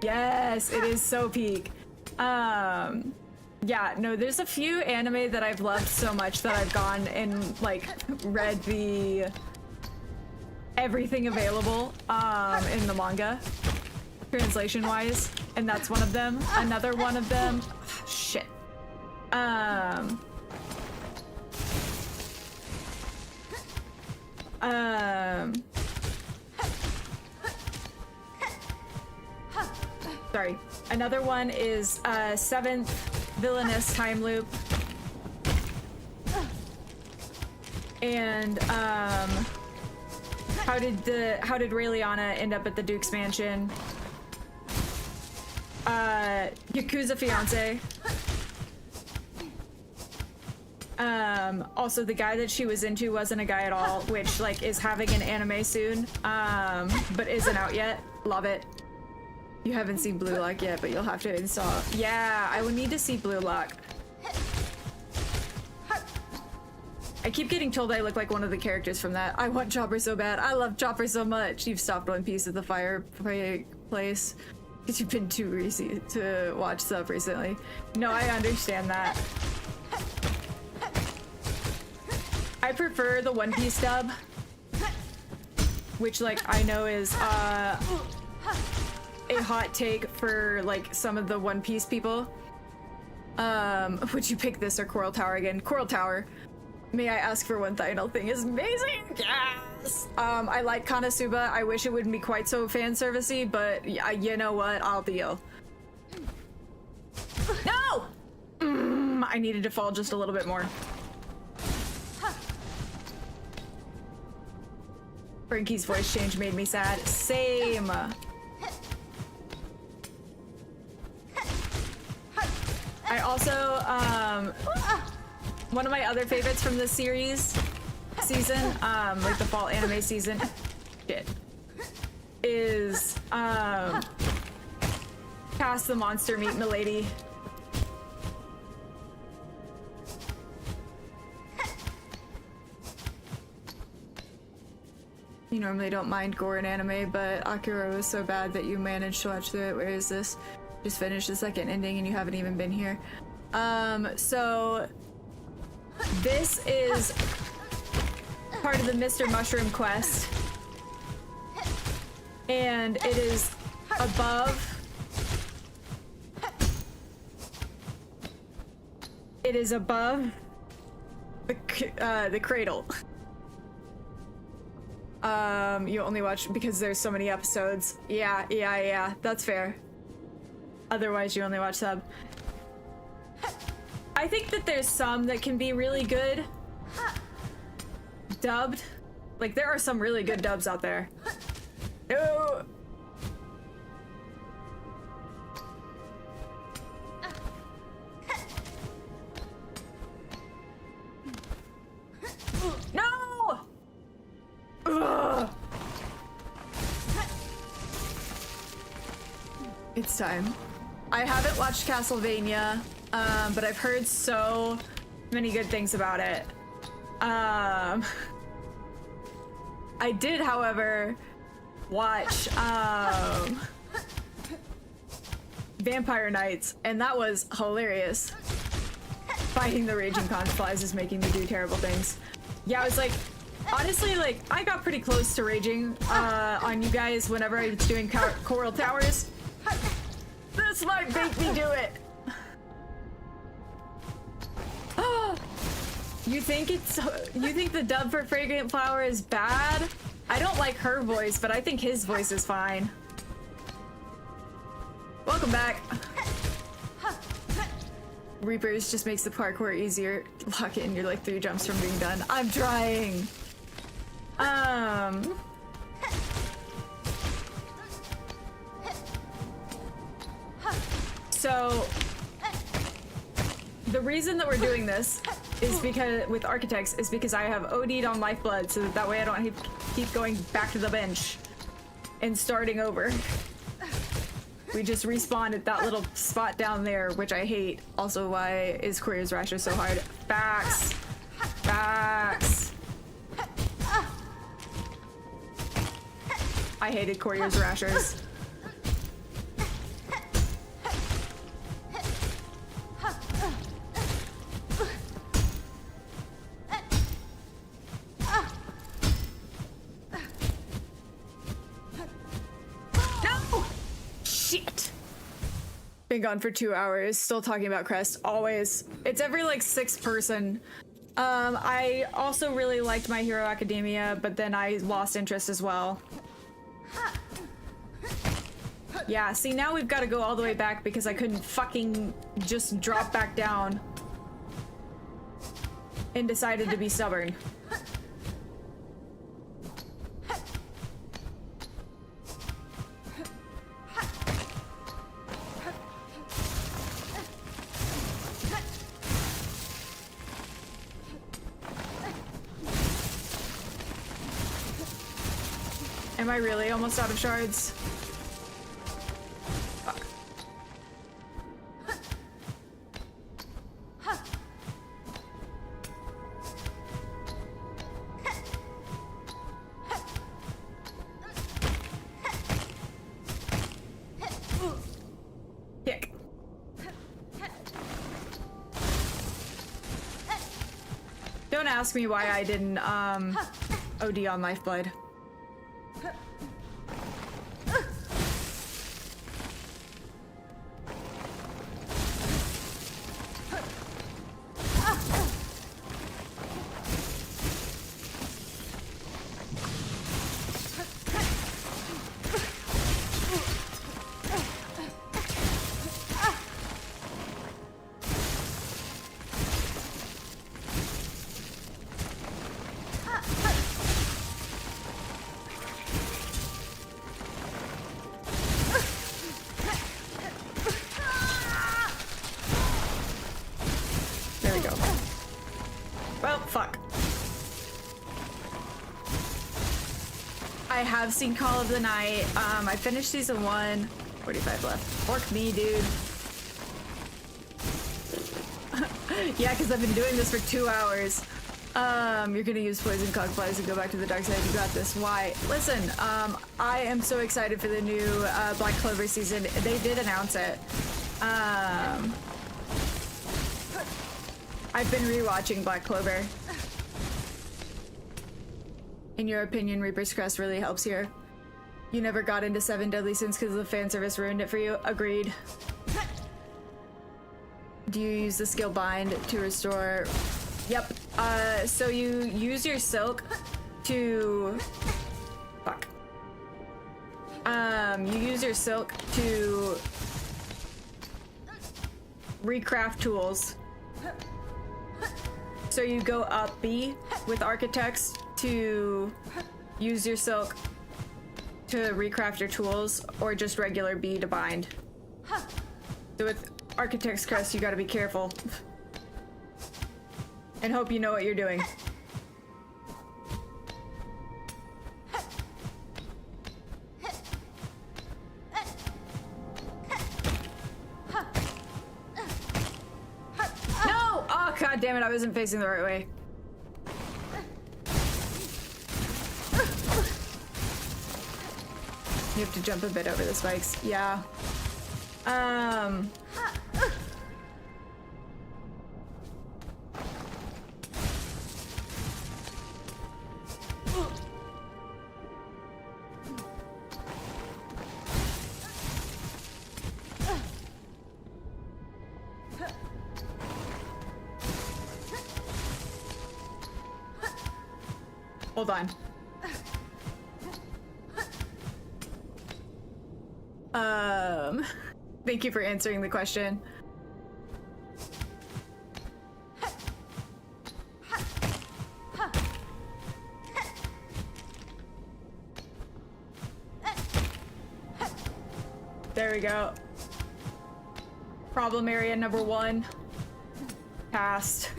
Yes, it is so peak. Yeah, no, there's a few anime that I've loved so much that I've gone and like read the everything available in the manga translation wise, and that's one of them. Another one of them, shit. Sorry. Another one is Seventh Villainous Time Loop. And how did Raeliana end up at the Duke's mansion? Yakuza Fiance. Also the guy that she was into wasn't a guy at all, which like is having an anime soon, but isn't out yet. Love it. You haven't seen Blue Lock yet, but you'll have to install. Yeah, I would need to see Blue Lock. I keep getting told I look like one of the characters from that. I want Chopper so bad. I love Chopper so much. You've stopped One Piece at the fireplace because you've been too greasy to watch stuff recently. No, I understand that. I prefer the One Piece dub, which like I know is a hot take for like some of the One Piece people. Would you pick this or Coral Tower again? Coral Tower. May I ask for one final thing? Is amazing. Yes. I like Konosuba. I wish it wouldn't be quite so fan servicey, but you know what? I'll deal. No. I needed to fall just a little bit more. Frankie's voice change made me sad. Same. I also, one of my other favorites from this season, like the fall anime season, shit, is, Cast the Monster Meet Milady. You normally don't mind gore in anime, but Akira was so bad that you managed to watch through it. Where is this? Just finished the second ending and you haven't even been here. So this is part of the Mr. Mushroom quest. And it is above. It is above the cradle. You only watch because there's so many episodes. Yeah, that's fair. Otherwise, you only watch sub. I think that there's some that can be really good dubbed. Like, there are some really good dubs out there. No! No! Ugh. It's time. I haven't watched Castlevania, but I've heard so many good things about it. I did, however, watch Vampire Nights, and that was hilarious. Fighting the raging conflies is making me do terrible things. Yeah, I was like, honestly, like, I got pretty close to raging on you guys whenever I was doing Coral Towers. This might make me do it. You think the dub for Fragrant Flower is bad? I don't like her voice, but I think his voice is fine. Welcome back. Reapers just makes the parkour easier. Lock it and you're like 3 jumps from being done. I'm trying. So the reason that we're doing this is because with architects is because I have OD'd on lifeblood, so that way I don't keep going back to the bench and starting over. We just respawn at that little spot down there, which I hate. Also, why is Courier's Rasher so hard? Facts. Facts. I hated Courier's Rashers. Been gone for 2 hours, still talking about Crest, always. It's every like 6th person. I also really liked My Hero Academia, but then I lost interest as well. Yeah, see, now we've got to go all the way back because I couldn't fucking just drop back down and decided to be stubborn. Am I really almost out of shards? Fuck. Kick. Don't ask me why I didn't OD on Lifeblood. I have seen Call of the Night. I finished season 1. 45 left. Fork me, dude. Yeah, because I've been doing this for 2 hours. You're gonna use poison cogflies and go back to the dark side. You got this. Why? Listen, I am so excited for the new Black Clover season. They did announce it. I've been rewatching Black Clover. In your opinion, Reaper's Crest really helps here. You never got into 7 Deadly Sins because the fan service ruined it for you? Agreed. Do you use the skill Bind to restore? Yep. So you use your Silk to... Fuck. You use your Silk to recraft tools. So you go up B with Architects to use your Silk to recraft your tools, or just regular B to bind. So with Architect's Crest, you gotta be careful. And hope you know what you're doing. No! Oh, god damn it, I wasn't facing the right way. You have to jump a bit over the spikes. Yeah. Hold on. Thank you for answering the question. There we go. Problem area number 1. Passed.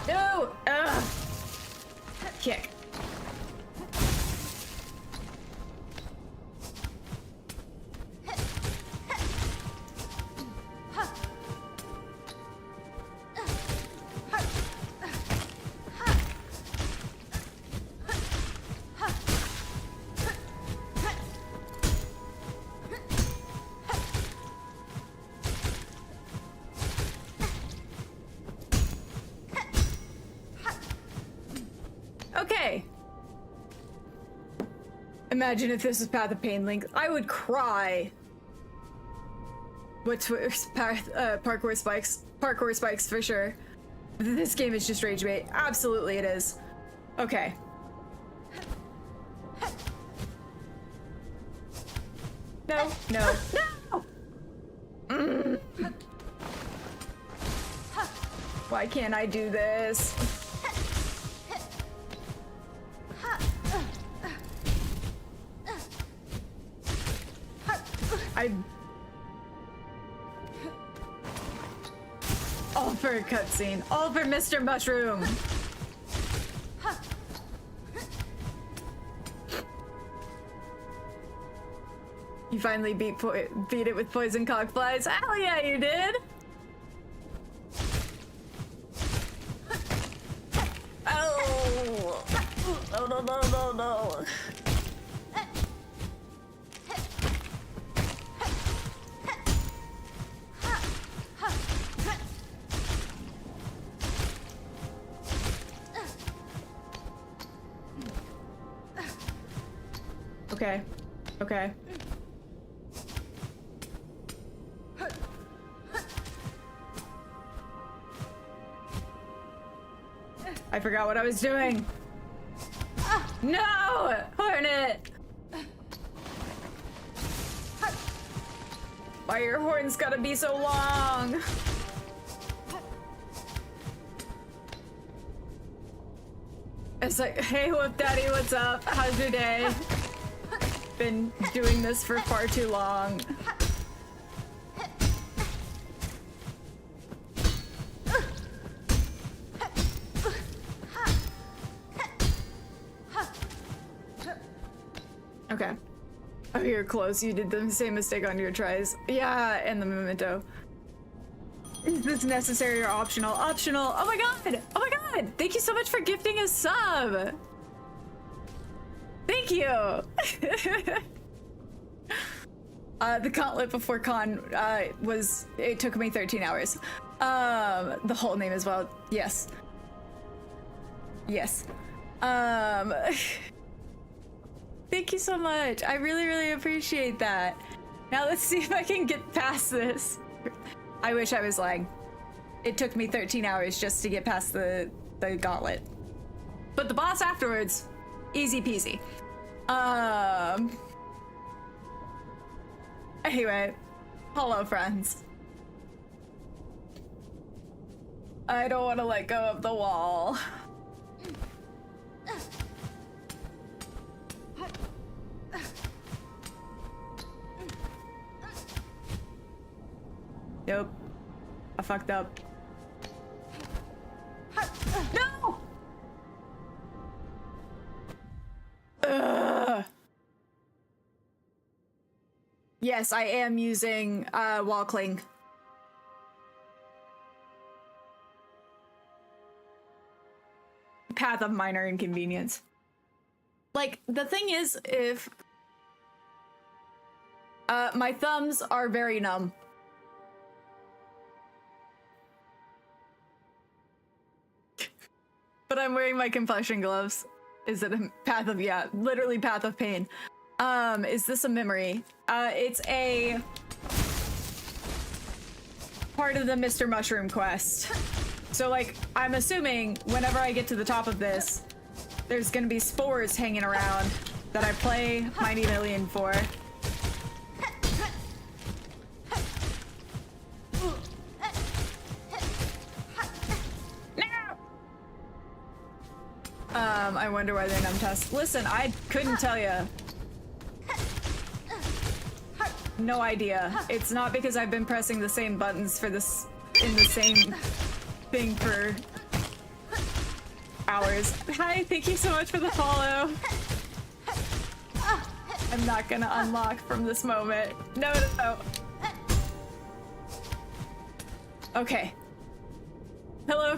No! Ugh. Kick. Okay. Imagine if this was Path of Pain Link. I would cry. What's parkour spikes? Parkour spikes for sure. This game is just rage bait. Absolutely it is. Okay. No, no, no! Why can't I do this? All for a cutscene. All for Mr. Mushroom. You finally beat it with poison cockflies. Hell yeah, you did. Oh. No, no, no, no, no. Okay. Okay. I forgot what I was doing. No! Hornet! Why your horns gotta be so long? It's like, hey, Whoop Daddy, what's up? How's your day? Been doing this for far too long. Okay. Oh, you're close. You did the same mistake on your tries. Yeah, and the memento. Is this necessary or optional? Optional. Oh my god! Oh my god! Thank you so much for gifting a sub! Thank you! The gauntlet before con it took me 13 hours. The whole name as well. Yes. Yes. Thank you so much. I really, really appreciate that. Now let's see if I can get past this. I wish I was lying. It took me 13 hours just to get past the gauntlet. But the boss afterwards, easy peasy. Anyway, hello friends. I don't want to let go of the wall. Nope. I fucked up. No! Ugh. Yes, I am using wall cling. Path of minor inconvenience. Like, the thing is, if my thumbs are very numb. But I'm wearing my compression gloves. Is it a path of, yeah, literally path of pain. Is this a memory? It's a part of the Mr. Mushroom quest. So, like, I'm assuming whenever I get to the top of this, there's gonna be spores hanging around that I play Mighty Million for. I wonder why they're numb tests. Listen, I couldn't tell you. No idea. It's not because I've been pressing the same buttons for this in the same thing for hours. Hi, thank you so much for the follow. I'm not gonna unlock from this moment. No, no, no. Okay. Hello.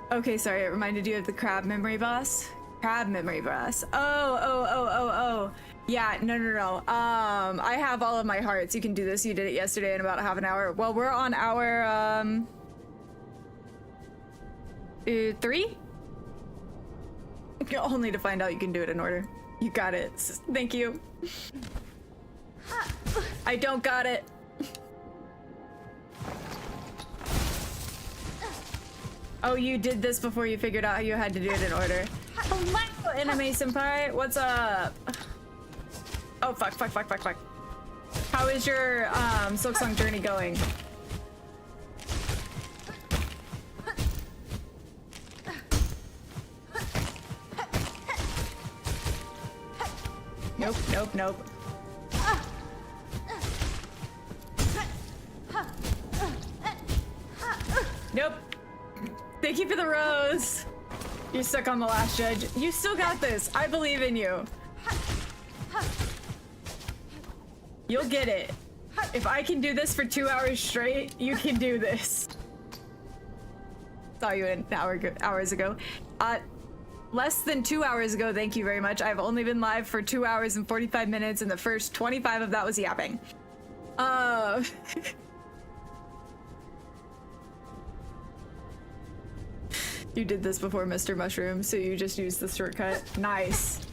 Okay, sorry, it reminded you of the crab memory boss? Crab memory boss. Oh. Yeah, no. I have all of my hearts. You can do this. You did it yesterday in about half an hour. Well, we're on hour, 3? Only to find out you can do it in order. You got it. Thank you. I don't got it. Oh, you did this before you figured out how you had to do it in order. Hello, Anime Senpai. What's up? Oh, fuck. How is your, Silksong journey going? Nope. Nope. Thank you for the rose. You're stuck on the last judge. You still got this. I believe in you. You'll get it. If I can do this for 2 hours straight, you can do this. Saw you an hours ago. Less than 2 hours ago, thank you very much. I've only been live for 2 hours and 45 minutes, and the first 25 of that was yapping. You did this before Mr. Mushroom, so you just used the shortcut. Nice.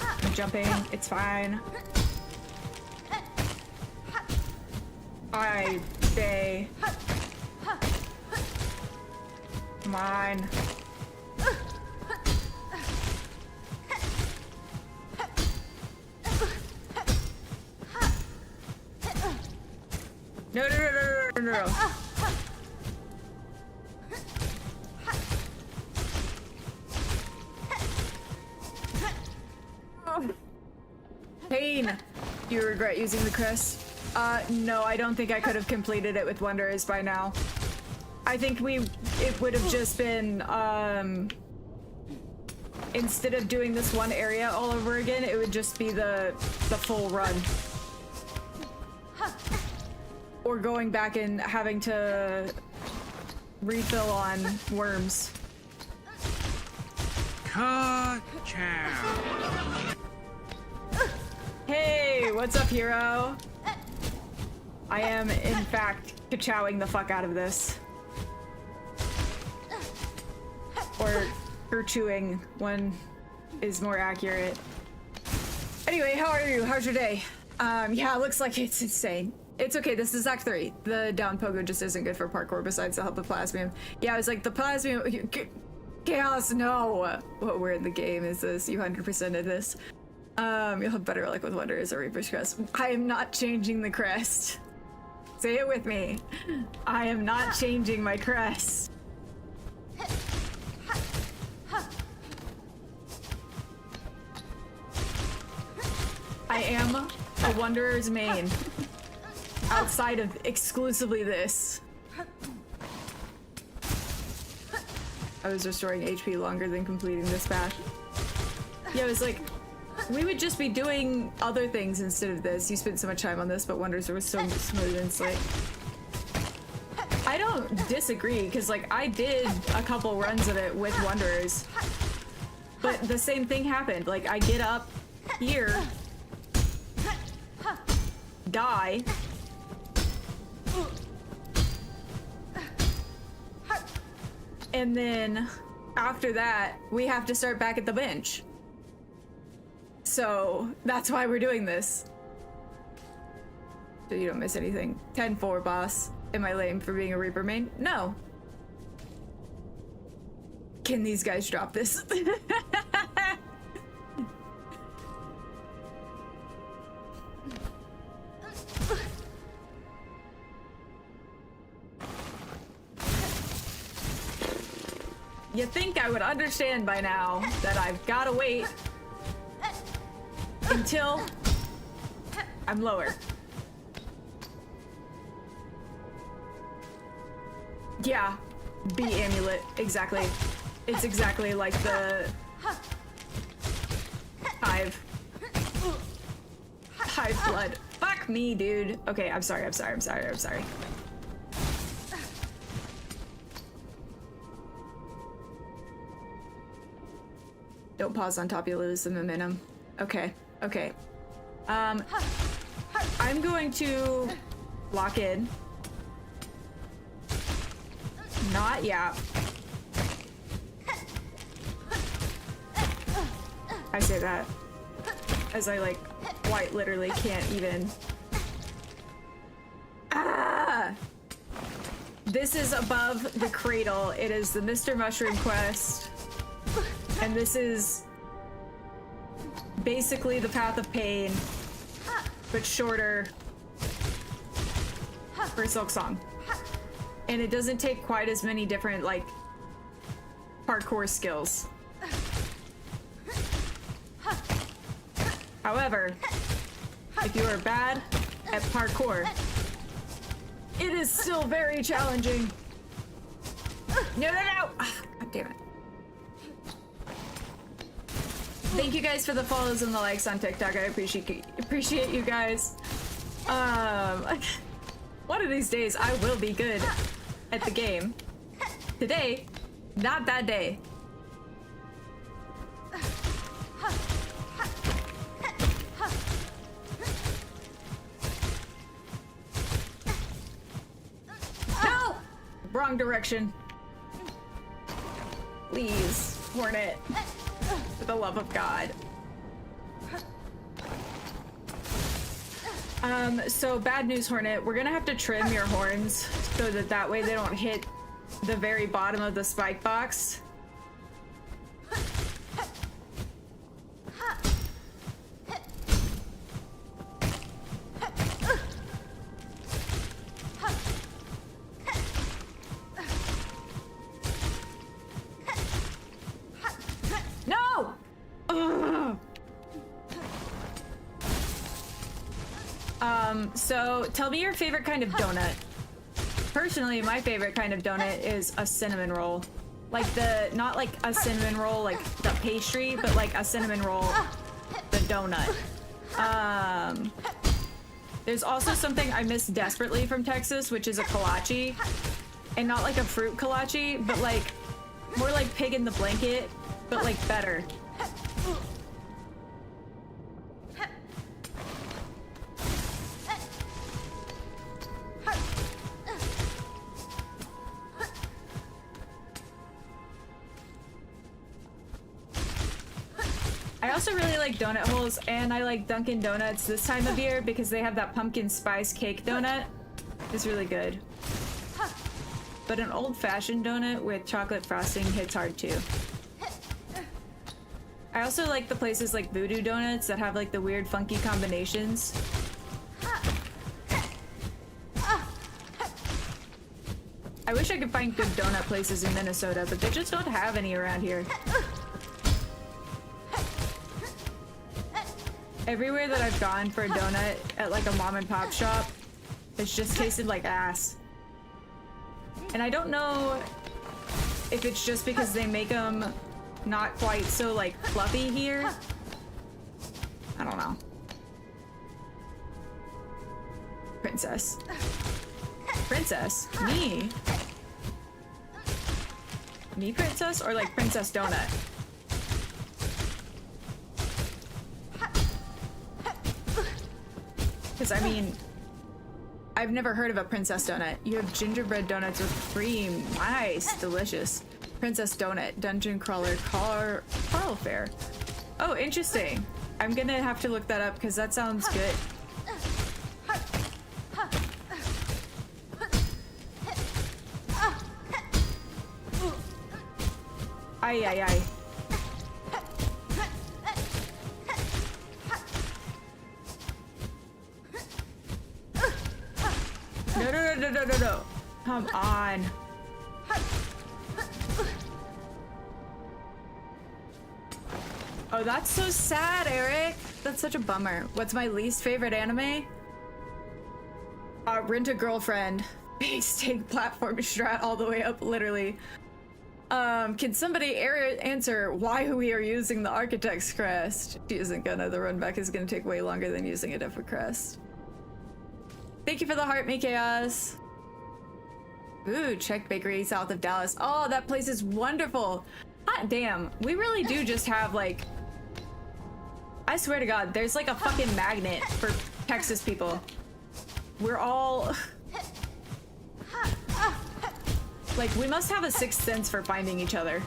I'm jumping, it's fine. I stay. Come on. No. Pain! Do you regret using the crest? No, I don't think I could have completed it with Wonders by now. I think it would have just been, instead of doing this one area all over again, it would just be the full run. Or going back and having to refill on worms. Ka-chow. Hey, what's up, hero? I am, in fact, ka-chowing the fuck out of this. Or chewing, one is more accurate. Anyway, how are you? How's your day? Yeah, it looks like it's insane. It's okay, this is Act 3. The down pogo just isn't good for parkour besides the help of Plasmium. Yeah, I was like, the Plasmium... Chaos, no! What word in the game is this? You 100%ed this. You'll have better luck with Wonders or Reaper's Crest. I am not changing the crest. Say it with me. I am not changing my crest. I am a Wanderer's main. Outside of exclusively this. I was restoring HP longer than completing this path. Yeah, it was like, we would just be doing other things instead of this. You spent so much time on this, but Wonders was so smooth and slick. I don't disagree, because like I did a couple runs of it with Wanderers, but the same thing happened. Like I get up here, die, and then after that we have to start back at the bench. So that's why we're doing this. So you don't miss anything. 10-4, boss. Am I lame for being a Reaper main? No. Can these guys drop this? You think I would understand by now that I've gotta wait until I'm lower. Yeah, B amulet, exactly. It's exactly like the hive blood. Fuck me, dude. Okay, I'm sorry. Don't pause on top, you lose the momentum. Okay. I'm going to lock in. Not yet. I say that as I like quite literally can't even. Ah! This is above the cradle. It is the Mr. Mushroom quest. And this is basically the Path of Pain, but shorter for Silksong. And it doesn't take quite as many different, like, parkour skills. However, if you are bad at parkour, it is still very challenging. No! Ah, God damn it. Thank you guys for the follows and the likes on TikTok. I appreciate you guys. One of these days I will be good at the game. Today, not that day. No! Wrong direction. Please, Hornet. For the love of God. So bad news, Hornet. We're gonna have to trim your horns so that way they don't hit the very bottom of the spike box. So tell me your favorite kind of donut. Personally, my favorite kind of donut is a cinnamon roll. Like not like a cinnamon roll, like the pastry, but like a cinnamon roll, the donut. There's also something I miss desperately from Texas, which is a kolache. And not like a fruit kolache, but like more like pig in the blanket, but like better. I also really like donut holes, and I like Dunkin' Donuts this time of year because they have that pumpkin spice cake donut. It's really good. But an old-fashioned donut with chocolate frosting hits hard too. I also like the places like Voodoo Donuts that have like the weird funky combinations. I wish I could find good donut places in Minnesota, but they just don't have any around here. Everywhere that I've gone for a donut at like a mom and pop shop, it's just tasted like ass. And I don't know if it's just because they make them not quite so like fluffy here. I don't know. Princess. Princess? Me? Me princess or like Princess Donut? Because I mean, I've never heard of a princess donut. You have gingerbread donuts with cream. Nice, delicious. Princess donut, dungeon crawler, Carl Fair. Oh, interesting. I'm gonna have to look that up because that sounds good. Ay, ay, ay. No. Come on. Oh, that's so sad, Eric. That's such a bummer. What's my least favorite anime? Rent a Girlfriend. Base take platform strat all the way up, literally. Can somebody answer why we are using the Architect's Crest? She isn't gonna. The run back is gonna take way longer than using a different crest. Thank you for the heart, Chaos. Ooh, Czech Bakery south of Dallas. Oh, that place is wonderful. Hot damn. We really do just have like... I swear to God, there's like a fucking magnet for Texas people. We're all... Like, we must have a sixth sense for finding each other.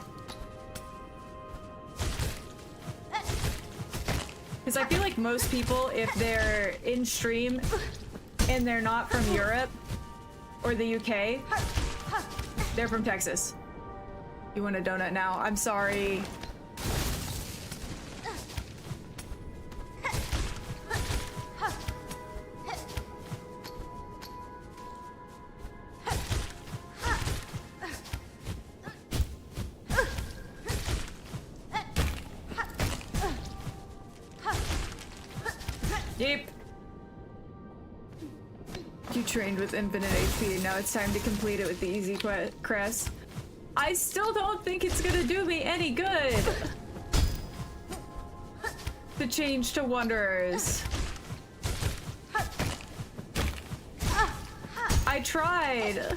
Because I feel like most people, if they're in stream and they're not from Europe or the UK, they're from Texas. You want a donut now? I'm sorry. Yep. You trained with infinite HP, now it's time to complete it with the easy crest. I still don't think it's gonna do me any good to change to Wanderers. I tried.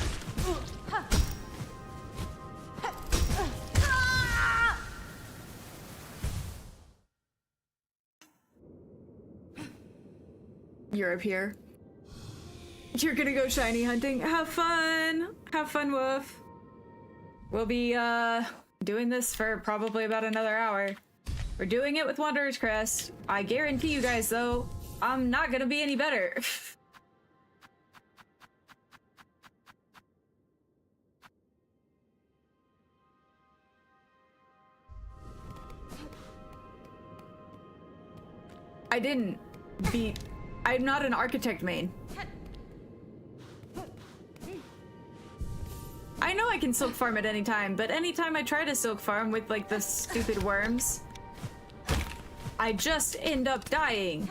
Europe here. You're gonna go shiny hunting. Have fun. Have fun, Woof. We'll be doing this for probably about another hour. We're doing it with Wanderer's Crest. I guarantee you guys, though, I'm not gonna be any better. I didn't beat... I'm not an architect main. I know I can silk farm at any time, but anytime I try to silk farm with like the stupid worms, I just end up dying.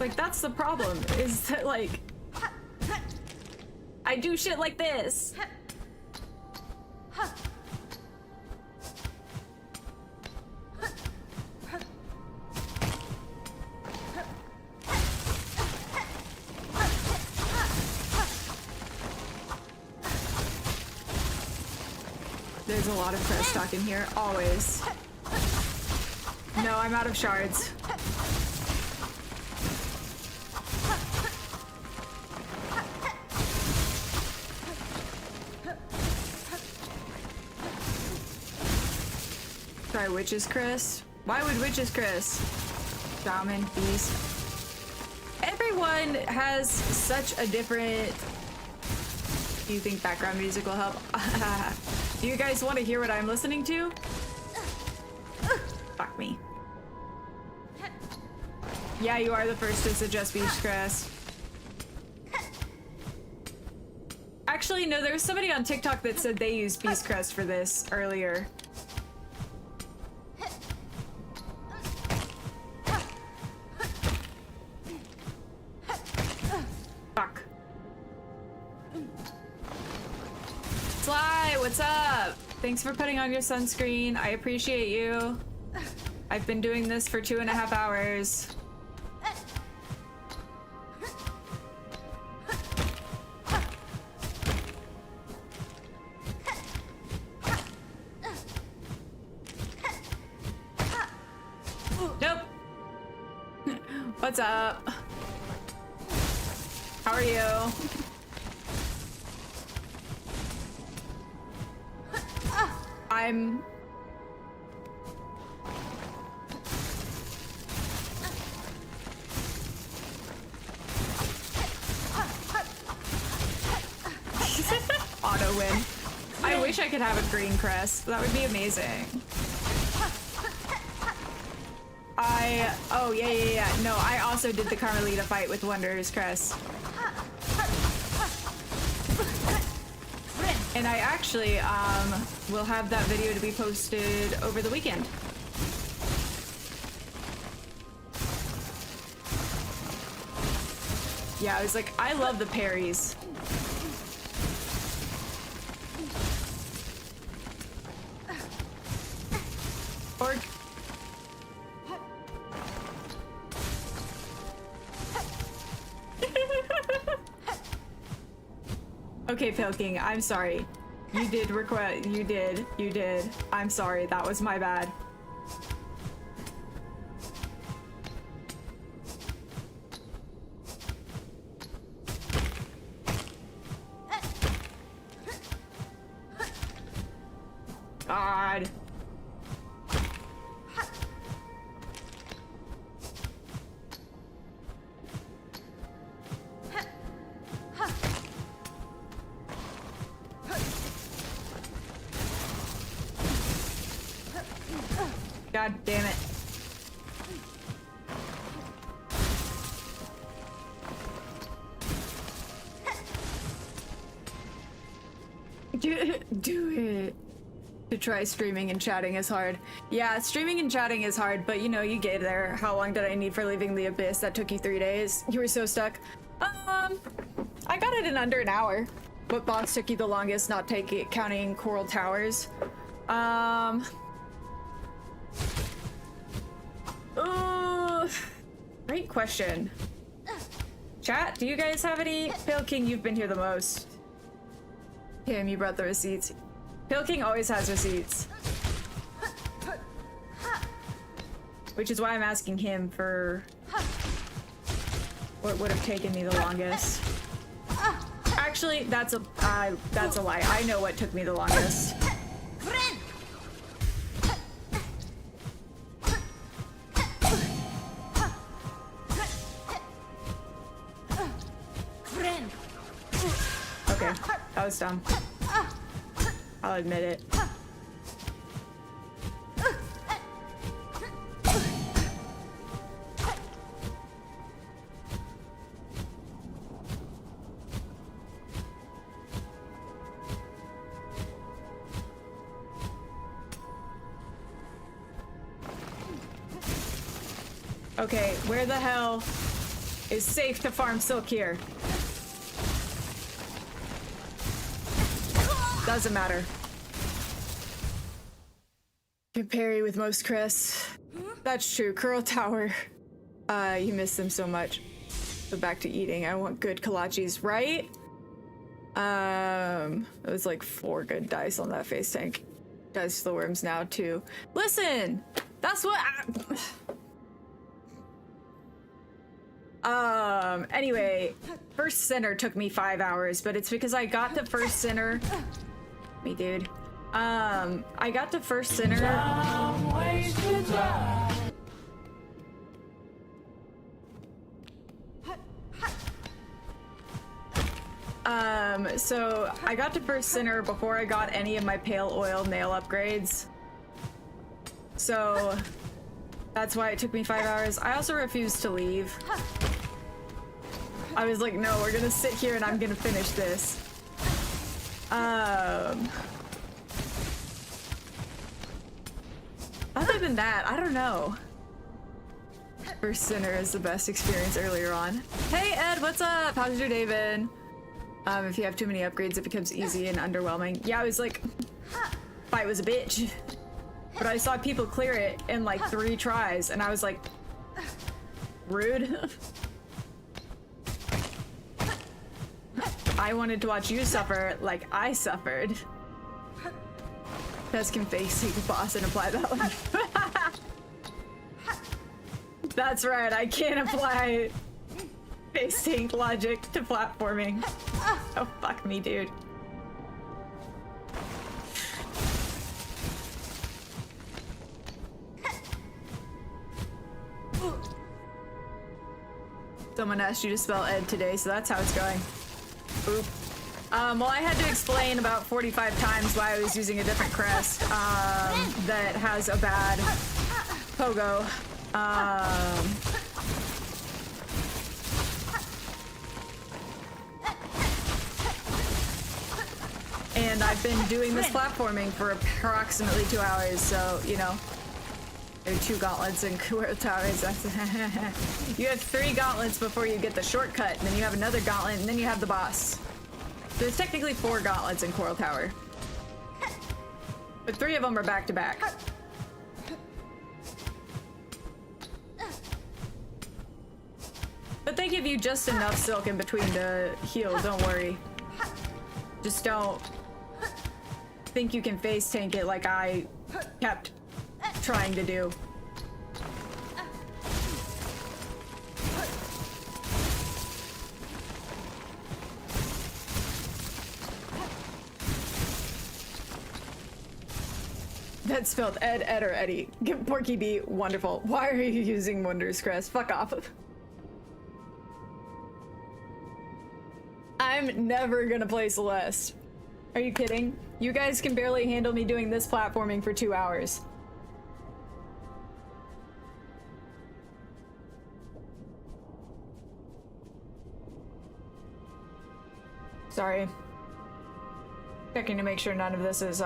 Like, that's the problem, is that, like, I do shit like this. There's a lot of press stock in here, always. No, I'm out of shards. Try Witch's Chris. Why would Witch's Chris? Shaman, Beast. Everyone has such a different... Do you think background music will help? Do you guys want to hear what I'm listening to? Fuck me. Yeah, you are the first to suggest Beast Crest. Actually, no, there was somebody on TikTok that said they used Beast Crest for this earlier. Fuck. Sly, what's up? Thanks for putting on your sunscreen. I appreciate you. I've been doing this for 2.5 hours. Nope. What's up? How are you? I'm... Auto win. I wish I could have a green crest. That would be amazing. Oh, yeah. No, I also did the Carmelita fight with Wonder's crest. And I actually will have that video to be posted over the weekend. Yeah, I was like, I love the parries. Or... Okay, Pale King, I'm sorry. You did request. You did. I'm sorry. That was my bad. God. God damn it. Do it. To try streaming and chatting is hard. Yeah, streaming and chatting is hard, but you know, you get there. How long did I need for leaving the abyss? That took you 3 days. You were so stuck. I got it in under an hour. What box took you the longest, not counting Coral Towers? Ooh, great question. Chat, do you guys have any? Pale King, you've been here the most. Tim, you brought the receipts. Pale King always has receipts. Which is why I'm asking him for what would have taken me the longest. Actually, that's a lie. I know what took me the longest. Okay, that was dumb. I'll admit it. Okay, where the hell? is safe to farm silk here. Doesn't matter. Can parry with most crests. That's true. Curl Tower. You miss them so much. But back to eating. I want good kolaches, right? It was like 4 good dice on that face tank. Dice to the worms now too. Listen! That's what anyway, first sinner took me 5 hours, but it's because I got the first sinner. Me, dude. I got the first sinner. So I got to first sinner before I got any of my pale oil nail upgrades. So that's why it took me 5 hours. I also refused to leave. I was like, no, we're gonna sit here and I'm gonna finish this. Other than that, I don't know. First sinner is the best experience earlier on. Hey Ed, what's up? How's your day been? If you have too many upgrades, it becomes easy and underwhelming. Yeah, I was like, fight was a bitch. But I saw people clear it in like 3 tries, and I was like, rude. I wanted to watch you suffer like I suffered. Pez can face take the boss and apply that one. That's right, I can't apply face tank logic to platforming. Oh, fuck me, dude. Someone asked you to spell Ed today, so that's how it's going. Oop. Well, I had to explain about 45 times why I was using a different crest that has a bad pogo. And I've been doing this platforming for approximately 2 hours, so, you know. There are 2 gauntlets in Coral Towers. You have 3 gauntlets before you get the shortcut, and then you have another gauntlet, and then you have the boss. There's technically 4 gauntlets in Coral Tower. But 3 of them are back to back. But they give you just enough silk in between to heal, don't worry. Just don't think you can face tank it like I kept trying to do. That's spelled Ed, Ed, or Eddie. Porky B, wonderful. Why are you using Wonders Crest? Fuck off. I'm never gonna play Celeste. Are you kidding? You guys can barely handle me doing this platforming for 2 hours. Sorry. Checking to make sure none of this is,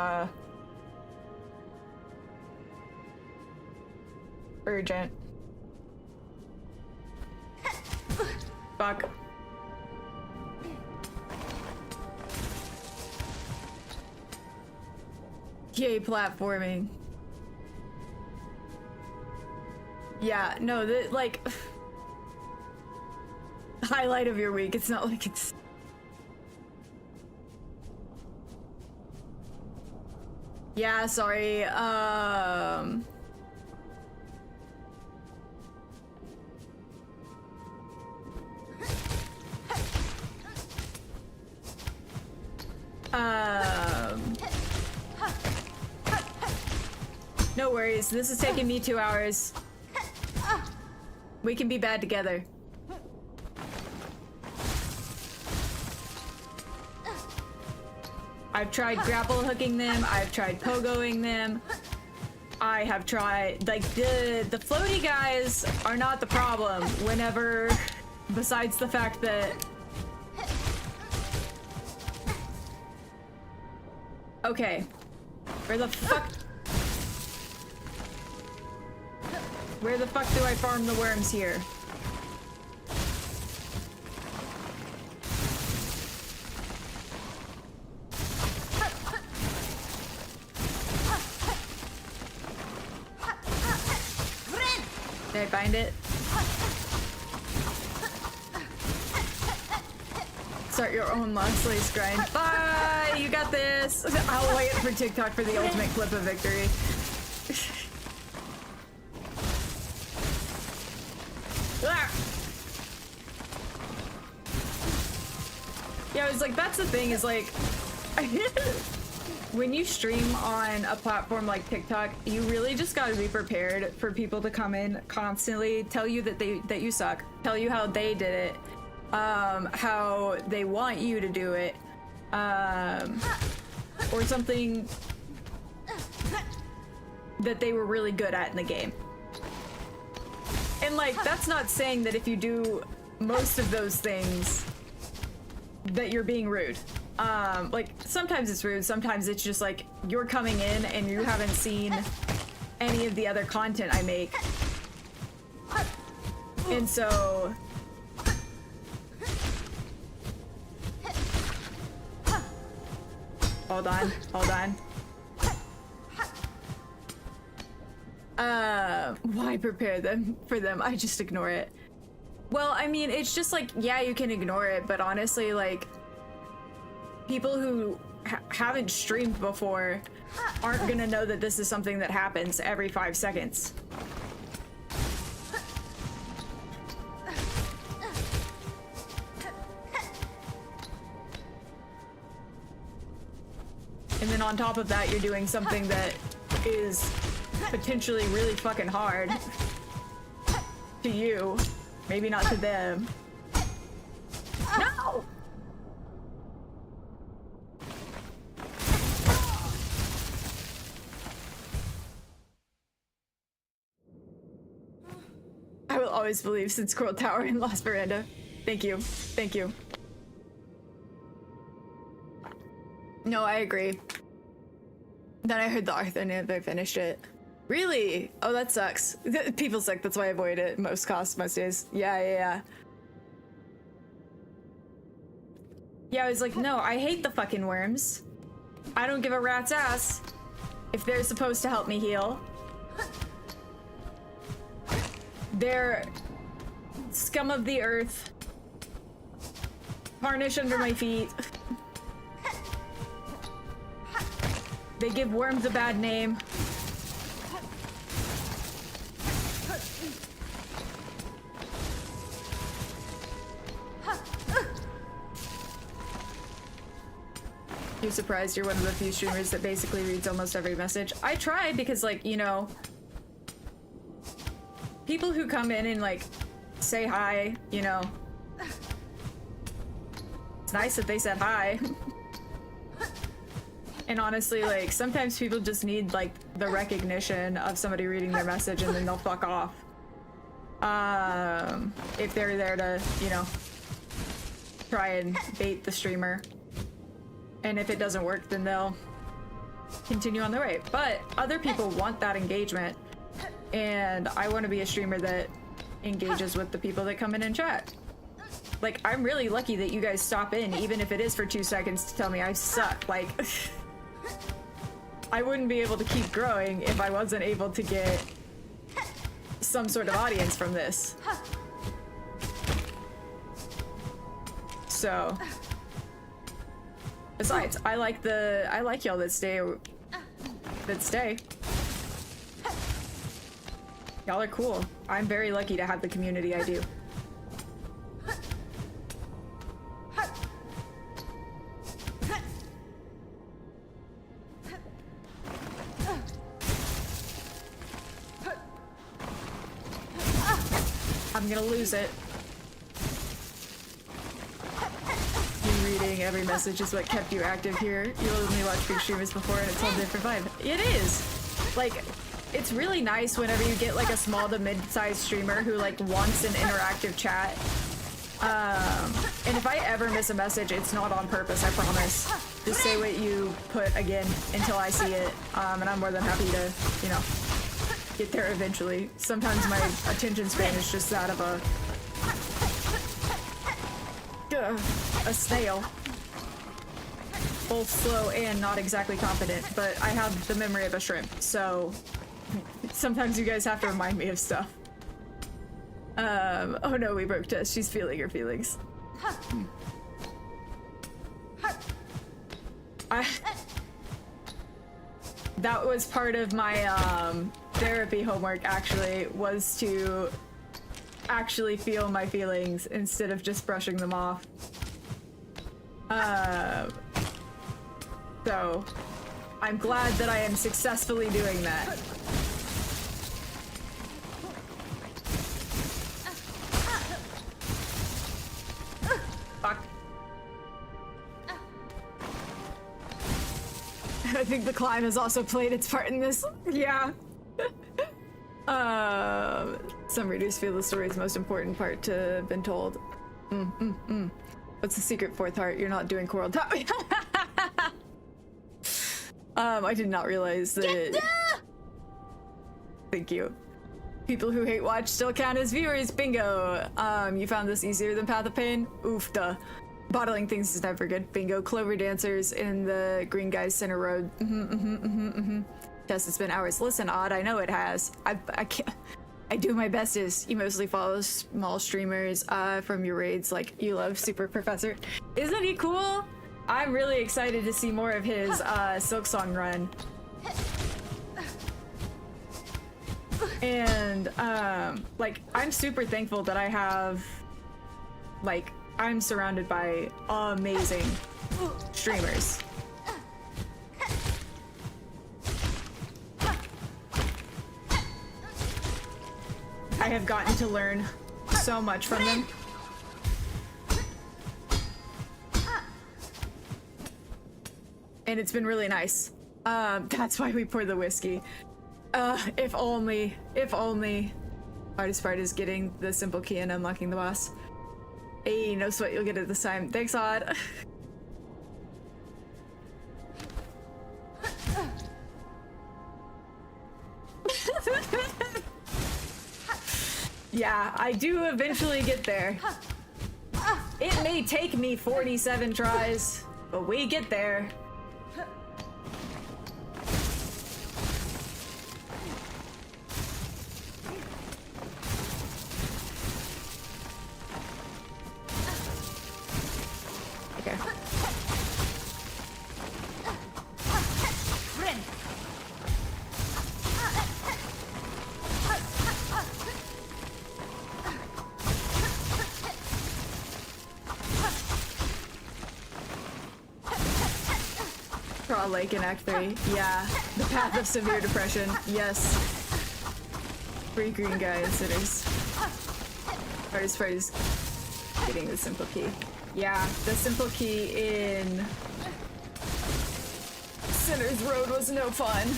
urgent. Fuck. Yay, platforming. Yeah, no, like, highlight of your week. It's not like it's... Yeah, sorry, no worries, this is taking me 2 hours. We can be bad together. I've tried grapple hooking them, I've tried pogoing them. I have tried, like, the floaty guys are not the problem whenever, besides the fact that... Okay. Where the fuck do I farm the worms here? Did I find it? Start your own lost lace grind. Bye! You got this! I'll wait for TikTok for the ultimate clip of victory. Ah! Yeah, it's like, that's the thing, is like, when you stream on a platform like TikTok, you really just gotta be prepared for people to come in constantly, tell you that you suck, tell you how they did it, how they want you to do it, or something that they were really good at in the game. And like, that's not saying that if you do most of those things that you're being rude. Like, sometimes it's rude, sometimes it's just like, you're coming in and you haven't seen any of the other content I make. And so... Hold on, hold on. Why prepare them for them? I just ignore it. Well, I mean, it's just like, yeah, you can ignore it, but honestly, like, people who haven't streamed before aren't gonna know that this is something that happens every 5 seconds. And then on top of that, you're doing something that is potentially really fucking hard to you. Maybe not to them. No! I will always believe since Squirrel Tower and Lost Veranda. Thank you. Thank you. No, I agree. Then I heard the Arthur and I finished it. Really? Oh, that sucks. People suck, that's why I avoid it most days. Yeah. Yeah, I was like, no, I hate the fucking worms. I don't give a rat's ass if they're supposed to help me heal. They're scum of the earth. Tarnish under my feet. They give worms a bad name. You're surprised you're one of the few streamers that basically reads almost every message. I try because, like, you know, people who come in and, like, say hi, you know, it's nice that they said hi. And honestly, like, sometimes people just need, like, the recognition of somebody reading their message and then they'll fuck off. If they're there to, you know, try and bait the streamer. And if it doesn't work, then they'll continue on their way. But other people want that engagement. And I want to be a streamer that engages with the people that come in and chat. Like, I'm really lucky that you guys stop in, even if it is for 2 seconds, to tell me I suck. Like, I wouldn't be able to keep growing if I wasn't able to get some sort of audience from this. So, besides, I like y'all that stay. Y'all are cool. I'm very lucky to have the community I do. I'm gonna lose it. You reading every message is what kept you active here. You only watched big streamers before and it's a whole different vibe. It is! Like, it's really nice whenever you get like a small to mid-sized streamer who like wants an interactive chat. And if I ever miss a message, it's not on purpose, I promise. Just say what you put again until I see it. And I'm more than happy to, you know, get there eventually. Sometimes my attention span is just that of a snail. Both slow and not exactly confident, but I have the memory of a shrimp, so sometimes you guys have to remind me of stuff. Oh no, we broke Tess. She's feeling her feelings. That was part of my therapy homework, actually, was to actually feel my feelings instead of just brushing them off. So I'm glad that I am successfully doing that. Fuck. I think the climb has also played its part in this. Yeah. Some readers feel the story's most important part to have been told. What's the secret fourth heart? You're not doing choral top. I did not realize that. Thank you. People who hate watch still count as viewers. Bingo. You found this easier than Path of Pain? Oof, duh. Bottling things is never good. Bingo. Clover dancers in the Green Guys Center Road. Tess, it's been hours. Listen, Odd, I know it has. I can't. I do my bestest. You mostly follow small streamers from your raids, like you love Super Professor. Isn't he cool? I'm really excited to see more of his Silksong run. And like, I'm super thankful that I have, like, I'm surrounded by amazing streamers. I have gotten to learn so much from them. And it's been really nice. That's why we pour the whiskey. If only. Hardest part is getting the simple key and unlocking the boss. Hey, no sweat, you'll get it this time. Thanks, Odd. Yeah, I do eventually get there. It may take me 47 tries, but we get there. Okay. Crawl Lake in Act 3. Yeah. The Path of Severe Depression. Yes. Free Green Guy and Sinners. Hardest part is getting the simple key. Yeah, the simple key in Sinner's Road was no fun.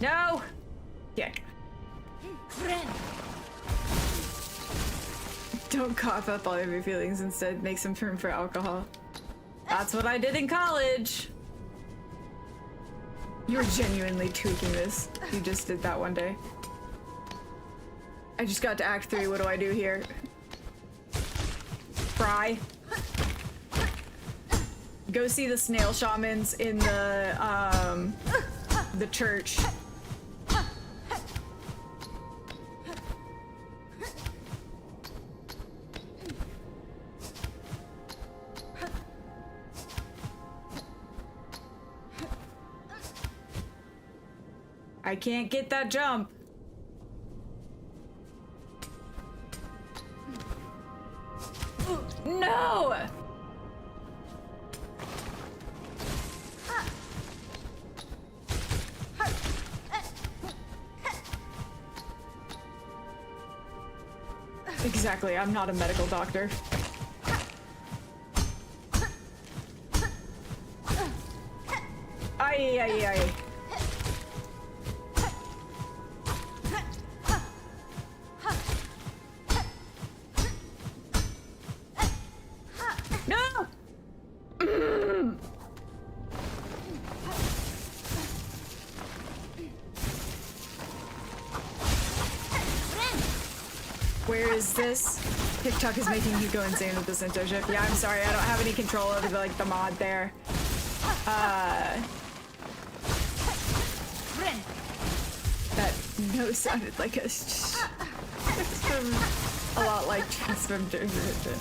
No! Yeah. Don't cough up all of your feelings, instead make some room for alcohol. That's what I did in college! You're genuinely tweaking this. You just did that one day. I just got to Act 3, what do I do here? Fry. Go see the snail shamans in the church. I can't get that jump. No! Exactly, I'm not a medical doctor. Ay, ay, ay. No! is this? TikTok is making you go insane with the censorship. Yeah, I'm sorry, I don't have any control over the mod there. That no sounded like a a lot like transform version.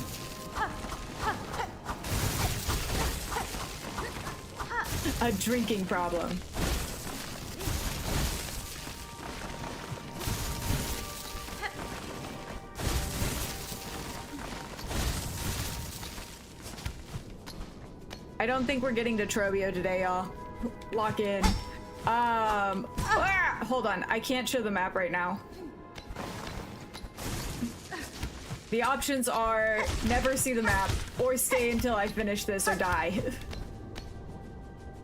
A drinking problem. I don't think we're getting to Trobio today, y'all. Lock in. Hold on. I can't show the map right now. The options are never see the map or stay until I finish this or die.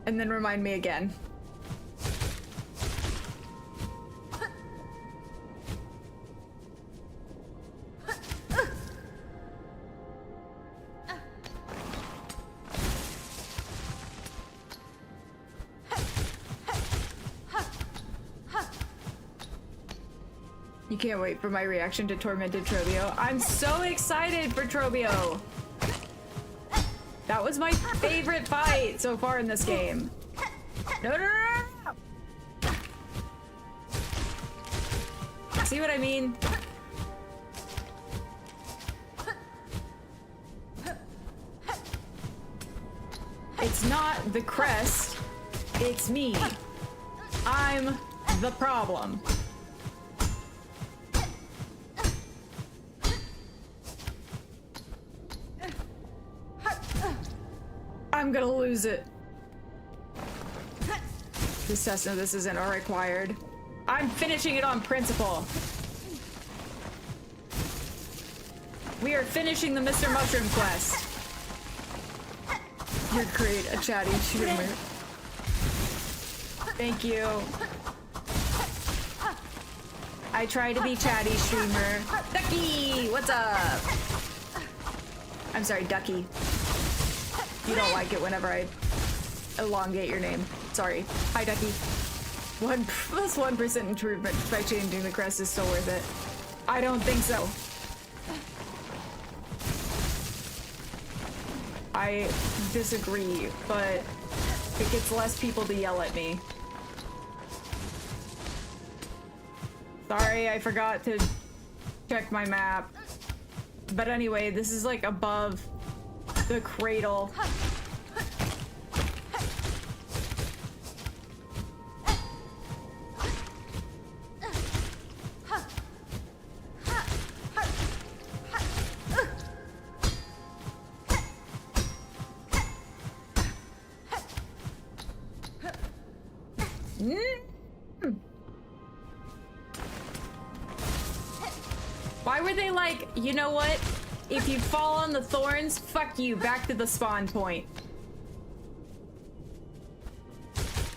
And then remind me again. You can't wait for my reaction to Tormented Trobio. I'm so excited for Trobio! That was my favorite fight so far in this game. No. See what I mean? It's not the crest, it's me. I'm the problem. I'm gonna lose it. This test, no, this isn't required. I'm finishing it on principle. We are finishing the Mr. Mushroom quest. You're great, a chatty streamer. Thank you. I try to be chatty streamer. Ducky, what's up? I'm sorry, Ducky. You don't like it whenever I elongate your name. Sorry. Hi, Ducky. Plus 1% improvement by changing the crest is still worth it. I don't think so. I disagree, but it gets less people to yell at me. Sorry, I forgot to check my map. But anyway, this is like above the cradle. Why were they like, you know what? If you fall on the thorns, fuck you, back to the spawn point.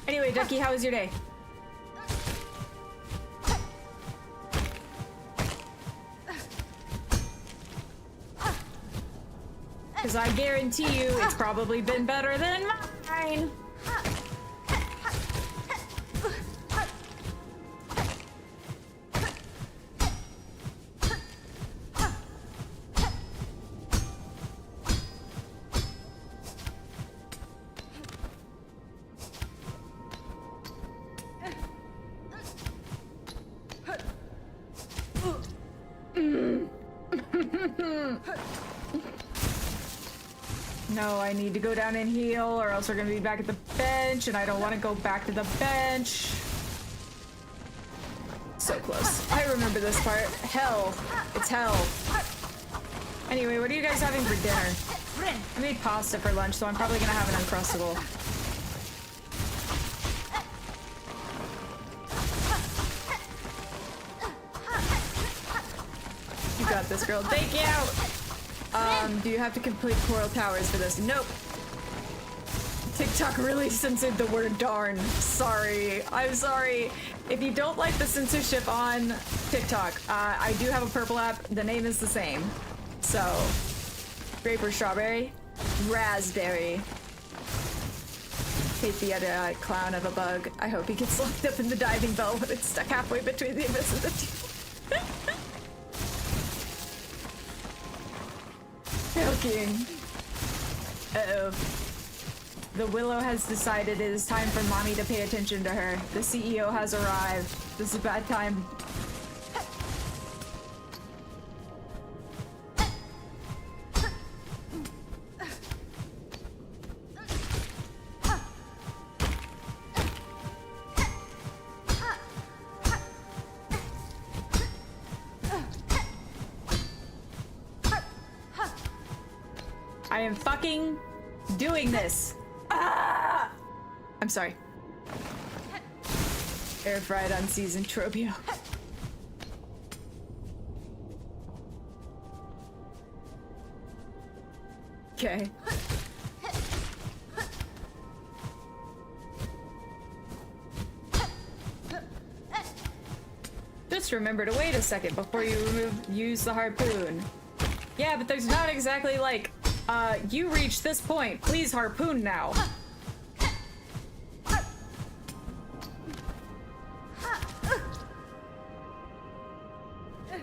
Anyway, Ducky, how was your day? Because I guarantee you it's probably been better than mine. No, I need to go down and heal, or else we're gonna be back at the bench, and I don't want to go back to the bench. So close. I remember this part. Hell. It's hell. Anyway, what are you guys having for dinner? I made pasta for lunch, so I'm probably gonna have an Uncrustable. You got this, girl. Thank you! Do you have to complete Coral Towers for this? Nope. TikTok really censored the word darn. Sorry. I'm sorry. If you don't like the censorship on TikTok, I do have a purple app. The name is the same. So, grape or strawberry? Raspberry. Hate the other clown of a bug. I hope he gets locked up in the diving bell when it's stuck halfway between the abyss and the teeth. joking. Uh-oh. The Willow has decided it is time for mommy to pay attention to her. The CEO has arrived. This is a bad time. I am fucking doing this. Ah! I'm sorry. Air fried unseasoned Trobio. Okay. Just remember to wait a second before you use the harpoon. Yeah, but there's not exactly like, you reached this point. Please harpoon now.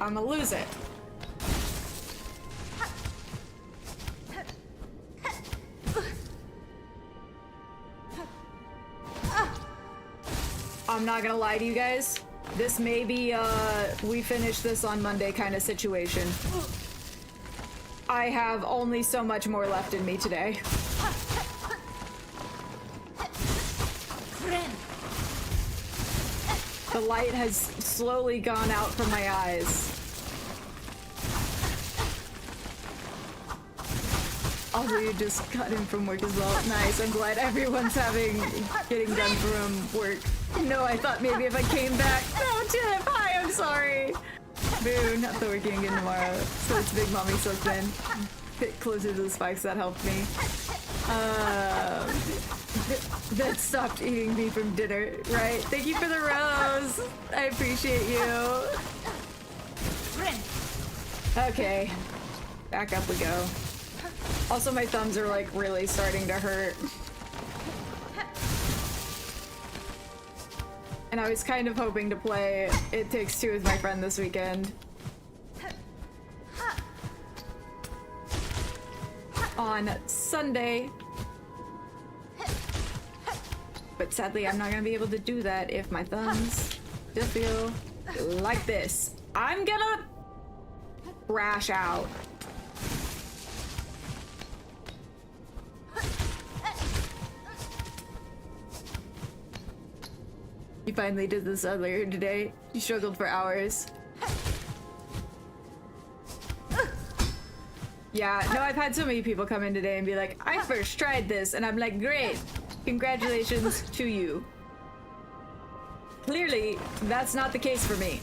I'ma lose it. I'm not gonna lie to you guys. This may be, we finish this on Monday kind of situation. I have only so much more left in me today. The light has slowly gone out from my eyes. Also, you just got in from work as well. Nice, I'm glad everyone's getting done from work. No, I thought maybe if I came back. No, Tip, hi, I'm sorry. Boo, not the working again tomorrow. So it's Big Mommy slipped in. Get closer to the spikes, that helped me. That stopped eating me from dinner, right? Thank you for the rose. I appreciate you. Okay, back up we go. Also, my thumbs are like really starting to hurt. And I was kind of hoping to play It Takes Two with my friend this weekend. On Sunday. But sadly, I'm not gonna be able to do that if my thumbs still feel like this. I'm gonna rash out. You finally did this earlier today. You struggled for hours. Yeah, no, I've had so many people come in today and be like, I first tried this, and I'm like, great. Congratulations to you. Clearly, that's not the case for me.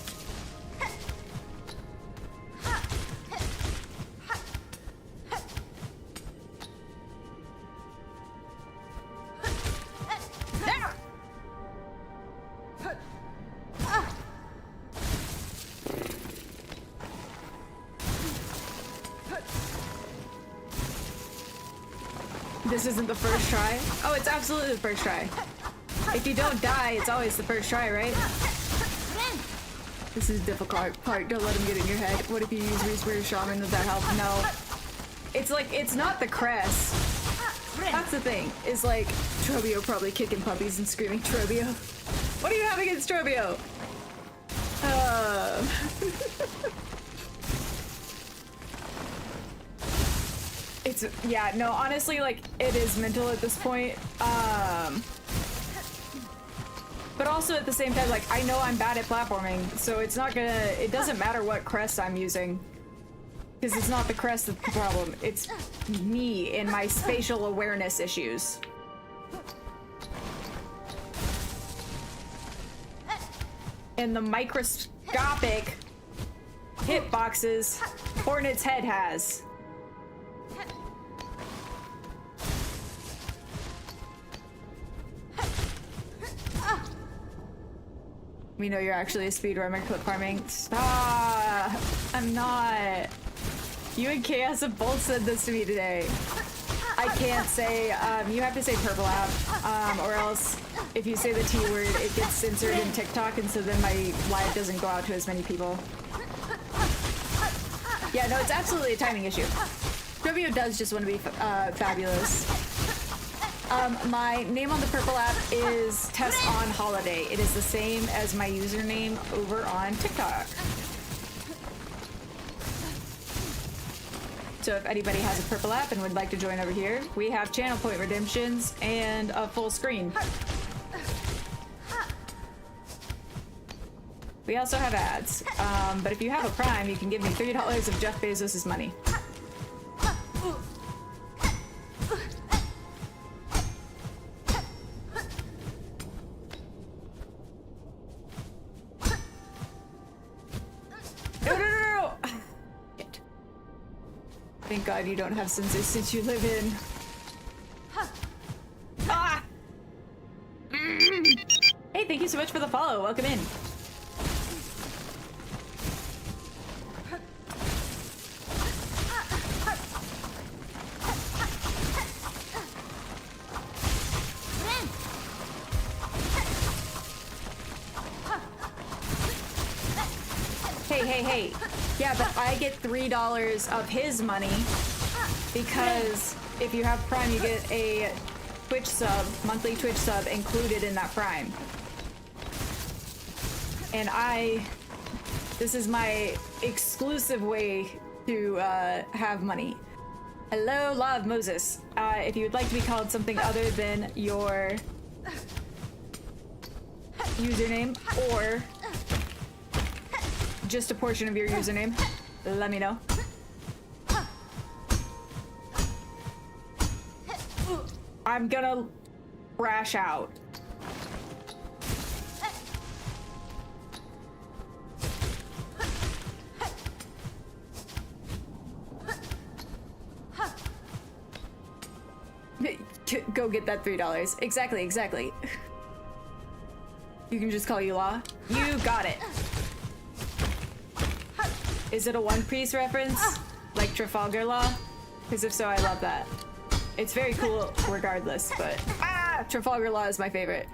This isn't the first try? Oh, it's absolutely the first try. If you don't die, it's always the first try, right? This is a difficult part. Don't let him get in your head. What if you use Reaper Shaman? Does that help? No. It's like, it's not the crest. That's the thing. Is like, Trobio probably kicking puppies and screaming, Trobio. What do you have against Trobio? It's, yeah, no, honestly, like, it is mental at this point. But also at the same time, like, I know I'm bad at platforming, so it's not gonna, it doesn't matter what crest I'm using. Because it's not the crest that's the problem, it's me and my spatial awareness issues. And the microscopic hitboxes Hornet's head has. We know you're actually a speedrunner clip farming. Stop! I'm not. You and Chaos have both said this to me today. I can't say, you have to say purple app, or else if you say the T word, it gets censored in TikTok, and so then my live doesn't go out to as many people. Yeah, no, it's absolutely a timing issue. Romeo does just want to be fabulous. My name on the purple app is Tess on Holiday. It is the same as my username over on TikTok. So if anybody has a purple app and would like to join over here, we have channel point redemptions and a full screen. We also have ads, but if you have a Prime, you can give me $3 of Jeff Bezos' money. No! Shit. Thank God you don't have senses since you live in. Ah! Hey, thank you so much for the follow. Welcome in. Hey. Yeah, but I get $3 of his money because if you have Prime, you get a Twitch sub, monthly Twitch sub included in that Prime. And this is my exclusive way to have money. Hello, Law of Moses. If you would like to be called something other than your username or just a portion of your username, let me know. I'm gonna crash out. Go get that $3. Exactly. You can just call you Law. You got it. Is it a One Piece reference? Like Trafalgar Law? Because if so, I love that. It's very cool regardless, but Trafalgar Law is my favorite.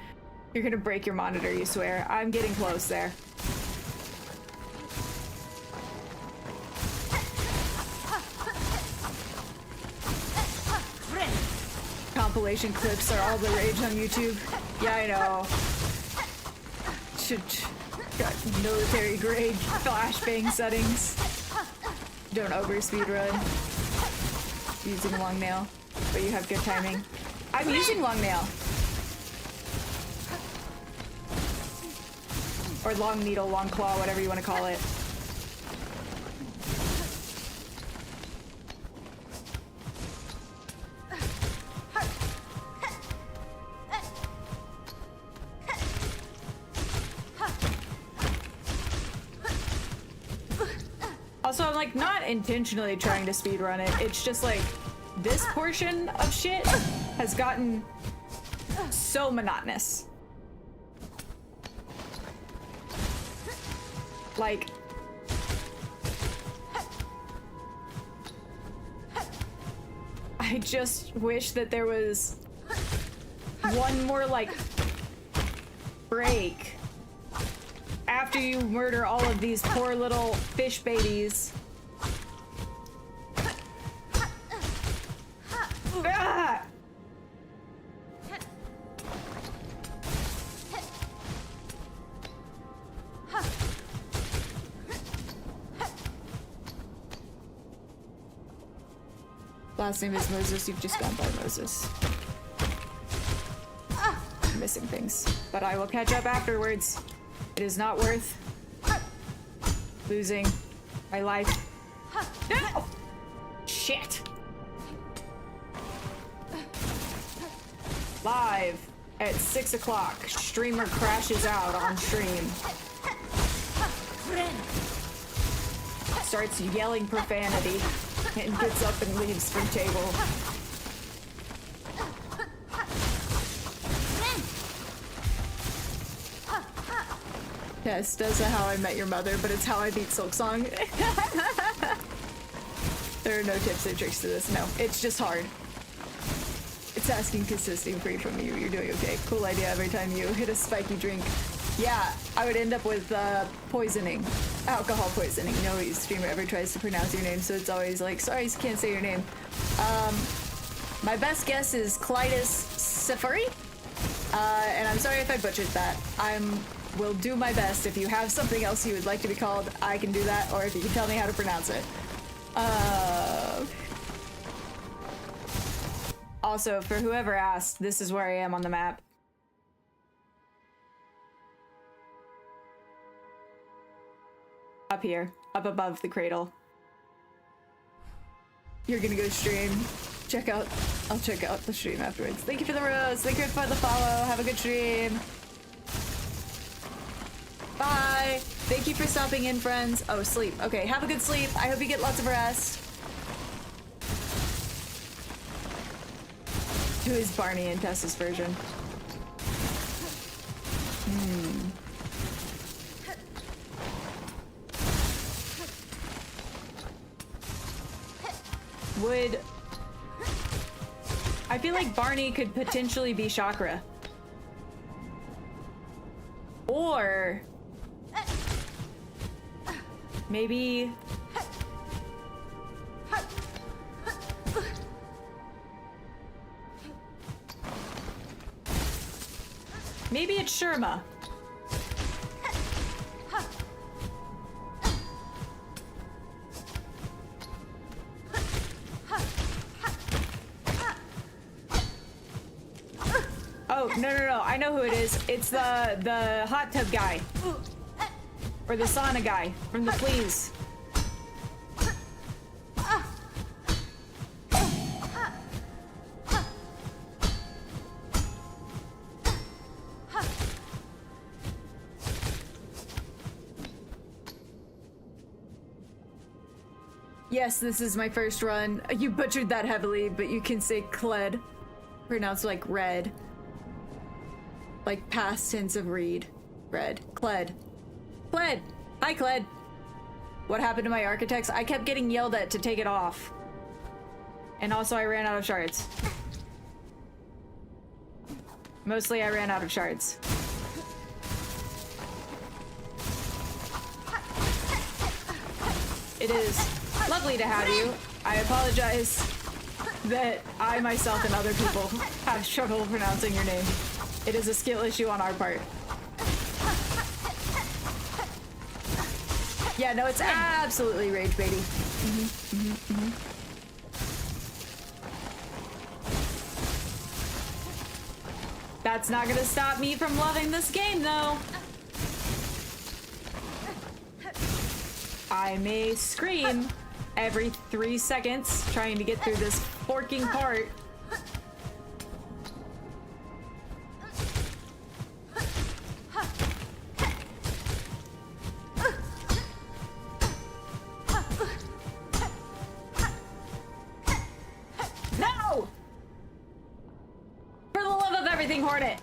You're gonna break your monitor, you swear. I'm getting close there. Compilation clips are all the rage on YouTube. Yeah, I know. Got military grade flashbang settings. Don't over speedrun. Using long nail, but you have good timing. I'm using long nail. Or long needle, long claw, whatever you want to call it. Also, I'm like not intentionally trying to speedrun it. It's just like this portion of shit has gotten so monotonous. Like, I just wish that there was one more like break after you murder all of these poor little fish babies. Ah! Last name is Moses, you've just gone by Moses. I'm missing things, but I will catch up afterwards. It is not worth losing my life. No! Shit! Live at 6 o'clock, streamer crashes out on stream. Starts yelling profanity and gets up and leaves from table. Yes, does a How I Met Your Mother, but it's How I Beat Silksong. There are no tips or tricks to this, no. It's just hard. It's asking consistent free from you. You're doing okay. Cool idea every time you hit a spiky drink. Yeah, I would end up with poisoning, alcohol poisoning. No streamer ever tries to pronounce your name, so it's always like, sorry, I can't say your name. My best guess is Clytus Safari, and I'm sorry if I butchered that. Will do my best. If you have something else you would like to be called, I can do that, or if you can tell me how to pronounce it. Also, for whoever asked, this is where I am on the map. Up here, up above the cradle. You're gonna go stream. I'll check out the stream afterwards. Thank you for the rose. Thank you for the follow. Have a good stream. Bye. Thank you for stopping in, friends. Oh, sleep. Okay, have a good sleep. I hope you get lots of rest. Who is Barney in Tessa's version? I feel like Barney could potentially be Chakra. Or maybe it's Sherma. Oh, no. I know who it is. It's the hot tub guy. Or the sauna guy from the Fleas. Yes, this is my first run. You butchered that heavily, but you can say Cled. Pronounced like red. Like past tense of read. Red. Cled. Cled! Hi, Cled! What happened to my architects? I kept getting yelled at to take it off. And also I ran out of shards. Mostly I ran out of shards. It is lovely to have you. I apologize that I myself and other people have trouble pronouncing your name. It is a skill issue on our part. Yeah, no, it's absolutely rage baity. That's not gonna stop me from loving this game, though. I may scream every 3 seconds trying to get through this forking part. No! For the love of everything, Hornet!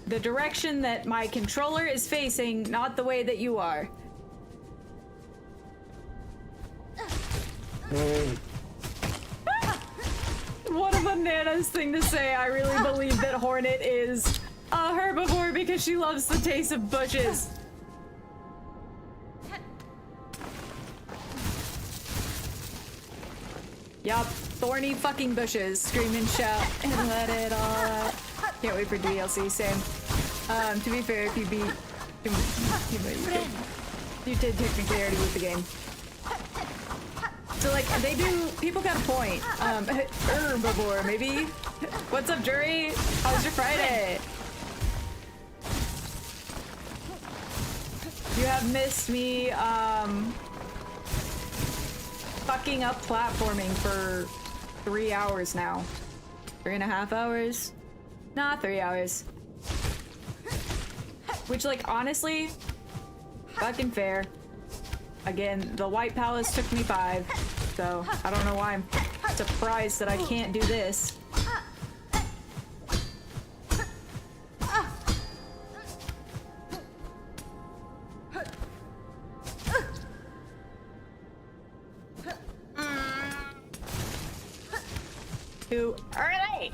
The direction that my controller is facing, not the way that you are. What a bananas thing to say. I really believe that Hornet is a herbivore because she loves the taste of bushes. Yup, thorny fucking bushes. Scream and shout and let it all out. Can't wait for DLC, same. To be fair, if you beat... You did technically already beat the game. So, like, they do... People got a point. Herbivore, maybe? What's up, Jury? How was your Friday? You have missed me, fucking up platforming for 3 hours now. 3.5 hours? Nah, 3 hours. Which, like, honestly, fucking fair. Again, the White Palace took me 5, so I don't know why I'm surprised that I can't do this. Who are they?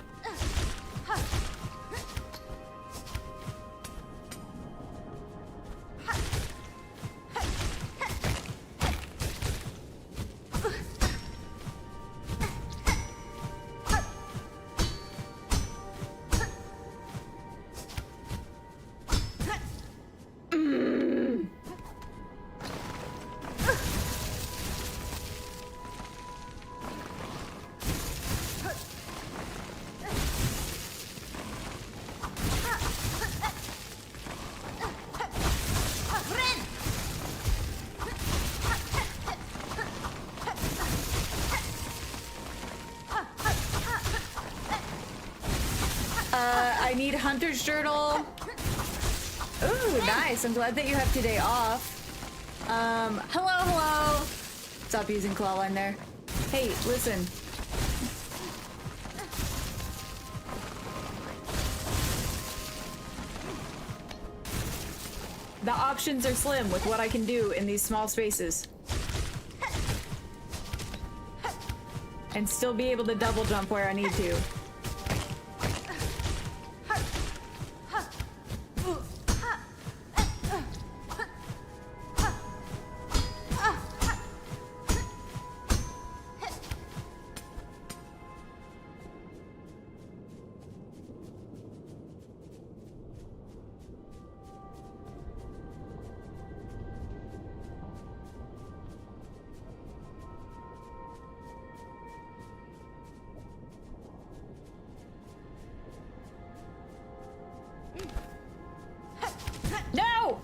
I need Hunter's Journal. Ooh, nice. I'm glad that you have today off. Hello. Stop using claw line there. Hey, listen. The options are slim with what I can do in these small spaces. And still be able to double jump where I need to. No!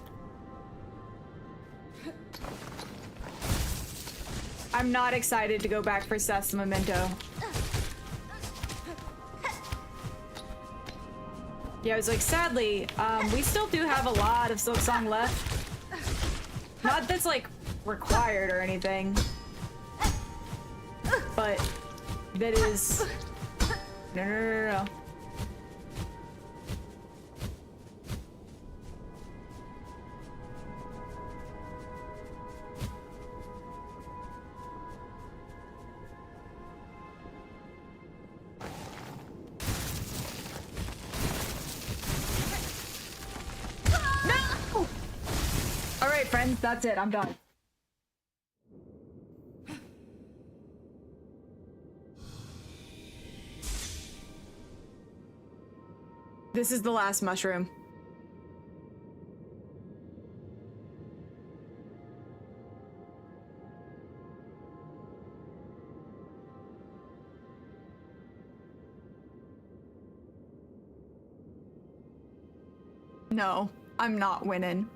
I'm not excited to go back for Seth's memento. Yeah, I was like, sadly, we still do have a lot of Silksong left. Not that's like required or anything, but that is no. Friends, that's it. I'm done. This is the last mushroom. No, I'm not winning.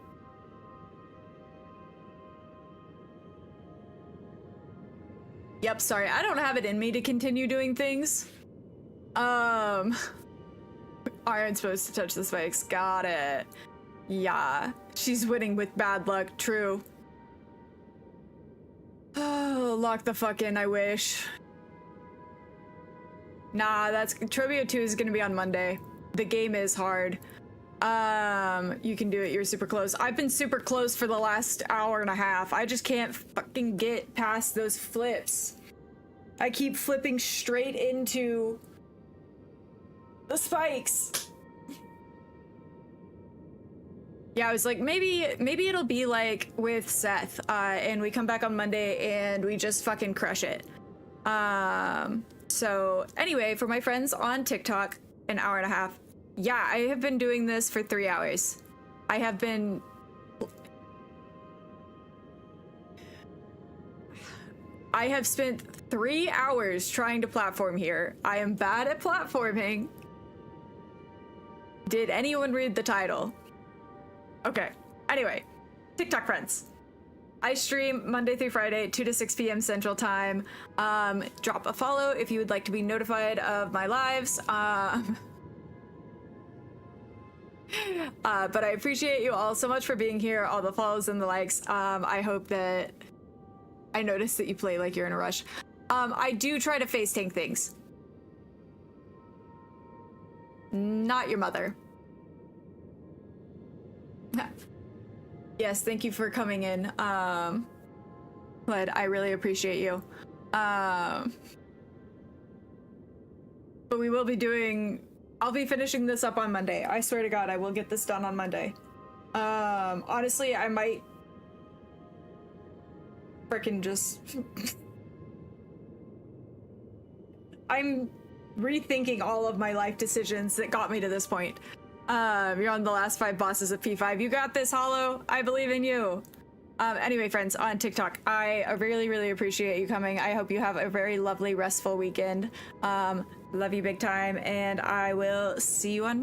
Yep, sorry, I don't have it in me to continue doing things. Aren't supposed to touch the spikes. Got it. Yeah, she's winning with bad luck, true. Oh, lock the fuck in, I wish. Nah, that's Trivia 2 is gonna be on Monday. The game is hard. You can do it, you're super close. I've been super close for the last hour and a half. I just can't fucking get past those flips. I keep flipping straight into the spikes. Yeah, I was like, maybe it'll be like with Seth, and we come back on Monday and we just fucking crush it. So anyway, for my friends on TikTok, an hour and a half. Yeah, I have been doing this for 3 hours. I have spent 3 hours trying to platform here. I am bad at platforming. Did anyone read the title? Okay. Anyway, TikTok friends. I stream Monday through Friday, 2 to 6 p.m. Central Time. Drop a follow if you would like to be notified of my lives. But I appreciate you all so much for being here, all the follows and the likes. I hope that I noticed that you play like you're in a rush. I do try to face tank things. Not your mother. Yes, thank you for coming in. But I really appreciate you. but we will be doing. I'll be finishing this up on Monday. I swear to God, I will get this done on Monday. Honestly, I might frickin' just. I'm rethinking all of my life decisions that got me to this point. You're on the last 5 bosses of P5. You got this, Hollow. I believe in you. Anyway, friends, on TikTok, I really, really appreciate you coming. I hope you have a very lovely, restful weekend. Love you big time, and I will see you on Monday.